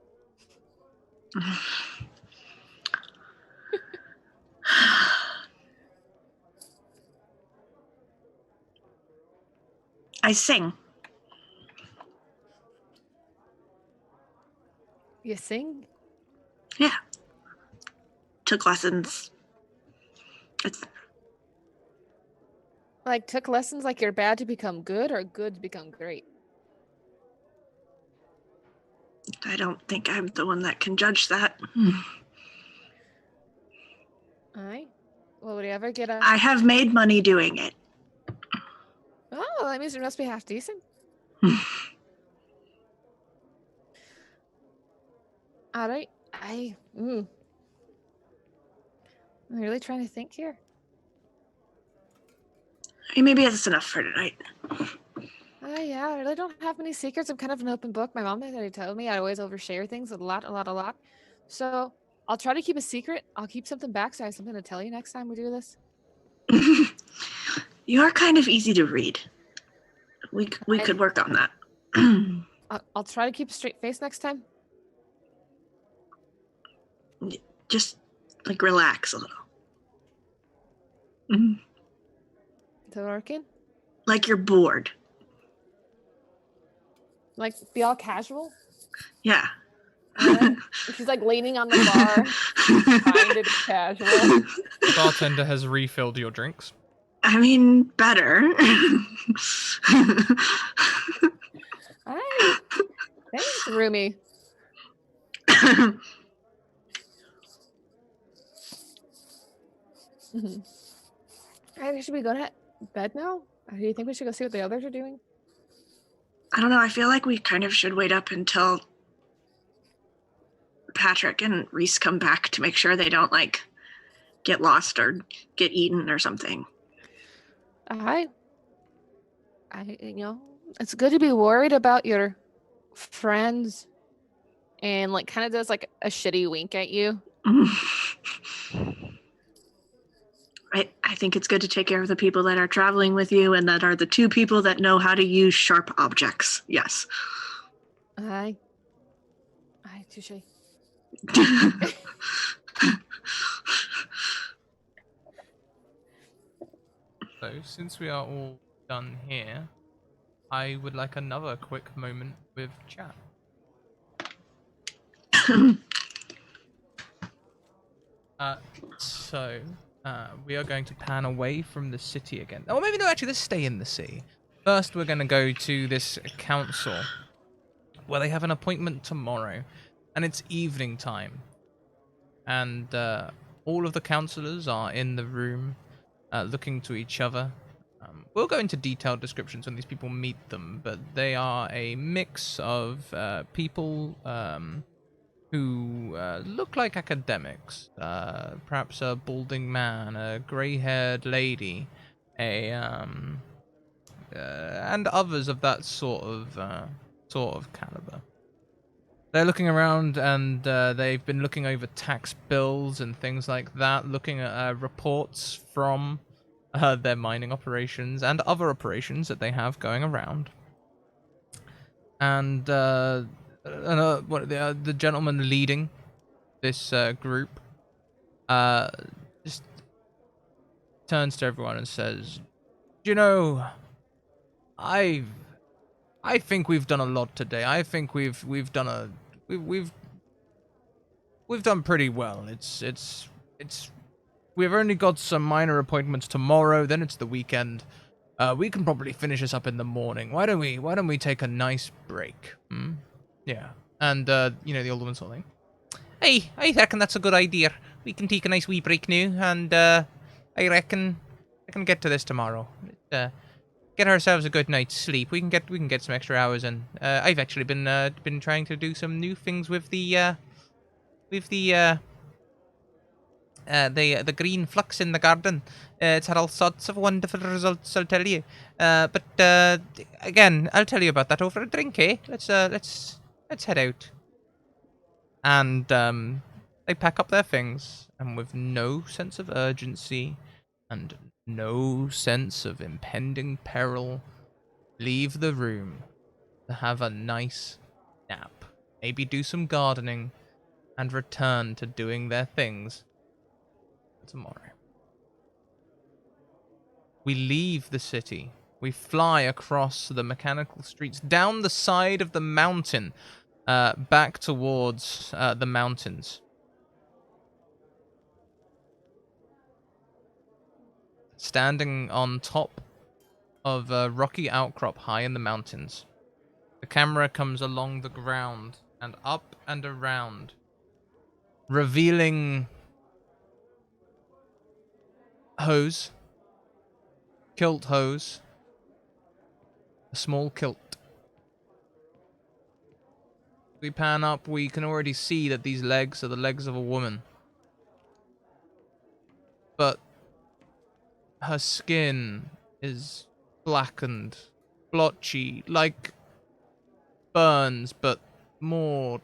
I sing. You sing? Yeah. Took lessons. It's Like took lessons like you're bad to become good or good to become great? I don't think I'm the one that can judge that. Aye. Well, would you ever get a... I have made money doing it. Oh, that means it must be half decent. All right. I'm really trying to think here. Hey, maybe that's enough for tonight. Yeah, I really don't have many secrets. I'm kind of an open book. My mom already told me I always overshare things a lot. So I'll try to keep a secret. I'll keep something back so I have something to tell you next time we do this. You are kind of easy to read. We could work on that. I'll try to keep a straight face next time. Just relax a little. Is that working? Like you're bored. Like be all casual? Yeah. She's leaning on the bar, trying to be casual. The bartender has refilled your drinks. I mean, better. Thanks, Rumi. Alright, should we go to bed now? Or do you think we should go see what the others are doing? I don't know. I feel like we kind of should wait up until Patrick and Reese come back to make sure they don't like get lost or get eaten or something. I it's good to be worried about your friends, and like kind of does like a shitty wink at you. I think it's good to take care of the people that are traveling with you and that are the two people that know how to use sharp objects. Yes. I touche. So, since we are all done here, I would like another quick moment with chat. We are going to pan away from the city again. Oh, maybe no, actually, let's stay in the city. First, we're going to go to this council, where they have an appointment tomorrow, and it's evening time. And all of the councillors are in the room, looking to each other. We'll go into detailed descriptions when these people meet them, but they are a mix of people who look like academics. Perhaps a balding man, a grey-haired lady, and others of that sort of caliber. They're looking around, and they've been looking over tax bills and things like that, looking at reports from their mining operations and other operations that they have going around. And the gentleman leading this group just turns to everyone and says, "You know, I think we've done a lot today. I think we've done pretty well. We've only got some minor appointments tomorrow. Then it's the weekend. We can probably finish this up in the morning. Why don't we take a nice break? Yeah." And the alderman sort of thing. Hey, I reckon that's a good idea. We can take a nice wee break now, and I reckon I can get to this tomorrow. Get ourselves a good night's sleep. We can get some extra hours in. I've actually been trying to do some new things with the green flux in the garden. It's had all sorts of wonderful results, I'll tell you. But again, I'll tell you about that over a drink, eh? Let's head out. And they pack up their things, and with no sense of urgency and no sense of impending peril, leave the room to have a nice nap, maybe do some gardening, and return to doing their things tomorrow. We leave the city. We fly across the mechanical streets, down the side of the mountain, back towards the mountains. Standing on top of a rocky outcrop high in the mountains, the camera comes along the ground and up and around, revealing hose, kilt hose, a small kilt. We pan up, we can already see that these legs are the legs of a woman. But her skin is blackened, blotchy, like burns, but more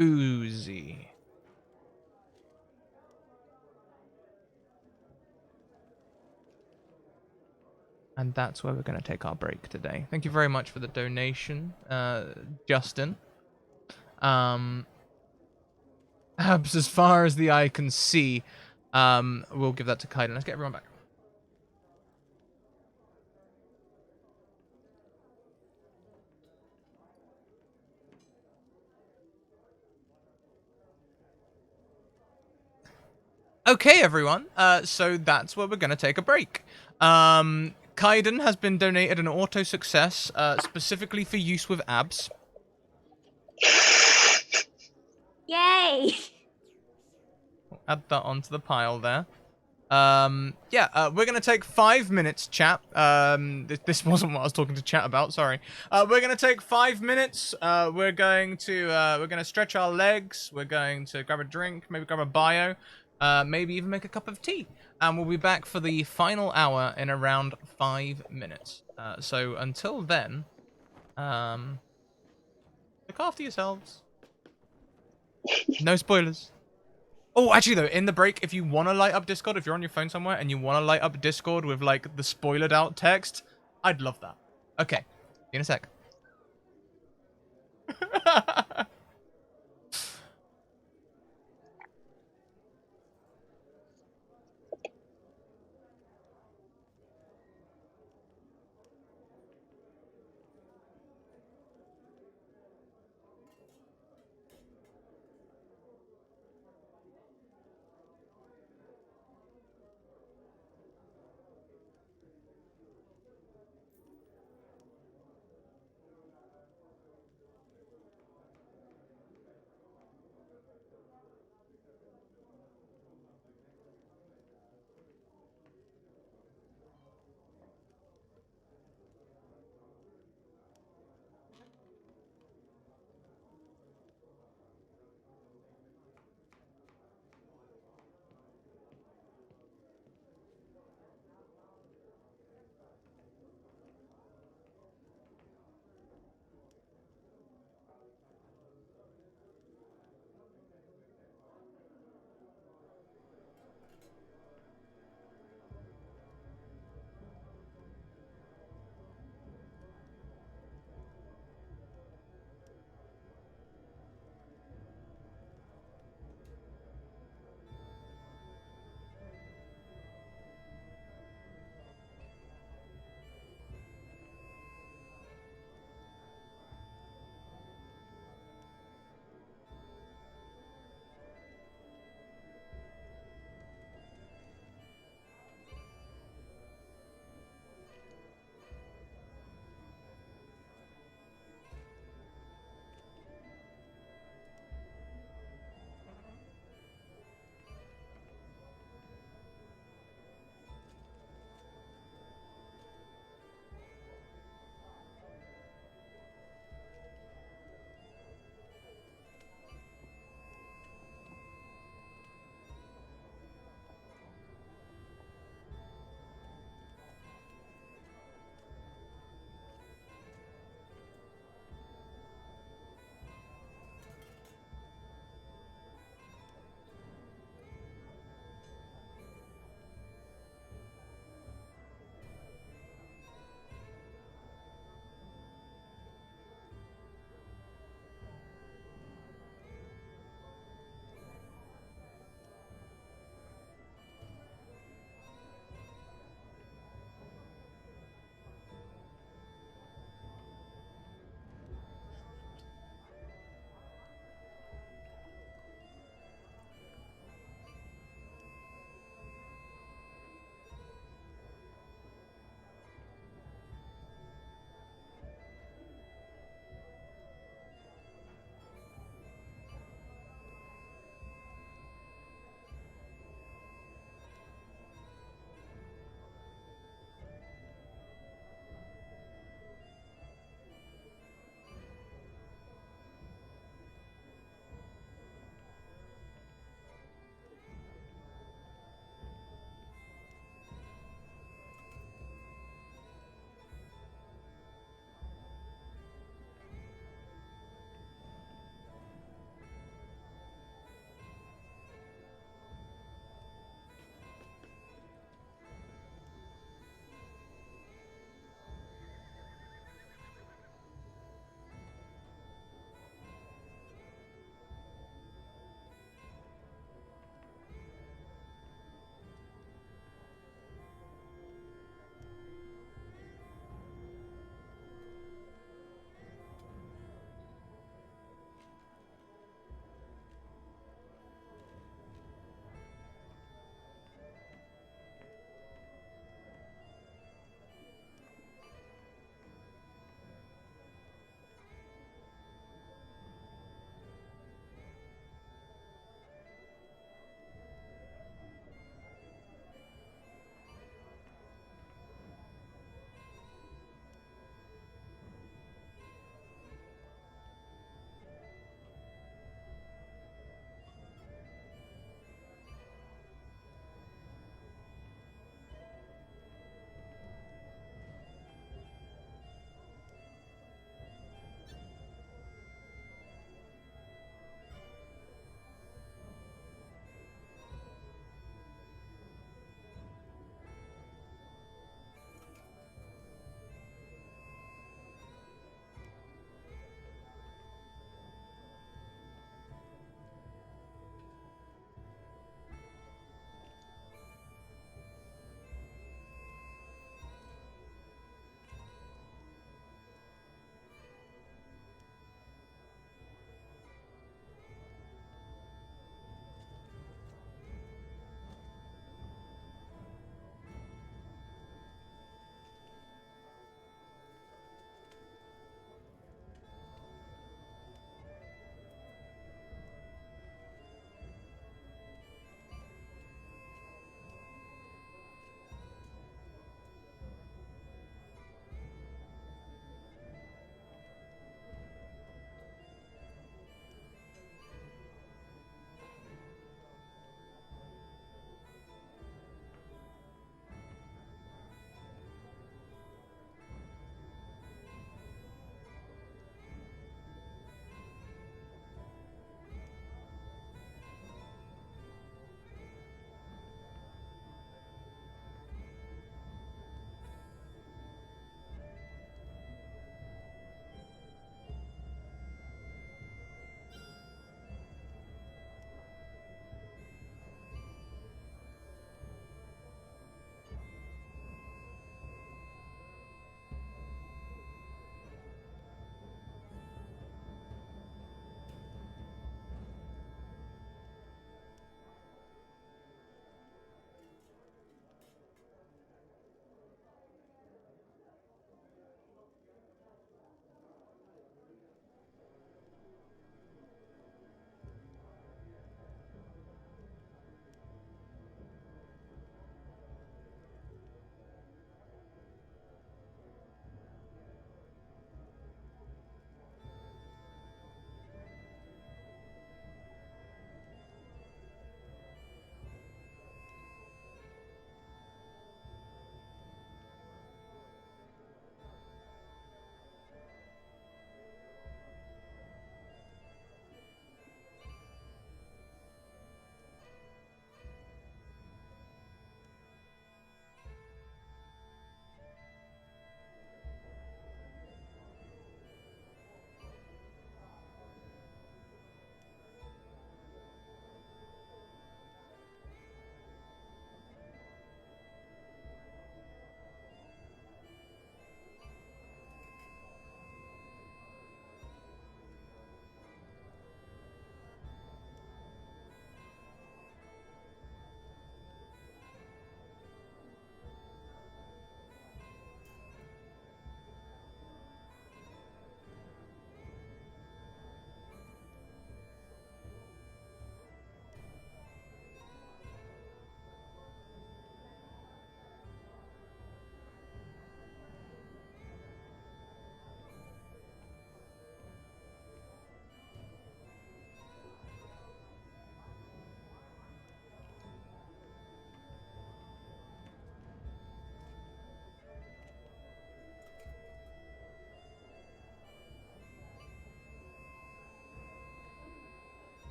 oozy. And that's where we're going to take our break today. Thank you very much for the donation, Justin. Perhaps as far as the eye can see, we'll give that to Kaiden. Let's get everyone back. Okay, everyone. So that's where we're going to take a break. Kaiden has been donated an auto success, specifically for use with abs. Yay! We'll add that onto the pile there. Yeah, we're gonna take 5 minutes, chat. This wasn't what I was talking to chat about. Sorry. We're gonna take 5 minutes. We're gonna stretch our legs. We're going to grab a drink, maybe grab a bio, maybe even make a cup of tea, and we'll be back for the final hour in around 5 minutes. So until then, look after yourselves. No spoilers. Oh, actually, though, in the break, if you want to light up Discord, if you're on your phone somewhere and you want to light up Discord with, like, the spoilered out text, I'd love that. Okay. See you in a sec.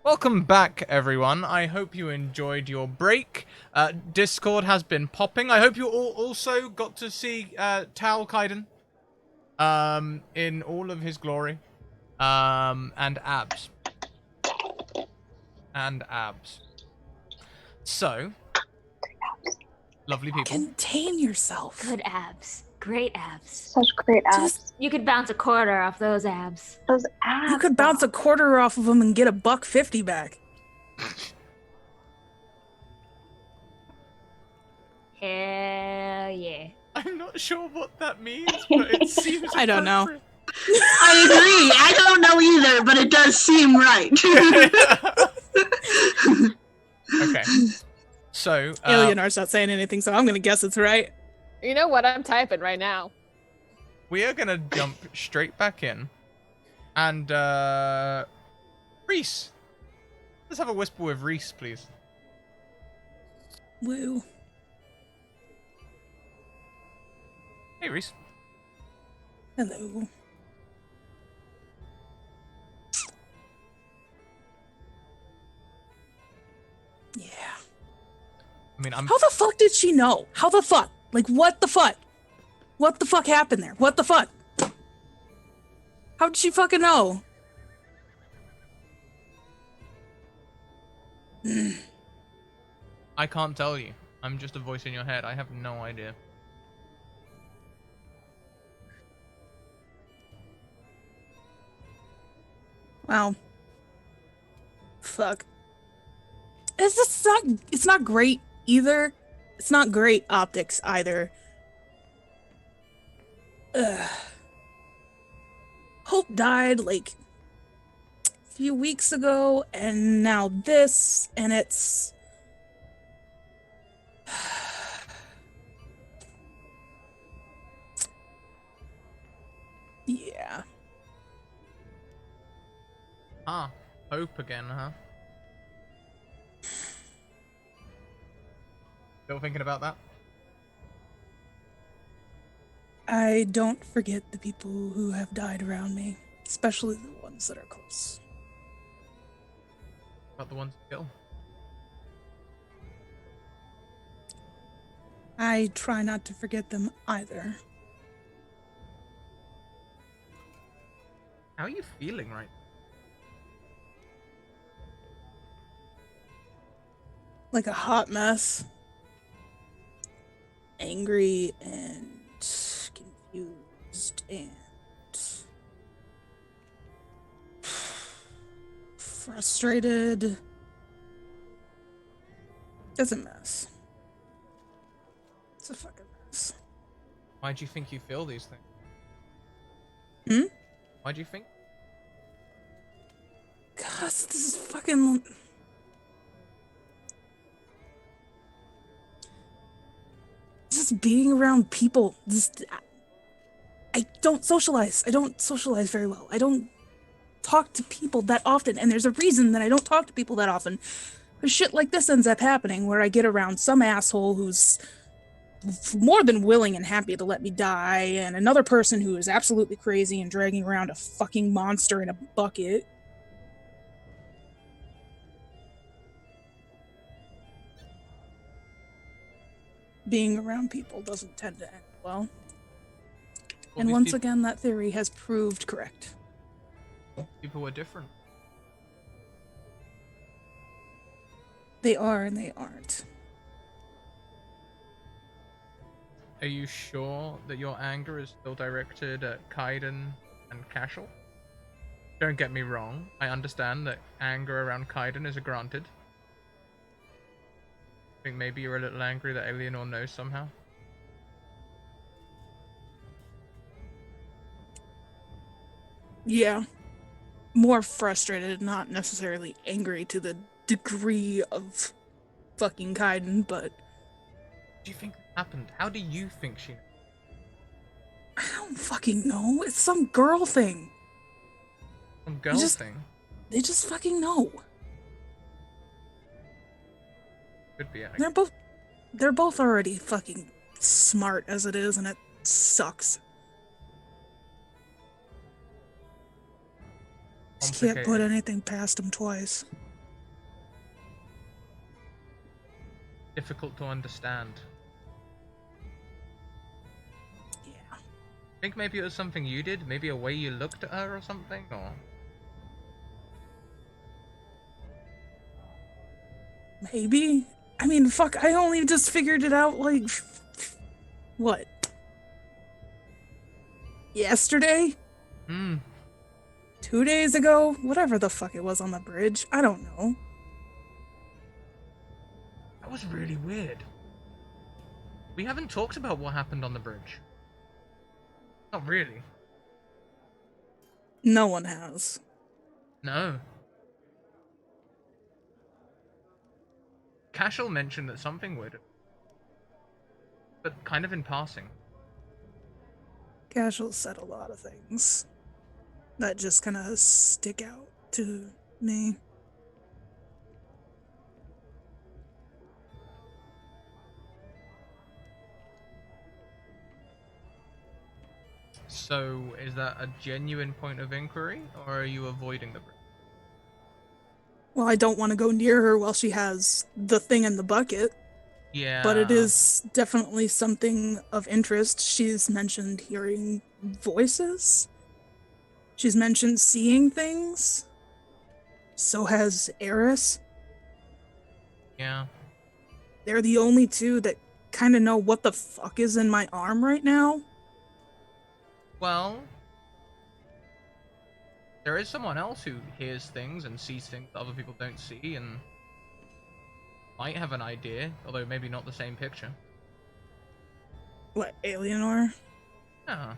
Welcome back, everyone. I hope you enjoyed your break. Discord has been popping. I hope you all also got to see Tal Kaiden in all of his glory. And abs. And abs. So, lovely people. Contain yourself. Good abs. Great abs. Such great abs. Just- You could bounce a quarter off those abs. Those abs. You could bounce a quarter off of them and get $1.50 back. Hell yeah. I'm not sure what that means, but it seems I don't know. appropriate. I agree. I don't know either, but it does seem right. Okay. So, Alienar's not saying anything, so I'm gonna guess it's right. You know what? I'm typing right now. we are going to jump straight back in. And, Reese. Let's have a whisper with Reese, please. Woo. Hey, Reese. Hello. Yeah. I mean, I'm... How the fuck did she know? How the fuck? Like, what the fuck? What the fuck happened there? What the fuck? How did she fucking know? I can't tell you. I'm just a voice in your head. I have no idea. Wow. Fuck. It's not great either. It's not great optics either. Ugh. Hope died like a few weeks ago, and now this, and it's... Yeah. Ah, Hope again, huh? Still thinking about that? I don't forget the people who have died around me, especially the ones that are close. About the ones you kill? I try not to forget them either. How are you feeling right now? Like a hot mess. Angry and confused and frustrated. It's a mess. It's a fucking mess. Why do you think you feel these things? Hmm? Why do you think? Gosh, this is fucking... Just being around people. I don't socialize. I don't socialize very well. I don't talk to people that often, and there's a reason that I don't talk to people that often. Because shit like this ends up happening, where I get around some asshole who's more than willing and happy to let me die, and another person who is absolutely crazy and dragging around a fucking monster in a bucket. Being around people doesn't tend to end well. Well, And these once peop- again, that theory has proved correct. People were different. They are and they aren't. Are you sure that your anger is still directed at Kaiden and Cashel? Don't get me wrong. I understand that anger around Kaiden is a granted. I think maybe you're a little angry that Alienor knows somehow. Yeah. More frustrated, not necessarily angry to the degree of fucking Kaiden, but What do you think happened? How do you think she... I don't fucking know. It's some girl thing. Some girl just- thing? They just fucking know. Could be, I They're both already fucking smart as it is, and it sucks. Just can't put Complicated. anything past them twice. difficult to understand. Yeah. I think maybe it was something you did, maybe a way you looked at her or something, or... Maybe. I mean, fuck, I only just figured it out, like, what? Yesterday? Hmm. 2 days ago? Whatever the fuck it was on the bridge. I don't know. That was really weird. We haven't talked about what happened on the bridge. Not really. No one has. No. Cashel mentioned that something would. But kind of in passing. Casual said a lot of things that just kind of stick out to me. So, is that a genuine point of inquiry, or are you avoiding the bridge? Well, I don't want to go near her while she has the thing in the bucket, Yeah. but it is definitely something of interest. She's mentioned hearing voices. She's mentioned seeing things. So has Eris. Yeah. They're the only two that kind of know what the fuck is in my arm right now. Well, there is someone else who hears things and sees things that other people don't see, and might have an idea, although maybe not the same picture. What, Alienor? Yeah.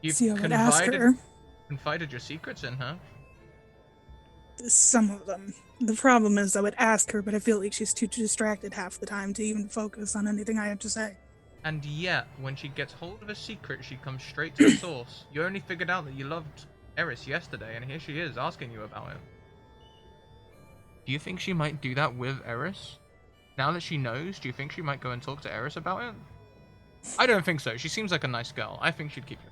You've See, I would ask her. confided your secrets in her. Some of them. The problem is I would ask her, but I feel like she's too distracted half the time to even focus on anything I have to say. And yet, when she gets hold of a secret, she comes straight to the source. You only figured out that you loved Eris yesterday, and here she is asking you about it. Do you think she might do that with Eris? Now that she knows, do you think she might go and talk to Eris about it? I don't think so. She seems like a nice girl. I think she'd keep it.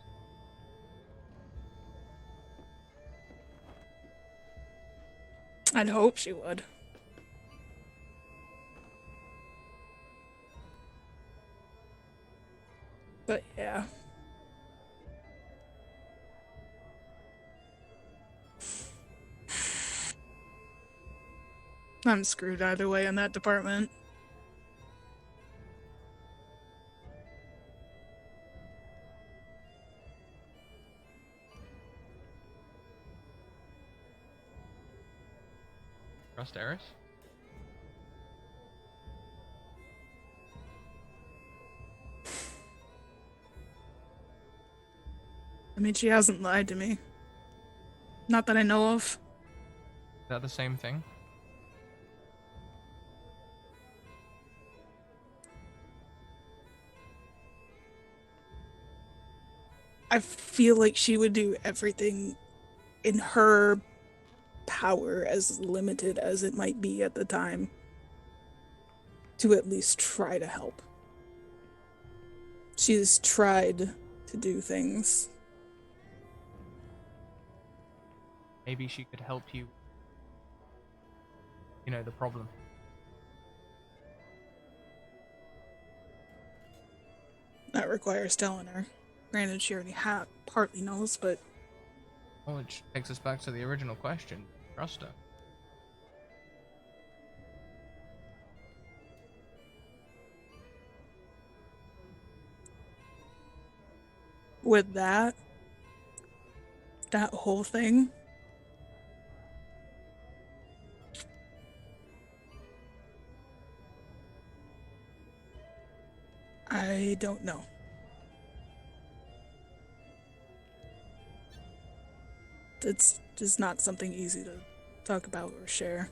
I'd hope she would. But yeah. I'm screwed either way in that department. Trust Eris? I mean, she hasn't lied to me. Not that I know of. Is that the same thing? I feel like she would do everything in her power, as limited as it might be at the time, to at least try to help. She's tried to do things. Maybe she could help you. You know, the problem. That requires telling her. Granted, she already partly knows, but Well, which takes us back to the original question. Trust her. with that whole thing, I don't know. It's just not something easy to talk about or share.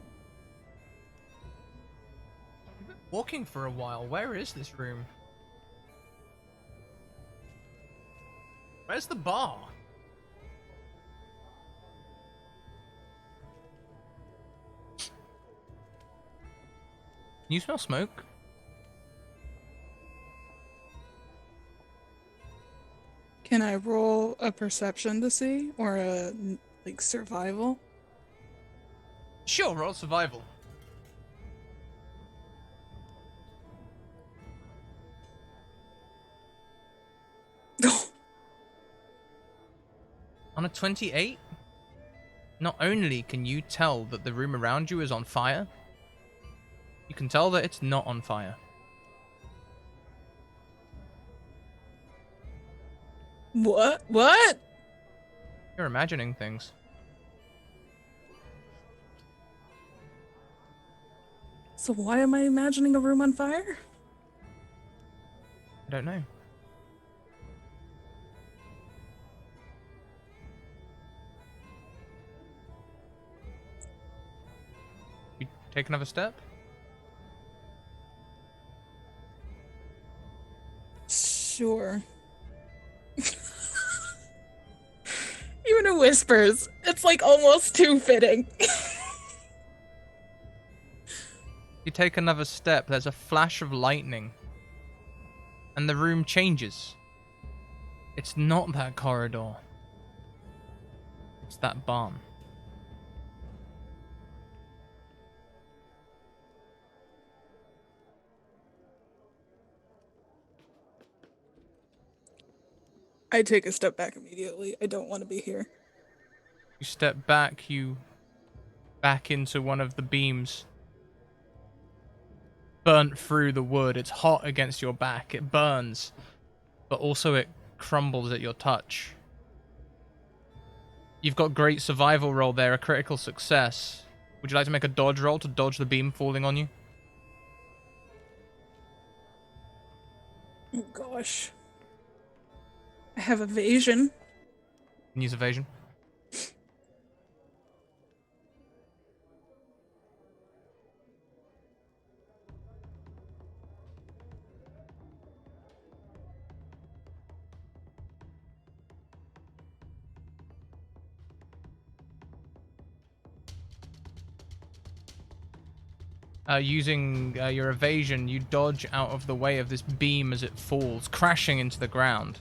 We've been walking for a while. Where is this room? Where's the bar? Can you smell smoke? Can I roll a perception to see, or a survival? Sure, roll survival. On a 28, not only can you tell that the room around you is on fire, you can tell that it's not on fire. What? What? You're imagining things. So why am I imagining a room on fire? I don't know. You take another step? Sure. Even in whispers, it's like almost too fitting. You take another step, there's a flash of lightning. And the room changes. It's not that corridor. It's that barn. I take a step back immediately. I don't want to be here. You step back, you back into one of the beams. Burnt through the wood. It's hot against your back. It burns. But also it crumbles at your touch. You've got great survival roll there, a critical success. Would you like to make a dodge roll to dodge the beam falling on you? Oh gosh. I have evasion. Can use evasion. Using your evasion, you dodge out of the way of this beam as it falls, crashing into the ground.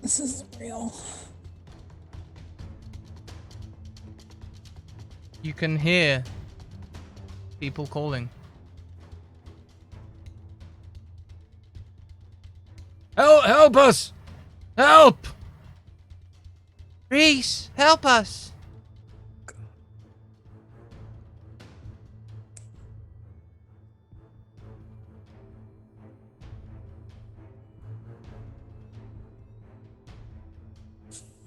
This is real. You can hear people calling. Help us! Help! Reese, help us!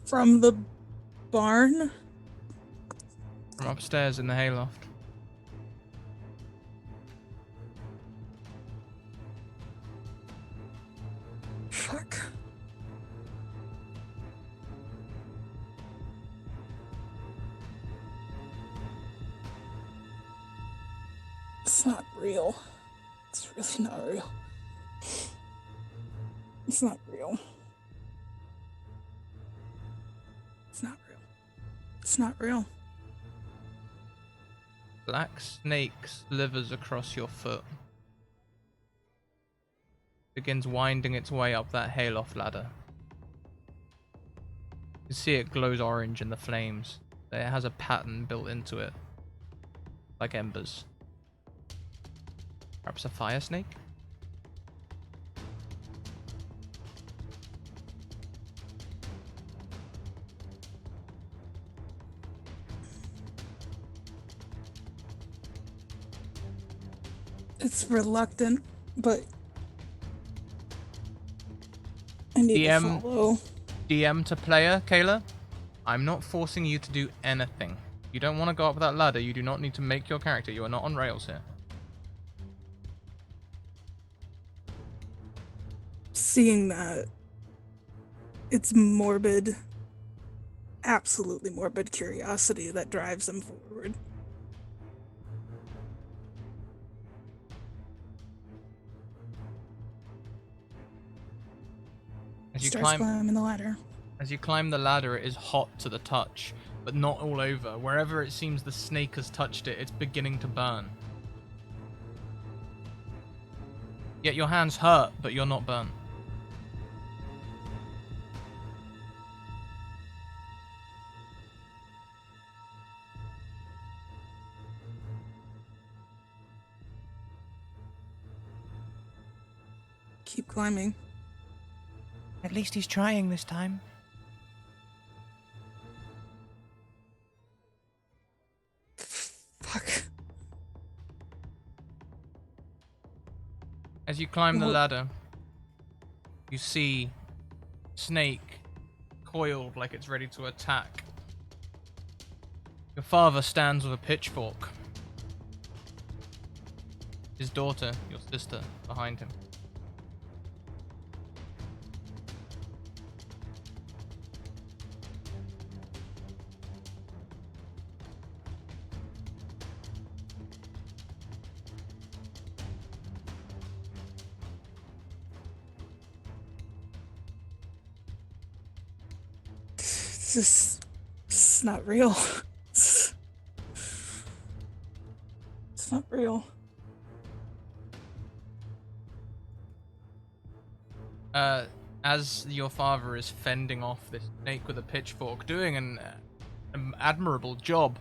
From the barn? From upstairs in the hayloft. Fuck. It's not real. It's really not real. It's not real. It's not real. It's not real. Black snake slithers across your foot. Begins winding its way up that hayloft ladder. You see it glows orange in the flames. It has a pattern built into it. Like embers. Perhaps a fire snake? It's reluctant, but I need to DM. follow. DM to player, Kayla. I'm not forcing you to do anything. You don't want to go up that ladder. You do not need to make your character. You are not on rails here. Seeing that, it's morbid, absolutely morbid curiosity that drives him forward. As you Starts climb, climbing the ladder. as you climb the ladder, it is hot to the touch, but not all over. Wherever it seems the snake has touched it, it's beginning to burn. Yet your hands hurt, but you're not burnt. keep climbing. At least he's trying this time. Fuck. As you climb the Well- ladder, you see Snake coiled like it's ready to attack. Your father stands with a pitchfork. His daughter, your sister, behind him. This is not real. It's not real. As your father is fending off this snake with a pitchfork, doing an admirable job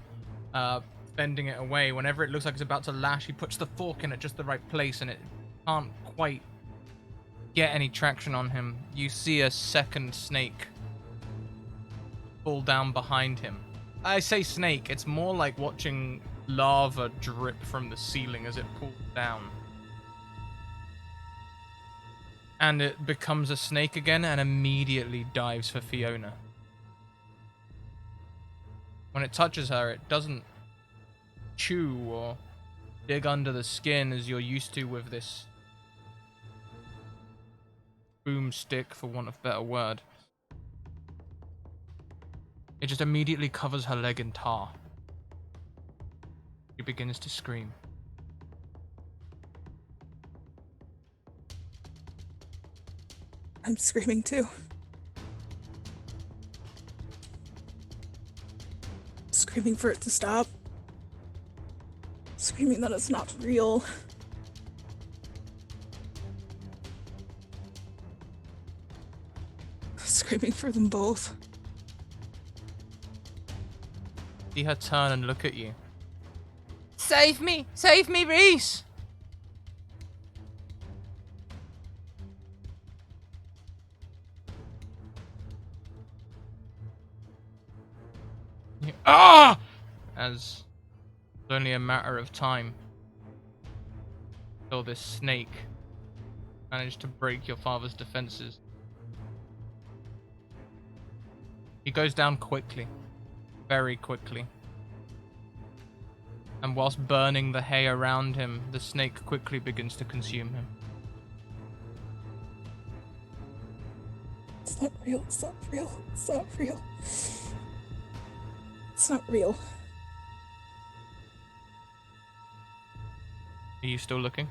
fending it away. Whenever it looks like it's about to lash, he puts the fork in at just the right place and it can't quite get any traction on him. You see a second snake fall down behind him. I say snake, it's more like watching lava drip from the ceiling as it pulls down. And it becomes a snake again and immediately dives for Fiona. When it touches her, it doesn't chew or dig under the skin as you're used to with this boomstick, for want of a better word. It just immediately covers her leg in tar. She begins to scream. I'm screaming too. Screaming for it to stop. Screaming that it's not real. Screaming for them both. See her turn and look at you. Save me! Save me, Reese! Ah! As it's only a matter of time till this snake managed to break your father's defenses. He goes down quickly, very quickly. And whilst burning the hay around him, the snake quickly begins to consume him. It's not real. It's not real. It's not real. It's not real. Are you still looking?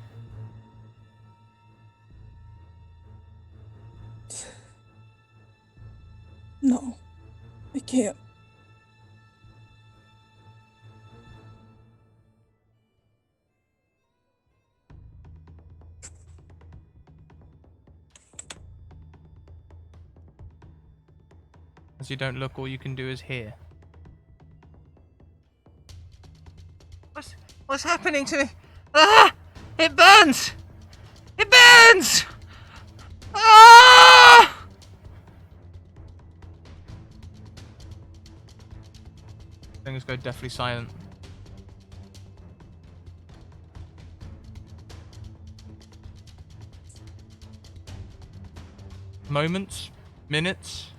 No. I can't. As you don't look, all you can do is hear. What's happening to me? Ah! It burns! It burns! Ah! Things go deathly silent. Moments, minutes,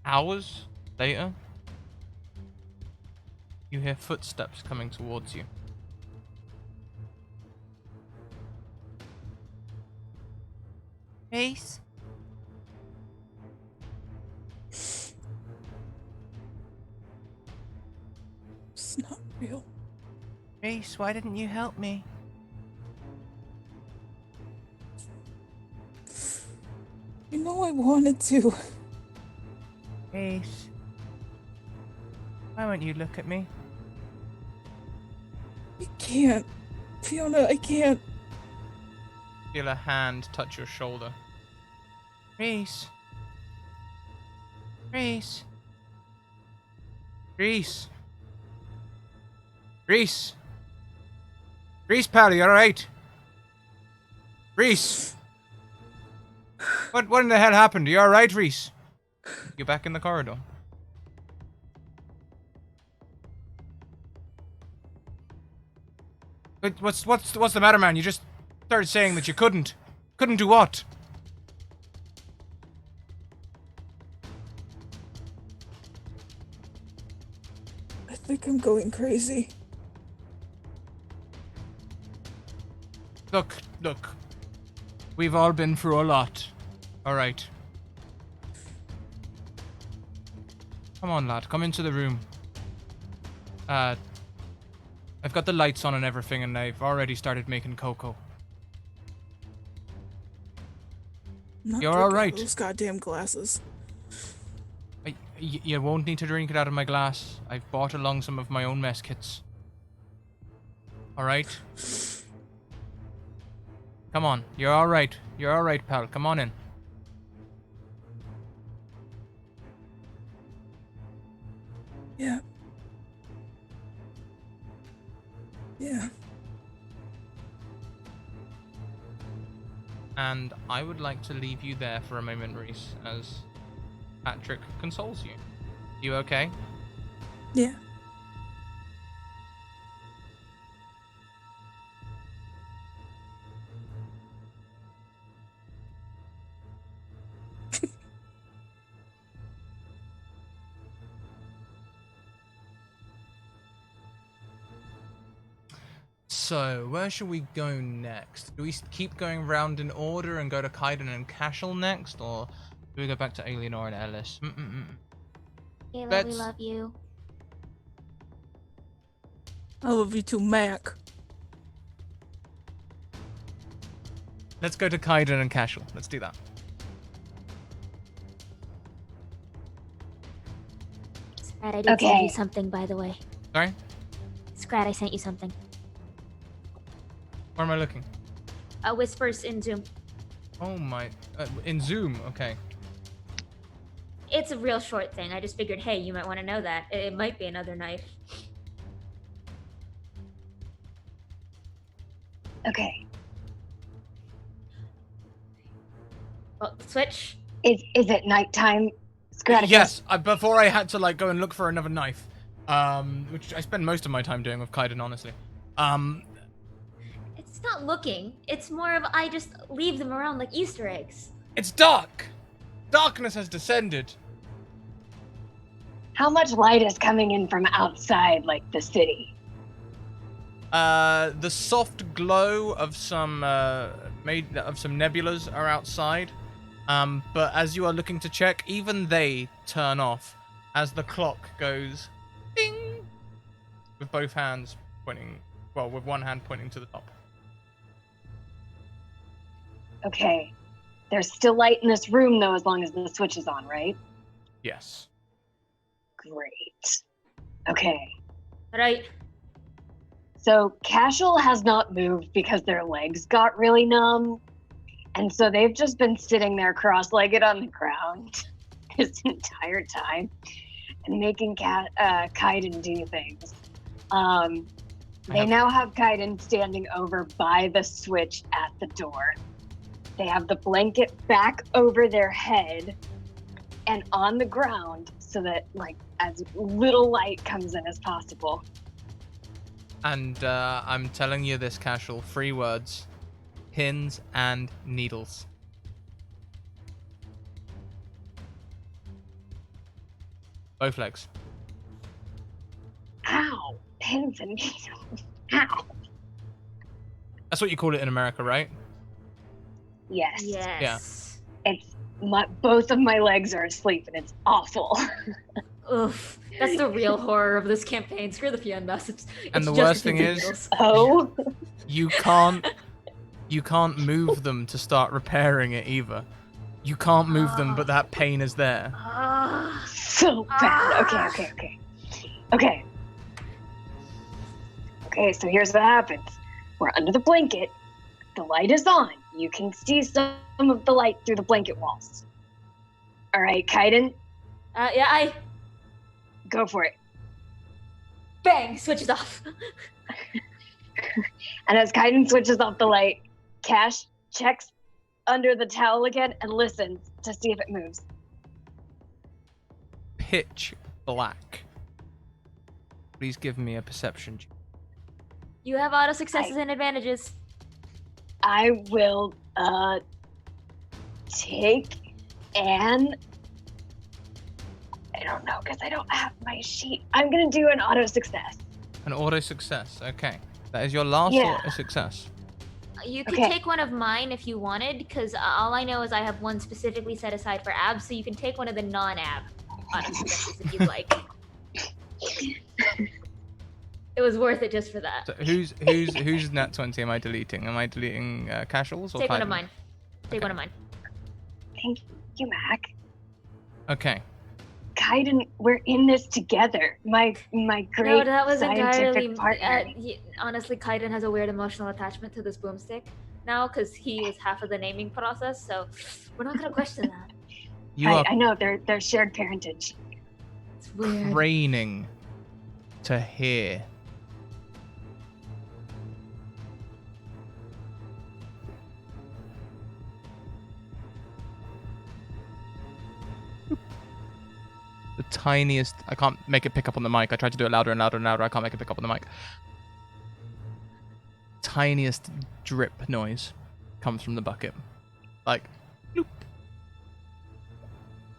hours later, you hear footsteps coming towards you. Ace? It's not real. Reese, why didn't you help me? You know I wanted to. Reese, why won't you look at me? I can't. Fiona, I can't. Feel a hand touch your shoulder. Reese. Reese. Reese. Reese. Reese, pal, you alright? Reese! What in the hell happened? You alright, Reese? You back in the corridor. What's the matter, man? You just started saying that you couldn't. Couldn't do what? I think I'm going crazy. Look. We've all been through a lot. Alright. Come on, lad. Come into the room. I've got the lights on and everything, and I've already started making cocoa. Not You're drinking alright. Those goddamn glasses. You won't need to drink it out of my glass. I've bought along some of my own mess kits. Alright? Come on. You're alright. You're alright, pal. Come on in. Yeah. Yeah. And I would like to leave you there for a moment, Reese, as Patrick consoles you. You okay? Yeah. So, where should we go next? Do we keep going round in order and go to Kaiden and Cashel next, or do we go back to Alienor and Ellis? Kayla, we Let's- love you. I love you too, Mac. Let's go to Kaiden and Cashel. Let's do that. Scrat, I did send Okay. you something, by the way. Sorry? Scrat, I sent you something. Where am I looking? Whispers in Zoom. Oh my... in Zoom, okay. It's a real short thing. I just figured, hey, you might want to know that. It might be another knife. Okay. Oh, switch. Is it nighttime, Scratticus? Yes, before I had to like go and look for another knife, which I spend most of my time doing with Kaiden, honestly. It's not looking. It's more of I just leave them around like Easter eggs. It's dark! Darkness has descended. How much light is coming in from outside, like the city? The soft glow of some nebulas are outside. But as you are looking to check, even they turn off as the clock goes ding, with both hands pointing, well, with one hand pointing to the top. Okay. There's still light in this room, though, as long as the switch is on, right? Yes. Great. Okay. Right. So Cashel has not moved because their legs got really numb. And so they've just been sitting there cross-legged on the ground this entire time and making Kaiden do things. They now have Kaiden standing over by the switch at the door. They have the blanket back over their head and on the ground so that, like, as little light comes in as possible. And I'm telling you this, Cashel, 3 words. Pins and needles. Both legs. Ow! Pins and needles. Ow! That's what you call it in America, right? Yes. Yes. It's both of my legs are asleep and it's awful. Oof. That's the real horror of this campaign. Screw the Fiendas. And the worst thing is, Oh. you can't move them to start repairing it either. You can't move them, but that pain is there. So bad. Okay. Okay, so here's what happens. We're under the blanket. The light is on. You can see some of the light through the blanket walls. All right, Kaiden, Yeah, I go for it. bang switches off. And as Kaiden switches off the light, Cash, checks under the towel again and listens to see if it moves. Pitch black. Please give me a perception check. You have auto successes and advantages. I will take an. I don't know because I don't have my sheet. I'm gonna do an auto success. An auto success. Okay. That is your last Yeah. auto success. You can Okay. take one of mine if you wanted, because all I know is I have one specifically set aside for abs, so you can take one of the non-ab auto successes if you'd like. It was worth it just for that. So who's nat 20 am I deleting? Am I deleting Casuals or Take one of Kaiden? mine. Take one of mine. Thank you, Mac. Okay. Kaiden, we're in this together. My great No, that was scientific entirely. partner. Honestly, Kaiden has a weird emotional attachment to this boomstick now because he was half of the naming process. So we're not gonna question that. You are I know they're shared parentage. It's weird. craning to hear. The tiniest. I can't make it pick up on the mic. I tried to do it louder and louder and louder. I can't make it pick up on the mic. Tiniest drip noise comes from the bucket. Like, bloop.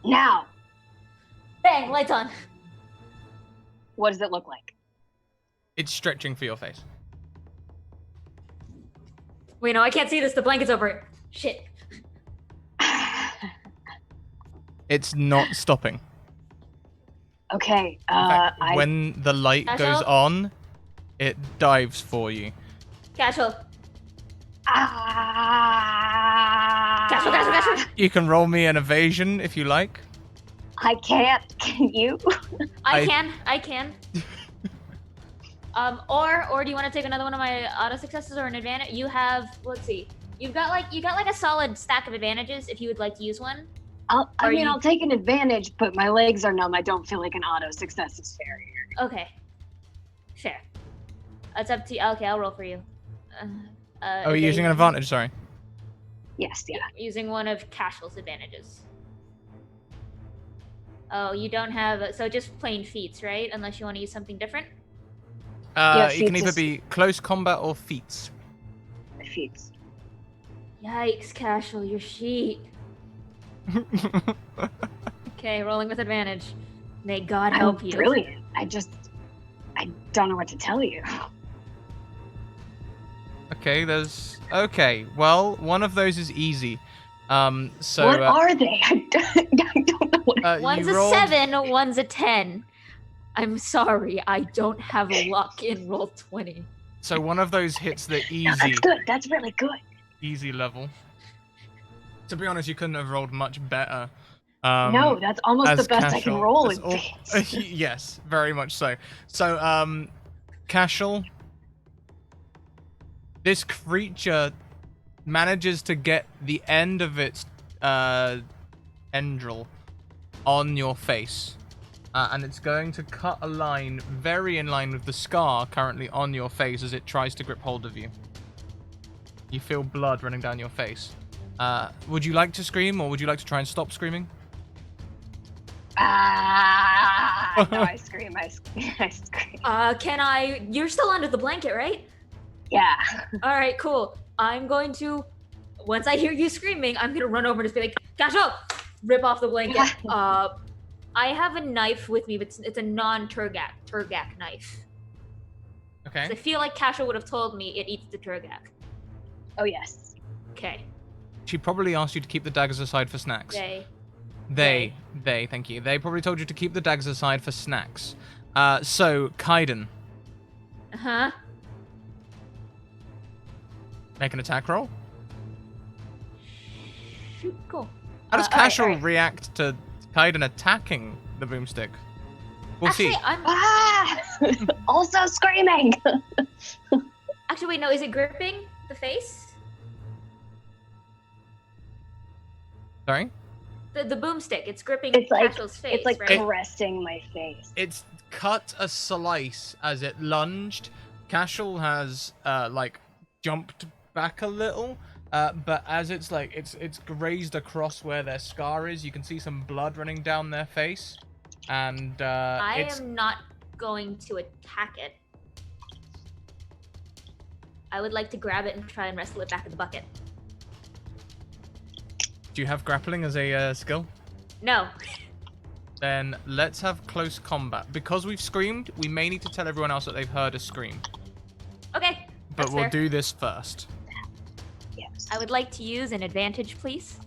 Now, Bang! Lights on. what does it look like? It's stretching for your face. Wait, no, I can't see this. The blanket's over it. Shit. It's not stopping. Okay. In fact, I when the light Cash goes out? on, it dives for you. Casual. Ah. Casual. You can roll me an evasion if you like. I can't. Can you? I can. Or do you want to take another one of my auto successes or an advantage? You have, let's see. You got like a solid stack of advantages if you would like to use one. I'll you- take an advantage, but my legs are numb. I don't feel like an auto success is fair here. Okay. Sure. It's up to you. Okay, I'll roll for you. Oh, you're using an advantage, sorry. Yes, yeah. Using one of Casual's advantages. Oh, you don't have, so just plain feats, right? Unless you want to use something different? Yeah, You can feats either is- be close combat or feats. My feet. Yikes, Casual, your sheet. Okay, rolling with advantage. May God help I'm you. brilliant. I don't know what to tell you. Okay, okay, well, one of those is easy. So what are they? I don't know what. One's you a rolled- 7, one's a 10. I'm sorry, I don't have luck in roll 20. So one of those hits the No, easy that's good. That's really good. level. To be honest, you couldn't have rolled much better. No, that's almost as the best I can Casual. roll That's in all- face. Yes, very much so. So, Casual, this creature manages to get the end of its tendril on your face. And it's going to cut a line very in line with the scar currently on your face as it tries to grip hold of you. You feel blood running down your face. Would you like to scream, or would you like to try and stop screaming? No, I scream. I scream. You're still under the blanket, right? Yeah. All right, cool. I'm going to, once I hear you screaming, I'm gonna run over and just be like, Casual, rip off the blanket. I have a knife with me, but it's a non-Turgak knife. Okay. I feel like Casual would have told me it eats the Turgak. Oh yes. Okay. She probably asked you to keep the daggers aside for snacks. They, thank you. They probably told you to keep the daggers aside for snacks. So, Kaiden, Uh-huh. make an attack roll. Shoot, cool. How does all right, Casual all right. react to Kaiden attacking the boomstick? We'll Actually, see. Ah! Also screaming. Actually, wait, no, is it gripping the face? Sorry? The boomstick, it's gripping It's like Casual's face, it's like right? caressing my face. It's cut a slice as it lunged. Casual has, jumped back a little, But as it's like it's grazed across where their scar is, you can see some blood running down their face, and I it's am not going to attack it. I would like to grab it and try and wrestle it back in the bucket. Do you have grappling as a skill? No. Then let's have close combat. Because we've screamed, we may need to tell everyone else that they've heard us scream. Okay. But that's we'll fair. do this first. Yes. I would like to use an advantage, please.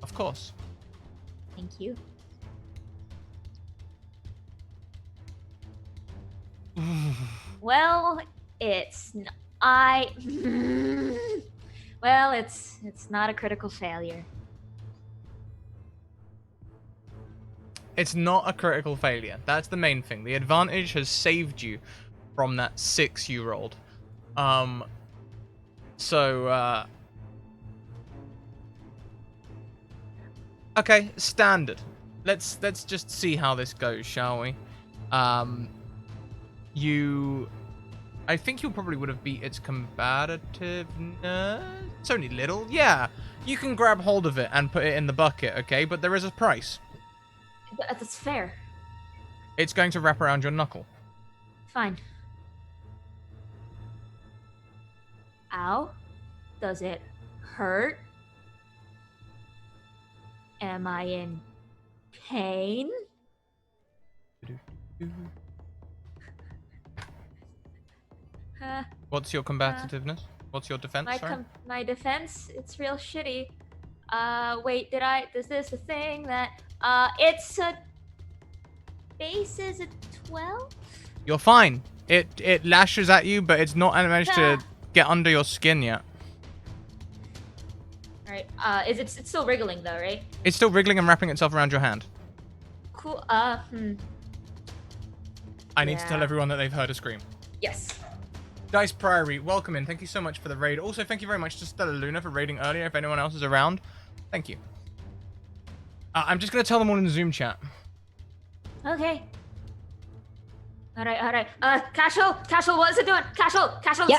Of course. Thank you. Well, it's well, it's not a critical failure. It's not a critical failure. That's the main thing. The advantage has saved you from that 6 you rolled. Okay, standard. Let's just see how this goes, shall we? I think you probably would have beat its combativeness. It's only little. Yeah, you can grab hold of it and put it in the bucket, okay? But there is a price. That's fair. It's going to wrap around your knuckle. Fine. Ow. Does it hurt? Am I in pain? What's your combativeness? What's your defense? Sorry? My defense, it's real shitty. Wait, is this a thing that, it's a, base is a 12? You're fine. It lashes at you, but it's not managed to get under your skin yet. Alright, it's still wriggling though, right? It's still wriggling and wrapping itself around your hand. Cool, I need to tell Yeah. everyone that they've heard a scream. Yes. Dice Priory, welcome in. Thank you so much for the raid. Also, thank you very much to Stella Luna for raiding earlier. If anyone else is around, thank you. I'm just going to tell them all in the Zoom chat. Okay. Alright. Casual, what is it doing? Casual. Yeah.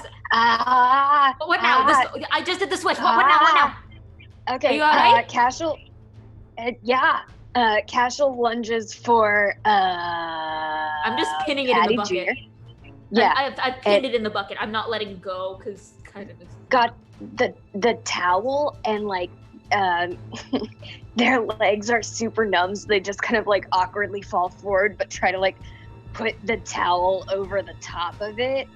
What now? I just did the switch. What now? Okay. Are you alright? Casual. Yeah. Casual lunges for. I'm just pinning it in the Patty bucket. Jr. Yeah. I've pinned it in the bucket. I'm not letting go because kind of. Got the towel and like their legs are super numb, so they just kind of like awkwardly fall forward, but try to like put the towel over the top of it.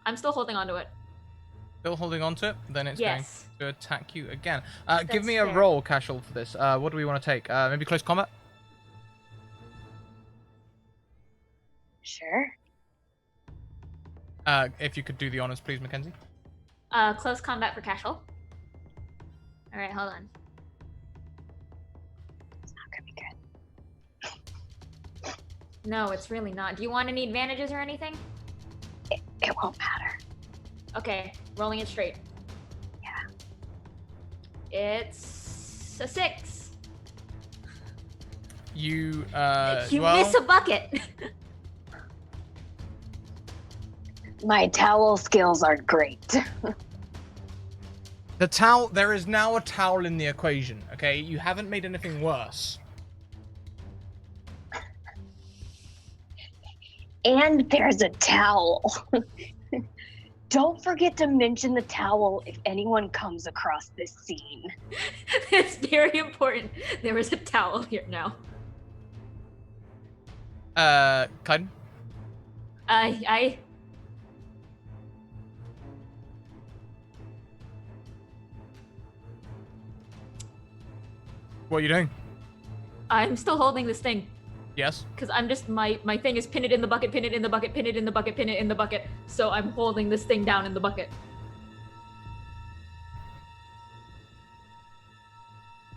I'm still holding onto it. Still holding on to it? Then it's Yes. going to attack you again. Give That's me a fair. roll, Casual, for this. What do we want to take? Maybe close combat? Sure. If you could do the honors, please, Mackenzie. Close combat for casual. Alright, hold on. It's not gonna be good. No, it's really not. Do you want any advantages or anything? It won't matter. Okay, rolling it straight. Yeah. It's a 6. You miss a bucket. My towel skills are great. The towel. There is now a towel in the equation. Okay, you haven't made anything worse. And there's a towel. Don't forget to mention the towel if anyone comes across this scene. It's very important. There is a towel here now. Kaiden? I What are you doing? I'm still holding this thing. Yes. Because I'm just, my thing is pin it in the bucket, pin it in the bucket, pin it in the bucket, pin it in the bucket. So I'm holding this thing down in the bucket.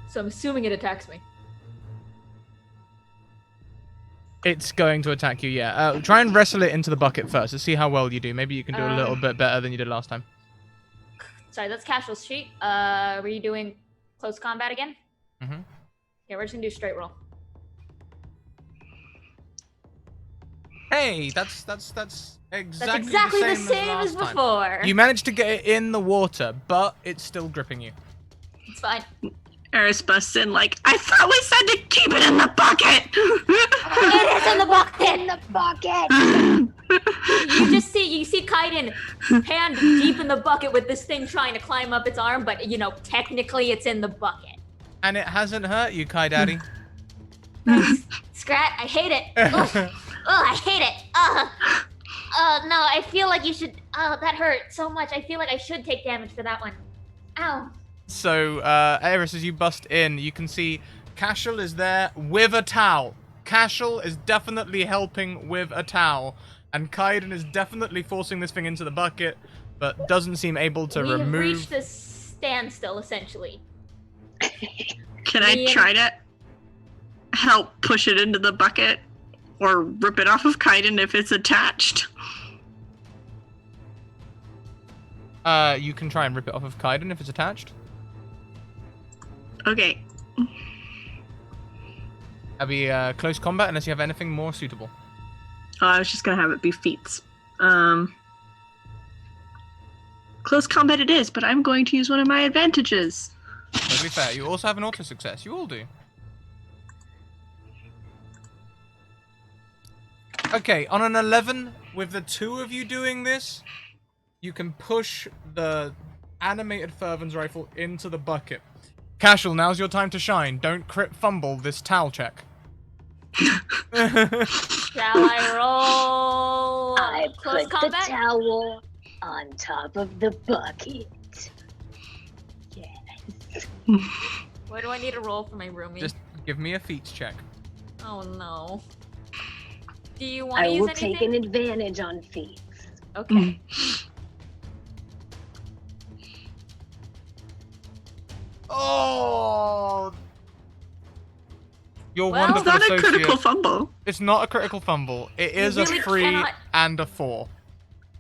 So I'm assuming it attacks me. It's going to attack you, yeah. Try and wrestle it into the bucket first to see how well you do. Maybe you can do a little bit better than you did last time. Sorry, that's Casual's sheet. Were you doing close combat again? Mm-hmm. Yeah, we're just gonna do straight roll. Hey, that's exactly, That's exactly the same as last time. before. You managed to get it in the water, but it's still gripping you. It's fine. Eris busts in like, I thought we said to keep it in the bucket! It is in the bucket! In the bucket. You see Kaiden hand deep in the bucket with this thing trying to climb up its arm, but technically it's in the bucket. And it hasn't hurt you, Kai Daddy. Scrat, I hate it. Ugh, I hate it. No, I feel like you should. Oh, that hurt so much. I feel like I should take damage for that one. Ow. So, Eris, as you bust in, you can see Cashel is there with a towel. Cashel is definitely helping with a towel. And Kaiden is definitely forcing this thing into the bucket, but doesn't seem able to We have remove... reached a standstill, essentially. Can I try to help push it into the bucket? Or rip it off of Kaiden if it's attached? You can try and rip it off of Kaiden if it's attached. Okay. That'll be close combat unless you have anything more suitable. I was just gonna have it be feats. Close combat it is, but I'm going to use one of my advantages. Totally fair. You also have an auto success. You all do. Okay, on an 11, with the two of you doing this, you can push the animated Fervent's rifle into the bucket. Cashel, now's your time to shine. Don't crit fumble this towel check. Shall I roll I close put combat? the towel on top of the bucket. Yes. What do I need to roll for my roomie? Just give me a feats check. Oh no. Do you want I to use will anything? take an advantage on feats. Okay. Oh! Your Well, wonderful It's not a associate. critical fumble. It's not a critical fumble. It is really a 3 cannot- and a 4.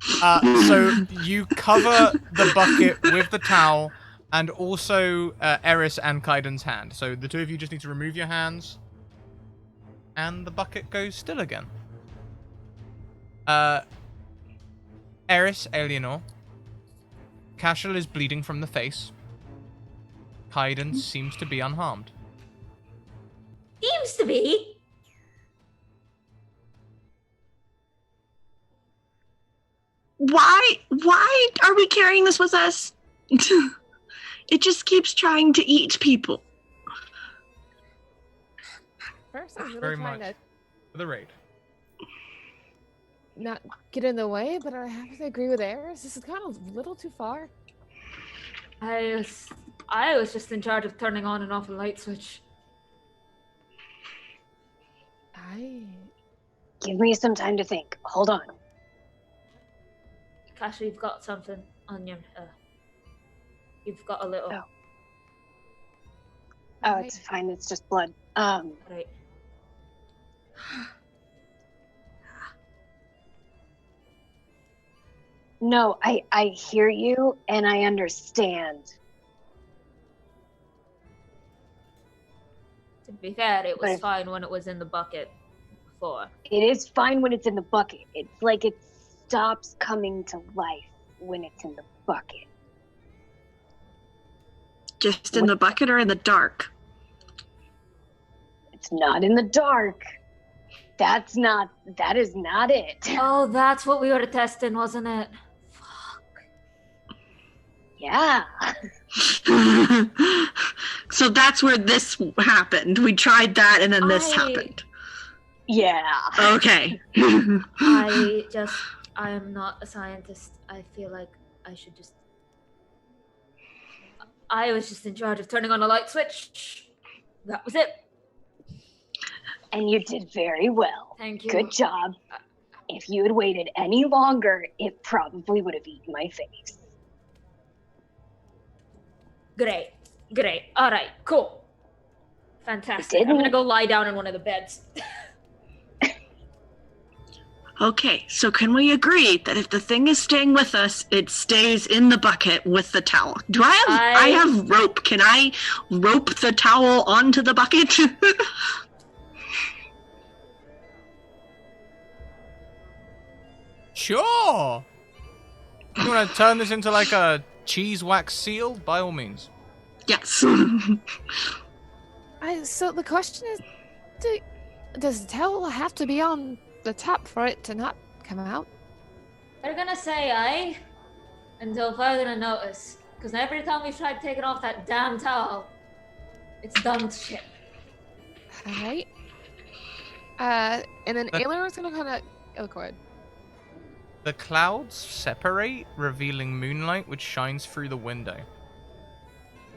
So you cover the bucket with the towel and also Eris and Kaiden's hand. So the two of you just need to remove your hands and the bucket goes still again. Eris, Alienor. Cashel is bleeding from the face. Kaiden seems to be unharmed. Seems to be. Why are we carrying this with us? It just keeps trying to eat people. First, I was Very really trying much. to For the raid. not get in the way, but I have to agree with Eris. This has gone a little too far. I was just in charge of turning on and off a light switch. Give me some time to think. Hold on. Kasha, you've got something on your. You've got a little. Oh. Right. It's fine. It's just blood. Right. No, I hear you and I understand. To be fair, it was But- fine when it was in the bucket before. It is fine when it's in the bucket. It's like it stops coming to life when it's in the bucket. Just in the bucket or in the dark? It's not in the dark. That is not it. Oh, that's what we were testing, wasn't it? Yeah. So that's where this happened. We tried that and then this I- happened. Yeah. Okay. I am not a scientist. I feel like I should just. I was just in charge of turning on a light switch. That was it. And you did very well. Thank you. Good job. If you had waited any longer, it probably would have eaten my face. Great. All right. Cool. Fantastic. I'm didn't- gonna go lie down in one of the beds. Okay, so can we agree that if the thing is staying with us, it stays in the bucket with the towel? Do I have rope? Can I rope the towel onto the bucket? Sure. You want to turn this into like a cheese wax seal? By all means. Yes. So the question is, does the towel have to be on the top for it to not come out? They're gonna say aye until further notice. Because every time we try taking off that damn towel, it's done shit. Alright. And then But- Aileron's gonna kind of... Oh, go ahead. The clouds separate, revealing moonlight which shines through the window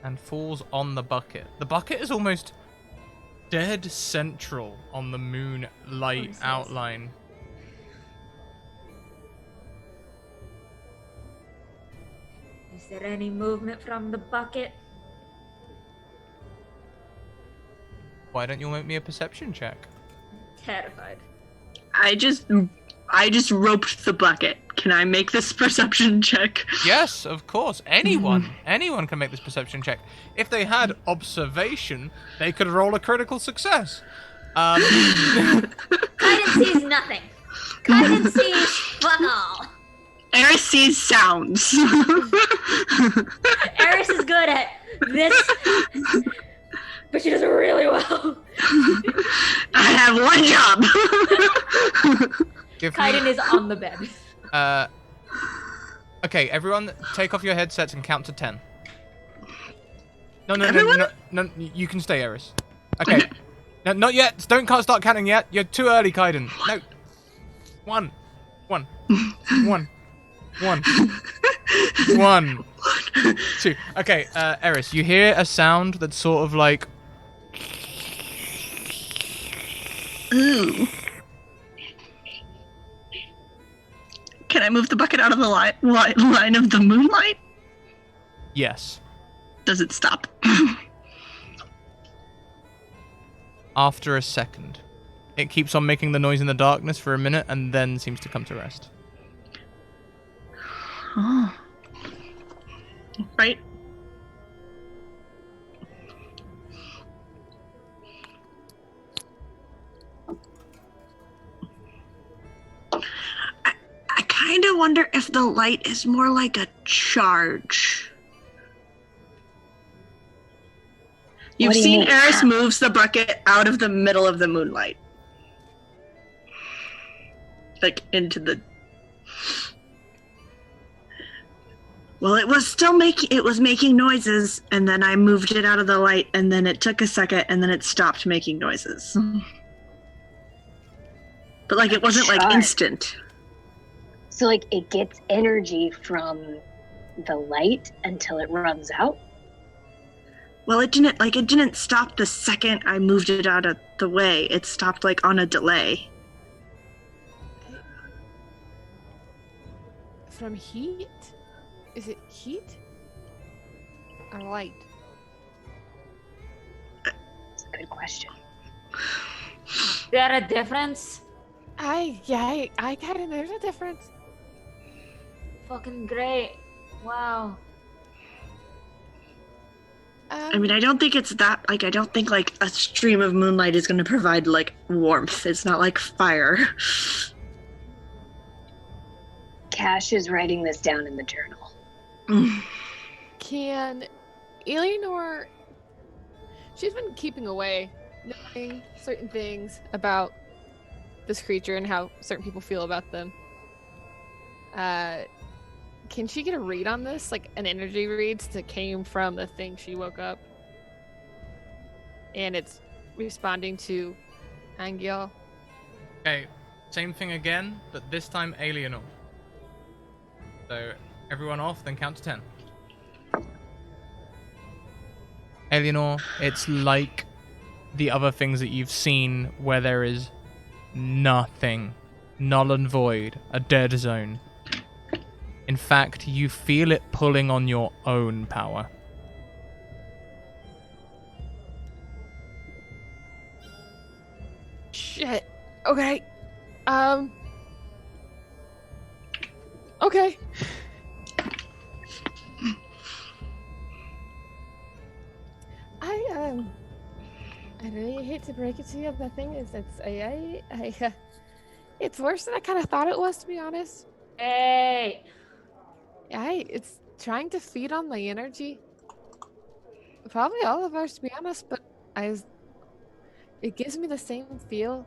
and falls on the bucket. The bucket is almost dead central on the moonlight Yes. outline. Is there any movement from the bucket? Why don't you make me a perception check? Terrified. I just roped the bucket. Can I make this perception check? Yes, of course. Anyone can make this perception check. If they had observation, they could roll a critical success. Kaiden sees nothing. Kaiden sees fuck all. Eris sees sounds. Eris is good at this, but she does it really well. I have one job. Give Kaiden me, is on the bed. okay, everyone, take off your headsets and count to 10. No, Everyone? no, you can stay, Eris. Okay. No, not yet. Don't start counting yet. You're too early, Kaiden. No. One. 2. Okay, Eris, you hear a sound that's sort of like... Ooh. Can I move the bucket out of the line of the moonlight? Yes. Does it stop? After a second. It keeps on making the noise in the darkness for a minute and then seems to come to rest. Oh. Right. I kind of wonder if the light is more like a charge. You've What do you seen mean, Eris how? moves the bucket out of the middle of the moonlight. Like into the... Well, it was making noises, and then I moved it out of the light, and then it took a second, and then it stopped making noises. But like it wasn't like Charge. instant. So like it gets energy from the light until it runs out. Well, it didn't stop the second I moved it out of the way. It stopped like on a delay. From heat? Is it heat? Or light? That's a good question. Is there a difference? I kind of, there's a difference. Fucking great. Wow. I mean, I don't think it's that, like, I don't think, like, a stream of moonlight is going to provide, like, warmth. It's not like fire. Cash is writing this down in the journal. Can Eleanor... She's been keeping away, knowing certain things about this creature and how certain people feel about them. Can she get a read on this? Like, an energy read that came from the thing she woke up? And it's responding to Angiel. Okay, same thing again, but this time Alienor. So, everyone off, then count to 10. Alienor, it's like the other things that you've seen where there is nothing. Null and void. A dead zone. In fact, you feel it pulling on your own power. Shit. Okay. Okay. I really hate to break it to you. The thing is, it's worse than I kind of thought it was, to be honest. Hey. It's trying to feed on my energy. Probably all of ours, to be honest, but it gives me the same feel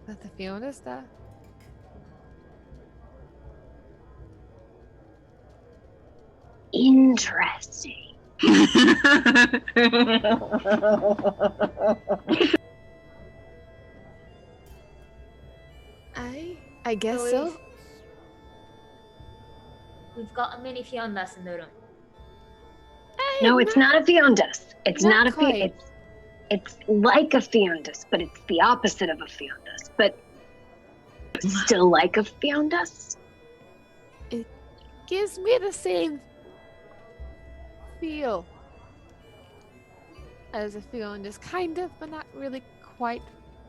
that the Fiona's does. Interesting. I guess so. We've got a mini Fiondas in the room. No, it's not a Fiondas. It's Not not a quite. It's like a Fiondas, but it's the opposite of a Fiondas. But it's still like a Fiondas. Gives me the same feel as a Fiondas, kind of, but not really quite.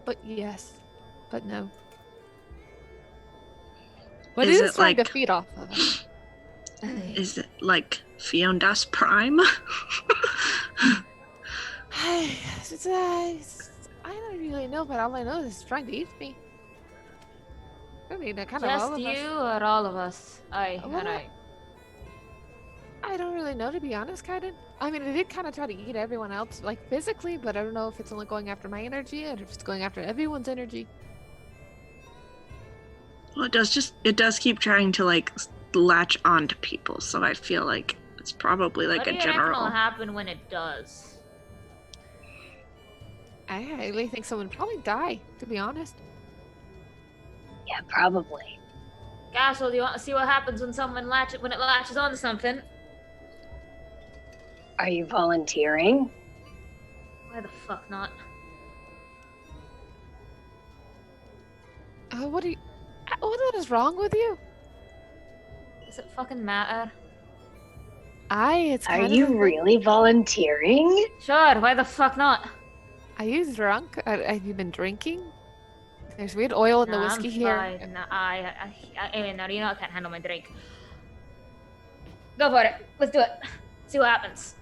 But yes, but no. But Is it is it trying to like- feed off of it. Is it like Fiondas Prime? I don't really know, but all I know is it's trying to eat me. I mean, kind of all Just of you us. or all of us? Well, Alright. I don't really know, to be honest, Kaiden. I mean, it did kind of try to eat everyone else, like physically, but I don't know if it's only going after my energy or if it's going after everyone's energy. Well, it does keep trying to like latch onto people, so I feel like it's probably like What do a you reckon general. will happen when it does? I really think someone would probably die, to be honest. Yeah, probably. Castle, do you want to see what happens when when it latches onto something? Are you volunteering? Why the fuck not? What is wrong with you? Does it fucking matter? It's Are kind of you really volunteering? Sure, why the fuck not? Are you drunk? Have you been drinking? There's weird oil in the Nah, whiskey I'm here. fine. Nah, no, you know I can't handle my drink. Go for it. Let's do it. See what happens.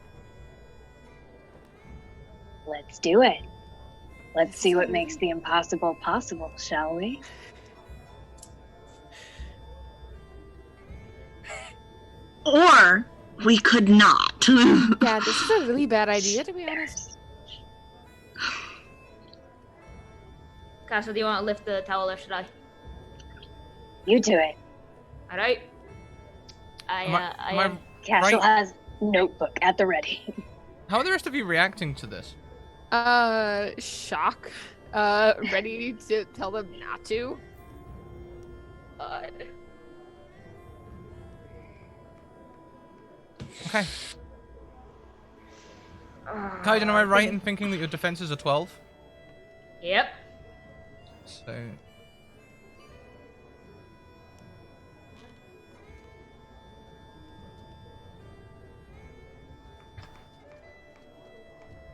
Let's do it. Let's see what makes the impossible possible, shall we? Or we could not. Yeah, this is a really bad idea, to be honest. Castle, do you want to lift the towel or should I? You do it. Alright. Am I Castle Right. has notebook at the ready. How are the rest of you reacting to this? Shock. Ready to tell them not to. Okay. Kaiden, am I right in thinking that your defenses are 12? Yep. So...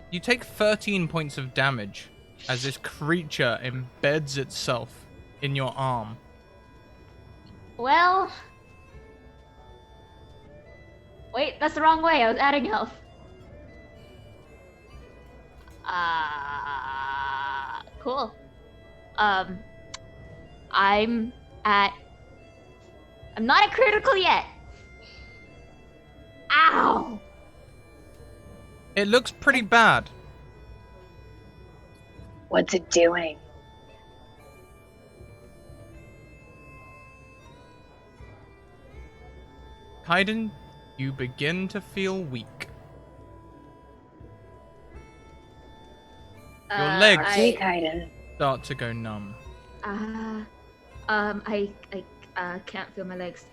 You take 13 points of damage as this creature embeds itself in your arm. Well... Wait, that's the wrong way. I was adding health. Cool. I'm not at critical yet. Ow! It looks pretty bad. What's it doing? Kaiden, you begin to feel weak. Your legs Okay, Kaiden. start to go numb. I can't feel my legs.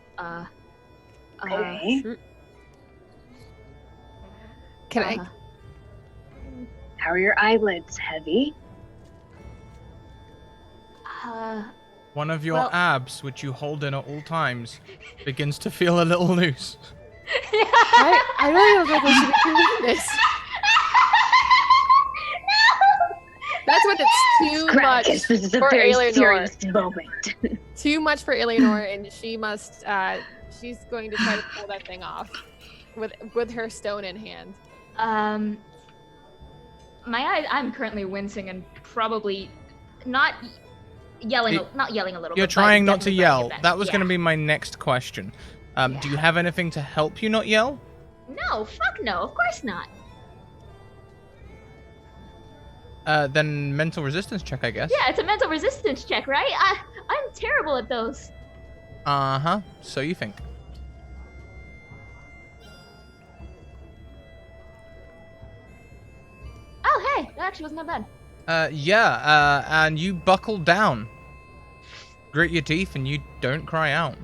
Okay. Can I? How are your eyelids? Heavy? One of your Well- abs, which you hold in at all times, begins to feel a little loose. I really don't think we should be doing this. That's when it's too much Scratticus, this is a for very Eleanor. serious moment. Too much for Eleanor, and she must. She's going to try to pull that thing off with her stone in hand. My eyes. I'm currently wincing and probably not yelling, not yelling a little You're bit. trying but not to definitely letting it yell. vent. That was Yeah. going to be my next question. Yeah. Do you have anything to help you not yell? No, fuck no, of course not. Then mental resistance check, I guess. Yeah, it's a mental resistance check, right? I'm terrible at those. Uh-huh. So you think. Oh, hey, that actually wasn't that bad. And you buckle down. Grit your teeth and you don't cry out.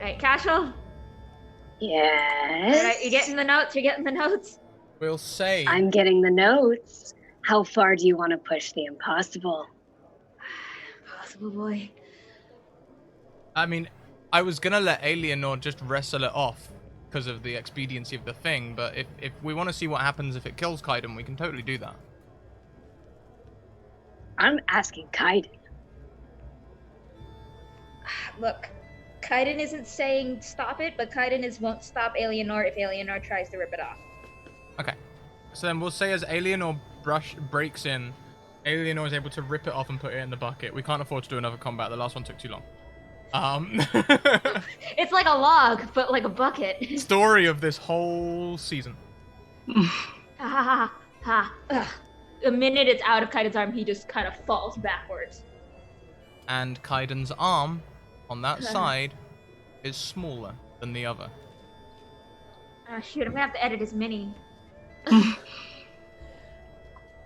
Right, Casual? Yes. Right, you getting the notes? You're getting the notes? We'll say... I'm getting the notes. How far do you want to push the impossible? Possible boy. I mean, I was gonna let Alienor just wrestle it off because of the expediency of the thing, but if we want to see what happens if it kills Kaiden, we can totally do that. I'm asking Kaiden. Look, Kaiden isn't saying stop it, but Kaiden won't stop Alienor if Alienor tries to rip it off. Okay. So then we'll say as Alienor breaks in, Alienor is able to rip it off and put it in the bucket. We can't afford to do another combat. The last one took too long. It's like a log, but like a bucket. Story of this whole season. Ha ha ha ha. The minute it's out of Kaiden's arm, he just kind of falls backwards. And Kaiden's arm on that side is smaller than the other. Ah, shoot, I'm gonna have to edit his mini.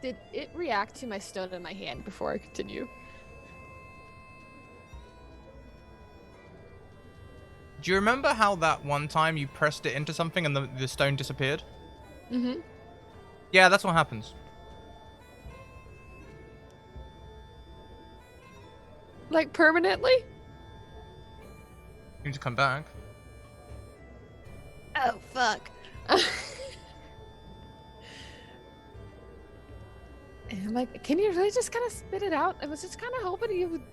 Did it react to my stone in my hand before I continue? Do you remember how that one time you pressed it into something and the stone disappeared? Mm-hmm. Yeah, that's what happens. Like permanently? You need to come back. Oh, fuck. And I'm like, can you really just kind of spit it out? I was just kind of hoping you would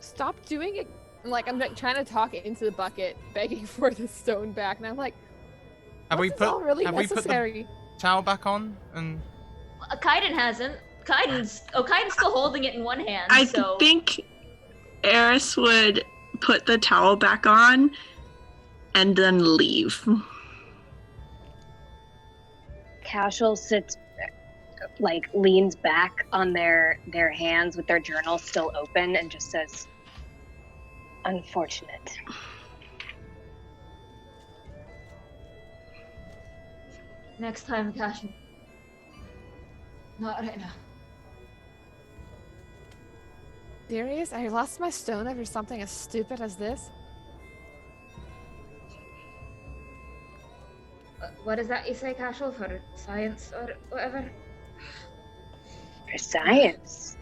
stop doing it. Like, I'm like, trying to talk into the bucket, begging for the stone back, and I'm like, Have we this put all really have we put the necessary? towel back on? And Kaiden hasn't. Kaiden's still holding it in one hand, I so... think Eris would put the towel back on and then leave. Casual sits, like, leans back on their hands with their journal still open and just says, unfortunate. Next time, Cash. Not right now. Serious? I lost my stone over something as stupid as this? What is that you say, Casual? For science or whatever? For science.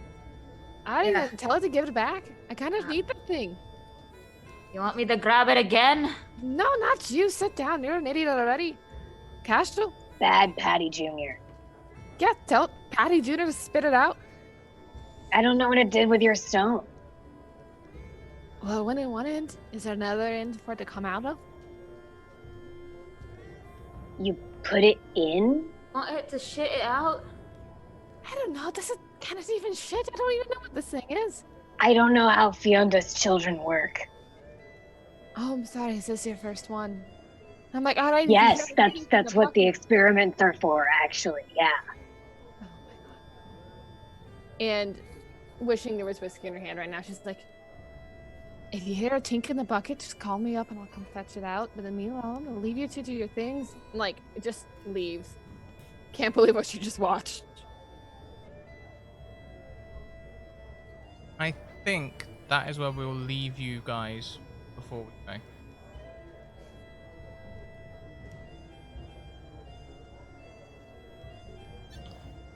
I didn't Yeah. even tell it to give it back. I kind of need that thing. You want me to grab it again? No, not you. Sit down. You're an idiot already. Castro? Bad Patty Jr. Yeah, tell Patty Jr. to spit it out. I don't know what it did with your stone. Well, when in one end, is there another end for it to come out of? You put it in? Want it to shit it out? I don't know. This is kind of even shit. I don't even know what this thing is. I don't know how Fionda's children work. Oh, I'm sorry. Is this your first one? I'm like, all right. Yes, that's what the experiments are for, actually. Yeah. Oh my god. And wishing there was whiskey in her hand right now. She's like, if you hear a tink in the bucket, just call me up and I'll come fetch it out. But then meanwhile, I'll leave you to do your things. Like, it just leaves. Can't believe what you just watched. I think that is where we'll leave you guys before we go.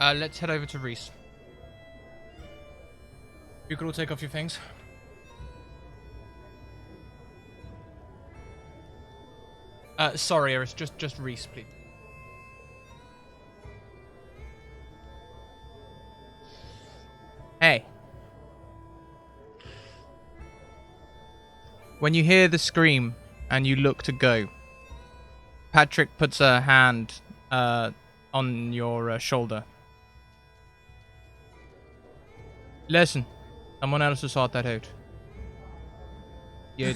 Let's head over to Reese. You can all take off your things. Sorry, Eris, just Reese, please. Hey. When you hear the scream and you look to go, Patrick puts a hand on your shoulder. Listen, someone else will sort that out. You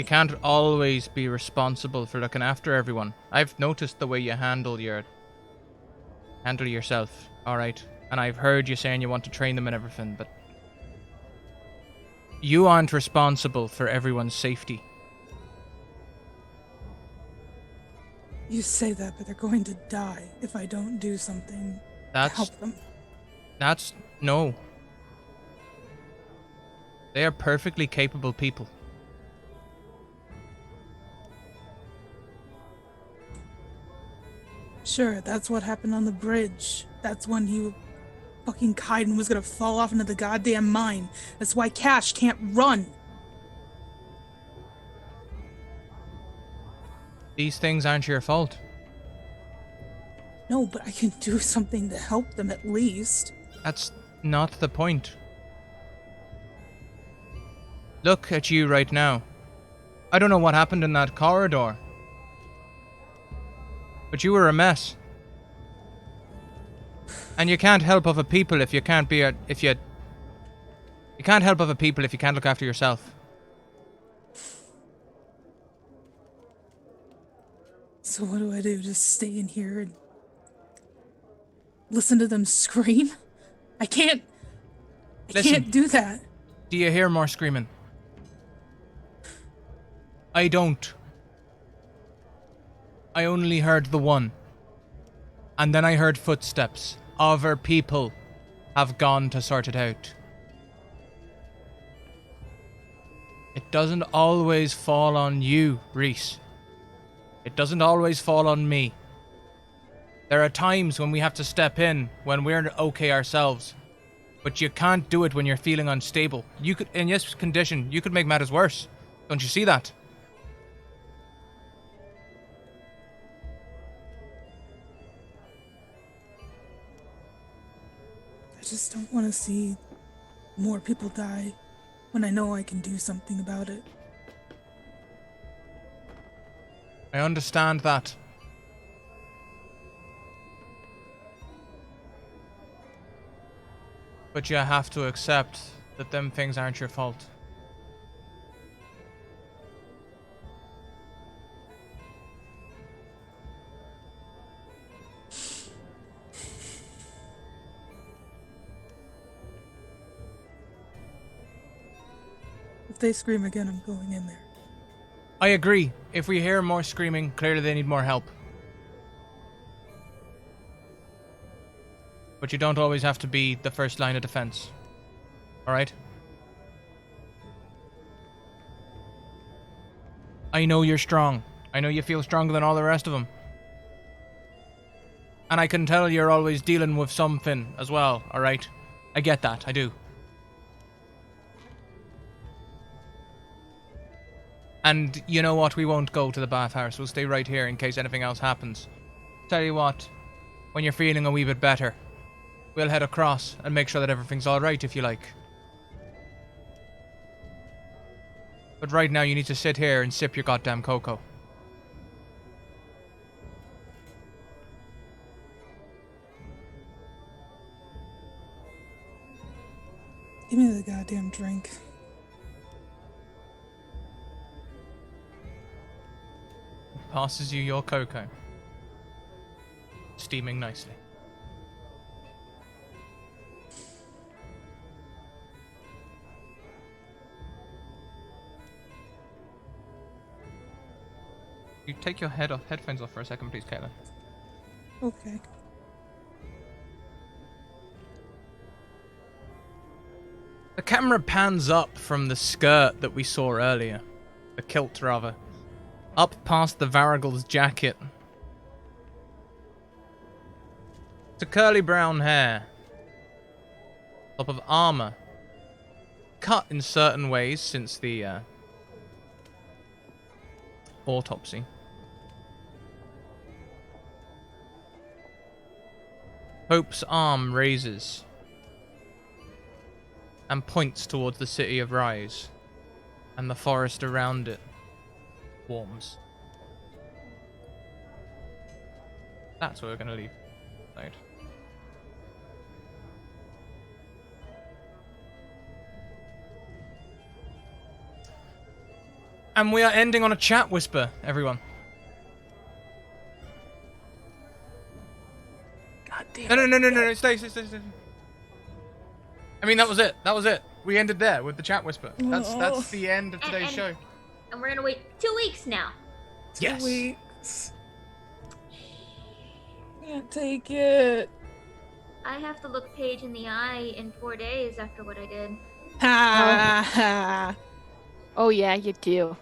can't always be responsible for looking after everyone. I've noticed the way you handle yourself, alright? And I've heard you saying you want to train them and everything, but you aren't responsible for everyone's safety. You say that, but they're going to die if I don't do something to help them. No. They are perfectly capable people. Sure, that's what happened on the bridge. That's when fucking Kaiden was gonna fall off into the goddamn mine. That's why Cash can't run. These things aren't your fault. No, but I can do something to help them at least. That's not the point. Look at you right now. I don't know what happened in that corridor, but you were a mess. And you can't help other people if you can't be you can't help other people if you can't look after yourself. So what do I do? Just stay in here and listen to them scream? I can't do that. Do you hear more screaming? I don't. I only heard the one. And then I heard footsteps. Other people have gone to sort it out. It doesn't always fall on you, Reese. It doesn't always fall on me. There are times when we have to step in when we're okay ourselves. But you can't do it when you're feeling unstable. You could, in this condition, you could make matters worse. Don't you see that? I just don't want to see more people die when I know I can do something about it. I understand that. But you have to accept that them things aren't your fault. If they scream again, I'm going in there. I agree. If we hear more screaming, clearly they need more help. But you don't always have to be the first line of defense. Alright? I know you're strong. I know you feel stronger than all the rest of them. And I can tell you're always dealing with something as well, alright? I get that, I do. And you know what? We won't go to the bathhouse. We'll stay right here in case anything else happens. Tell you what, when you're feeling a wee bit better, we'll head across and make sure that everything's alright if you like. But right now you need to sit here and sip your goddamn cocoa. Give me the goddamn drink. Passes you your cocoa. Steaming nicely. You take your headphones off for a second, please, Kayla. Okay. The camera pans up from the skirt that we saw earlier. The kilt, rather. Up past the Varigle's jacket. To curly brown hair. Top of armor. Cut in certain ways since the autopsy. Hope's arm raises and points towards the city of Rise and the forest around it warms. That's where we're going to leave. Right. And we are ending on a chat whisper, everyone. God damn No, stay. I mean, that was it. We ended there with the chat whisper. That's the end of today's show. And we're gonna wait 2 weeks now. Yes. 2 weeks. Can't take it. I have to look Paige in the eye in 4 days after what I did. Ha ha. Oh yeah, you do.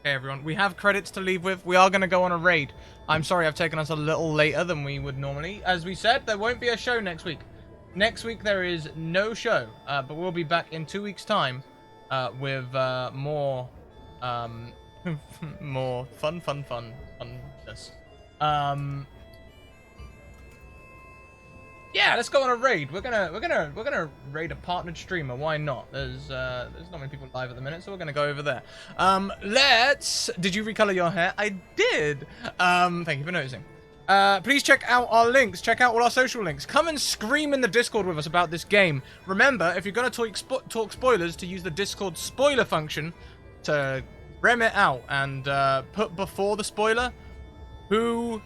Okay, everyone, we have credits to leave with. We are going to go on a raid. I'm sorry I've taken us a little later than we would normally. As we said, there won't be a show next week. Next week there is no show, but we'll be back in 2 weeks' time with more more funness. Yeah, let's go on a raid. We're gonna raid a partnered streamer. Why not? There's not many people live at the minute, so we're gonna go over there. Did you recolor your hair? I did. Thank you for noticing. Please check out our links. Check out all our social links. Come and scream in the Discord with us about this game. Remember, if you're gonna talk spoilers, to use the Discord spoiler function to rem it out and put before the spoiler who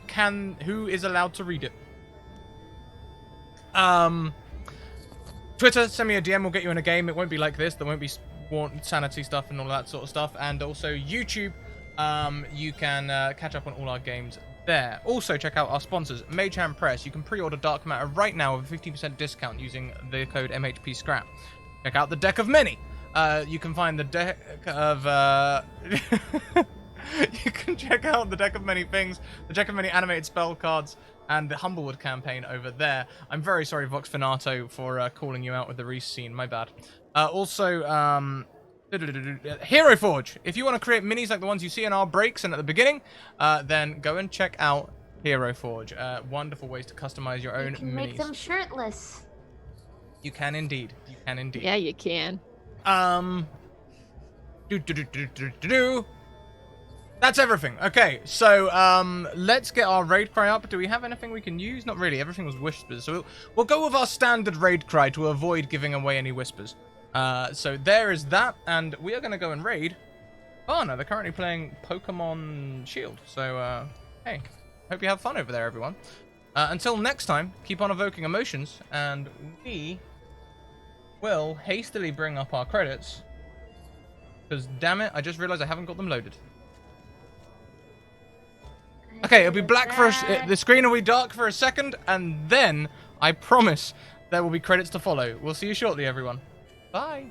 is allowed to read it. Twitter, send me a DM, we'll get you in a game. It won't be like this, there won't be sanity stuff and all that sort of stuff. And also YouTube, you can catch up on all our games there. Also check out our sponsors, Mage Hand Press. You can pre-order Dark Matter right now with a 15% discount using the code MHPScrap. Check out the Deck of Many. You can find the deck of you can check out the Deck of Many things, the Deck of Many animated spell cards, and the Humblewood campaign over there. I'm very sorry, Vox Finato, for calling you out with the Reese scene. My bad. Also, Hero Forge. If you want to create minis like the ones you see in our breaks and at the beginning, then go and check out Hero Forge. Wonderful ways to customize your own You can minis. make them shirtless. You can indeed. You can indeed. Yeah, you can. That's everything. Okay, so let's get our raid cry up. Do we have anything we can use? Not really. Everything was whispers. So we'll go with our standard raid cry to avoid giving away any whispers. So there is that, and we are going to go and raid. Oh no, they're currently playing Pokemon Shield. So hey, hope you have fun over there, everyone. Until next time, keep on evoking emotions, and we will hastily bring up our credits. Because damn it, I just realized I haven't got them loaded. Okay, it'll be black for the screen will be dark for a second, and then I promise there will be credits to follow. We'll see you shortly, everyone. Bye.